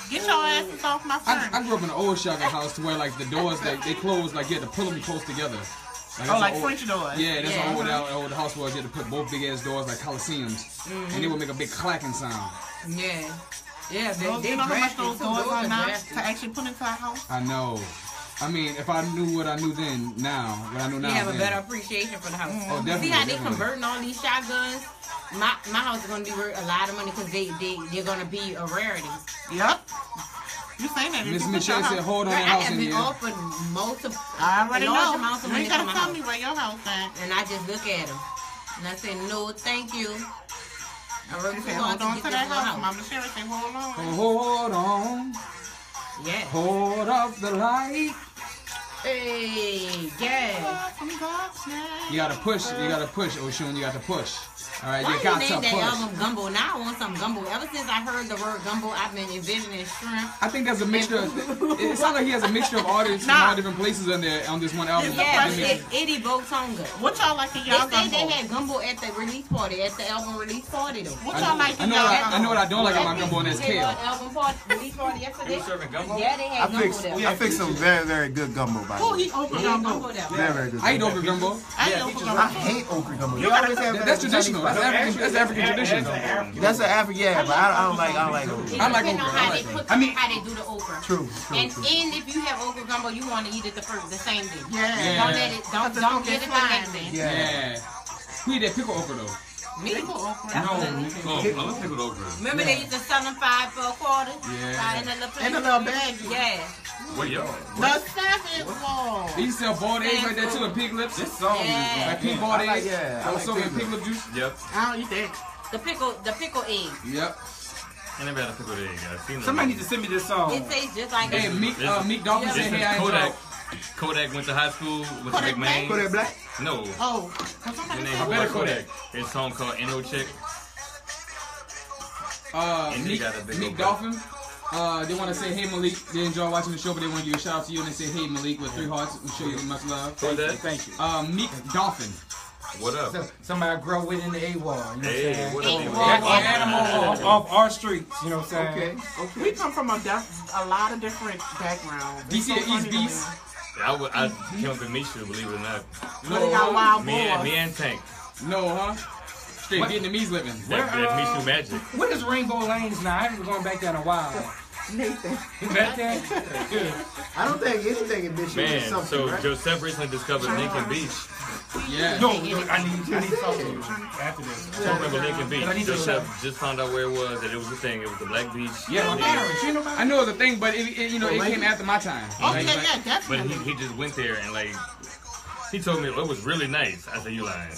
get your asses off my friend. I grew up in an old shotgun house to where like the doors they close, like you had to pull them close together. Like French doors. Yeah, that's how old the house was. You had to put both big ass doors like Coliseums, and they would make a big clacking sound. Yeah. You know how much those doors are now to actually put into a house? I know. I mean, if I knew what I knew then, what I know now, you have a better appreciation for the house. Oh, definitely. See how they converting all these shotguns? My house is going to be worth a lot of money because they're going to be a rarity. Yep. You saying that? Miss Michelle said, hold on, house in here. I have been offered multiple, I already know. amounts of money You gotta for my tell house. me where your house at. And I just look at them. And I say, no, thank you. I really say, hold on to that house. Mama Sherry say, hold on. Hold on. Yeah. Hold up the light. Hey, yeah. You gotta push, Oshun, you got to push. Alright, you Why got you to named that push. album Gumbo? Now I want some gumbo. Ever since I heard the word gumbo, I've been envisioning shrimp. I think there's a mixture. It sounds like he has a mixture of artists from all different places on this one album. Yeah, it evokes hunger. What y'all like in y'all They say gumbo? they had gumbo at the release party, at the album release party though. What y'all like in y'all gumbo? I know what I don't like about gumbo, and that's kale. Album party, release party yesterday. You serving gumbo? Yeah, they had gumbo there. I fixed some very, very good gumbo by the way. Who eat okra gumbo? Very, very good. I eat okra gumbo. I hate okra gumbo. You gotta That's traditional. That's African tradition. That's an African, yeah, but I don't like okra. I like Depending on how they okra. cook, how they do the okra. True. And if you have okra gumbo, you want to eat it the same day. Yeah. Don't let it. Don't get it the next day. Yeah. Who eat that pickle okra though? Me? No, I love pickled okra. Remember they used to sell them $5 for a quarter? Yeah. In a little bag. Yeah. What y'all? The seventh wall. They used to sell boiled eggs like that too, and pig lips. This song Yeah. Like pig boiled eggs. yeah, I like soaked in pig pig lip juice. Yep. I don't eat that. The pickle egg. Yep. I never had a pickled egg. I've seen them. Somebody needs to send me this song. It tastes just like Hey, Meek Dolphin This said, is hey, I Codac. enjoy. Kodak went to high school with Kodak McMahon. Kodak Black? No. Oh. His name I was better Kodak. His song called N.O. Chick. And he got a big Meek old Dolphin. They want to say, hey Malik. They enjoy watching the show, but they want to give a shout out to you, and they say, hey Malik with 3 hearts. We show you much love. Who's that? Thank you. Meek Dolphin. What up? Somebody I grew up with in the AWOL. You know what I'm Hey, saying? what up? That animal off our streets. You know what I'm saying? Okay. We come from a lot of different backgrounds. DC the East Beast. I came up in Misha, believe it or not. But they got wild Me boys. and Tank. No, huh? Straight Vietnamese living. That Misha magic. What is Rainbow Lanes now? I haven't been going back there in a while. Nathan. Back there? I don't think anything in Michigan is Man, something, so right? Joseph recently discovered Lincoln Beach. Yeah. Yo, I need to talk to you after this. So remember Lincoln Beach. I need to Joseph just found out where it was, that it was a thing. It was the Black Beach. Yeah, And I know it was a thing, but it came after my time. Oh, yeah, but definitely. he just went there and like, he told me it was really nice. I said, you lying.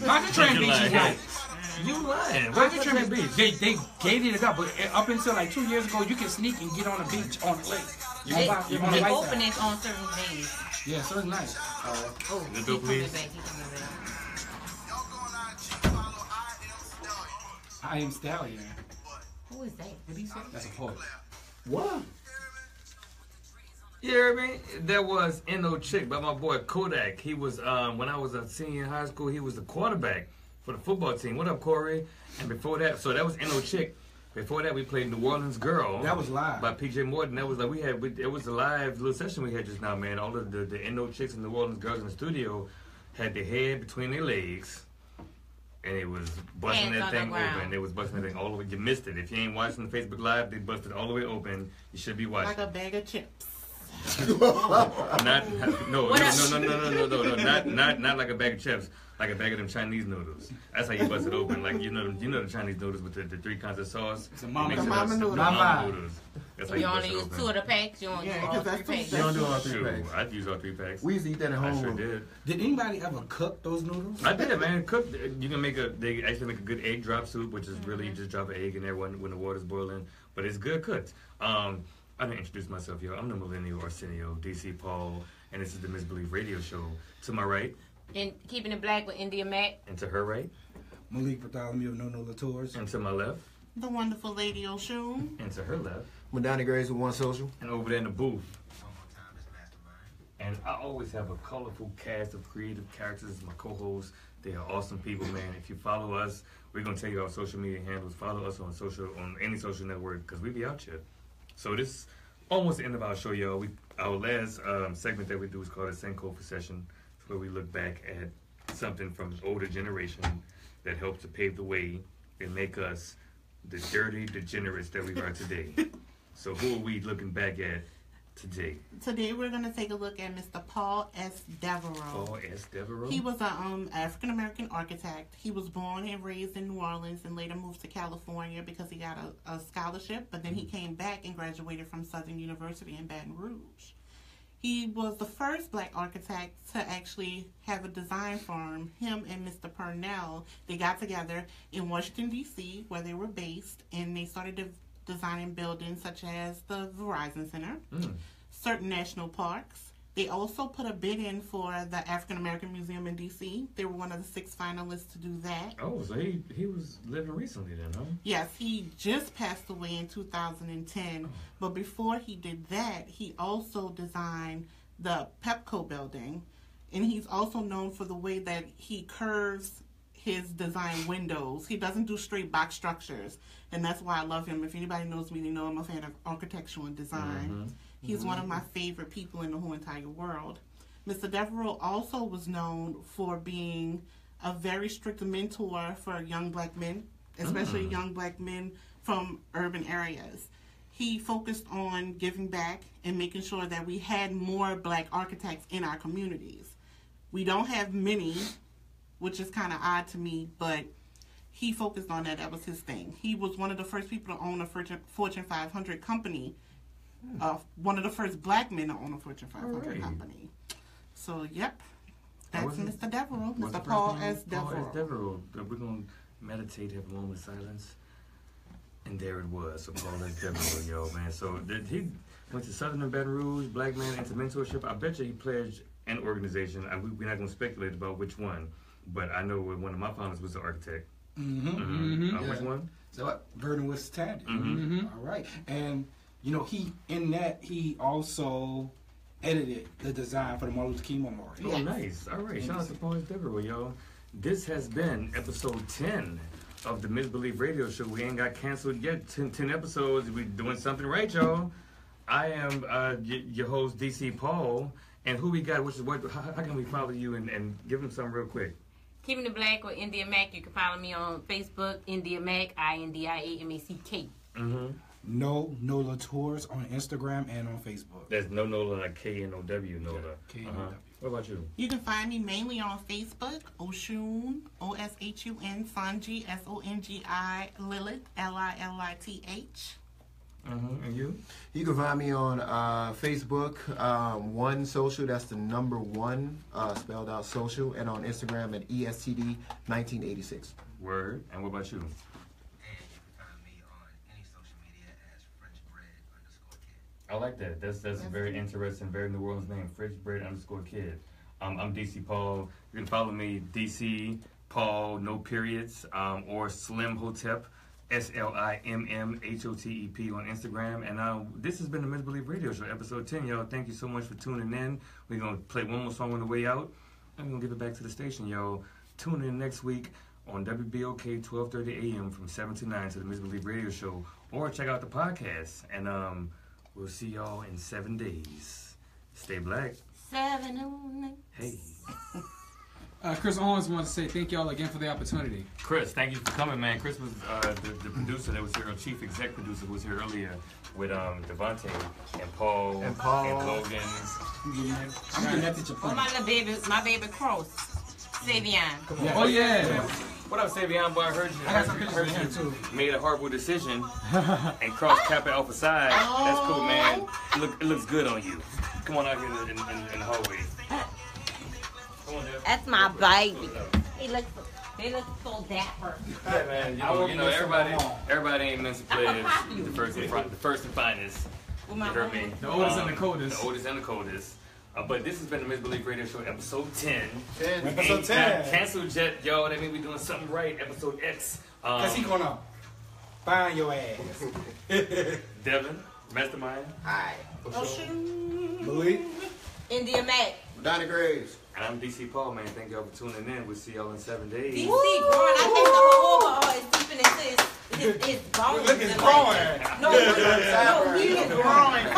Pontchartrain Beach is nice. You lying. Where's the Pontchartrain Beach? They gated it up, but up until like 2 years ago, you can sneak and get on the beach on the lake. They on the light open side. it on certain days. Yeah, so it's nice. Oh, The bill, please. I Am Stallion. Who is that? What did he say? That's a poet. What? You hear me? There was N.O. Chick by my boy Codac. He was, when I was a senior in high school, he was the quarterback for the football team. What up, Corey? And before that, so that was N.O. Chick. Before that, we played New Orleans Girl. That was live. By P.J. Morton. That was like, it was a live little session we had just now, man. All of the N.O. Chicks and New Orleans Girls in the studio had their head between their legs. And it was busting that thing open. It was busting that thing all the way. You missed it. If you ain't watching the Facebook Live, they busted all the way open. You should be watching. Like a bag of chips. Not like a bag of chips, like a bag of them Chinese noodles. That's how you bust it open. Like you know the Chinese noodles with the 3 kinds of sauce. It's a mama noodle. Noodles. That's how You you bust only it use open. 2 of the packs. You don't do all 3 packs. You don't do all 3 Shoot, packs. I'd use all 3 packs. We used to eat that at home. I sure did. Did anybody ever cook those noodles? I did, man. Cook. You can they actually make a good egg drop soup, which is really just drop an egg in there when the water's boiling. But it's good cooked. I didn't introduce myself, yo. I'm the Millennial Arsenio, DC Paul, and this is the Misbelief Radio Show. To my right. And Keeping It Black with India Mack. And to her right. Malik Bartholomew of No Tours. And to my left. The wonderful lady Oshun. And to her left. Madania Grace with One Social. And over there in the booth. And I always have a colorful cast of creative characters as my co-hosts. They are awesome people, man. If you follow us, we're gonna tell you our social media handles. Follow us on any social network because we be out here. So this is almost the end of our show, y'all. Our last segment that we do is called a Senko Session. It's where we look back at something from an older generation that helped to pave the way and make us the dirty degenerates that we are today. So who are we looking back at today? Today we're going to take a look at Mr. Paul S. Devereaux. Paul S. Devereaux? He was an African-American architect. He was born and raised in New Orleans and later moved to California because he got a scholarship, but then he came back and graduated from Southern University in Baton Rouge. He was the first black architect to actually have a design firm. Him and Mr. Purnell, they got together in Washington, D.C., where they were based, and they started designing buildings such as the Verizon Center, certain national parks. They also put a bid in for the African American Museum in D.C. They were one of the 6 finalists to do that. Oh, so he was living recently then, huh? Yes, he just passed away in 2010. But before he did that, he also designed the Pepco building. And he's also known for the way that he curves his design windows. He doesn't do straight box structures. And that's why I love him. If anybody knows me, they know I'm a fan of architectural and design. He's one of my favorite people in the whole entire world. Mr. Devereaux also was known for being a very strict mentor for young black men, especially young black men from urban areas. He focused on giving back and making sure that we had more black architects in our communities. We don't have many, which is kind of odd to me, but he focused on that. That was his thing. He was one of the first people to own a Fortune 500 company. One of the first black men to own a Fortune 500 company. So, yep, that's Mr. Devereaux, Mr. Paul S. Devereaux. Paul S. Devereaux. We're going to meditate, have a moment of silence. And there it was. So, Paul S. Devereaux, yo, man. So, he went to Southern and Baton Rouge, black man into mentorship. I bet you he pledged an organization. We're not going to speculate about which one, but I know one of my founders was the architect. Which one? So, what? Vernon was Tandy. All right. And you know, he also edited the design for the Martin Luther King Memorial. Oh, nice. All right. Shout out to Paul S. Devereaux, y'all. This has been episode 10 of the Misbelief Radio Show. We ain't got canceled yet. 10 episodes. We doing something right, y'all. I am your host, DC Paul. And who we got, how can we follow you and give them something real quick? Keeping It Black with India Mack. You can follow me on Facebook, India Mack, INDIAMACK. No Nola Tours on Instagram and on Facebook. That's no Nola, like K-N-O-W, Nola. K-N-O-W. What about you? You can find me mainly on Facebook, Oshun, O-S-H-U-N, Songi, S-O-N-G-I, Lilith, L-I-L-I-T-H. And you? You can find me on Facebook, One Social, that's the number 1, spelled out social, and on Instagram at ESTD1986. Word. And what about you? I like that. That's very interesting, very New Orleans name, Frenchbread_kid. I'm DC Paul. You can follow me, DC Paul, no periods, or Slim Hotep, SLIMMHOTEP on Instagram. And this has been the Misbelief Radio Show, episode 10, y'all. Thank you so much for tuning in. We're going to play one more song on the way out, and we're going to give it back to the station, y'all. Tune in next week on WBOK 12:30 a.m. from 7 to 9 to the Misbelief Radio Show, or check out the podcast. And we'll see y'all in 7 days. Stay black. 7 on. Hey. Chris Owens wants to say thank y'all again for the opportunity. Chris, thank you for coming, man. Chris was the producer that was here, chief exec producer who was here earlier with Devante and Paul and Logan. I'm getting that to your point. My baby Cross, Savion. Oh yeah. What up, Savion? Boy, I heard you. I got some pictures of him too. Made a horrible decision and crossed Kappa Alpha Psi. That's cool, man. It looks good on you. Come on out here in the hallway. That's my baby. He looks so dapper. Yeah, man. You know, everybody ain't meant to play the first and finest. You heard me? The oldest and the coldest. The oldest and the coldest. But this has been the Misbelief Radio Show, episode 10. Episode 10. Cancel Jet, y'all. That means we doing something right. Episode X. Cause he gonna find your ass. Devin, Mastermind. Hi. Oshun. Malik. India Mack. Madania Graves. And I'm DC Paul, man. Thank y'all for tuning in. We'll see y'all in 7 days. DC growing. I think the whole overall is deeping into his bones. Look, it's growing. No, he is growing.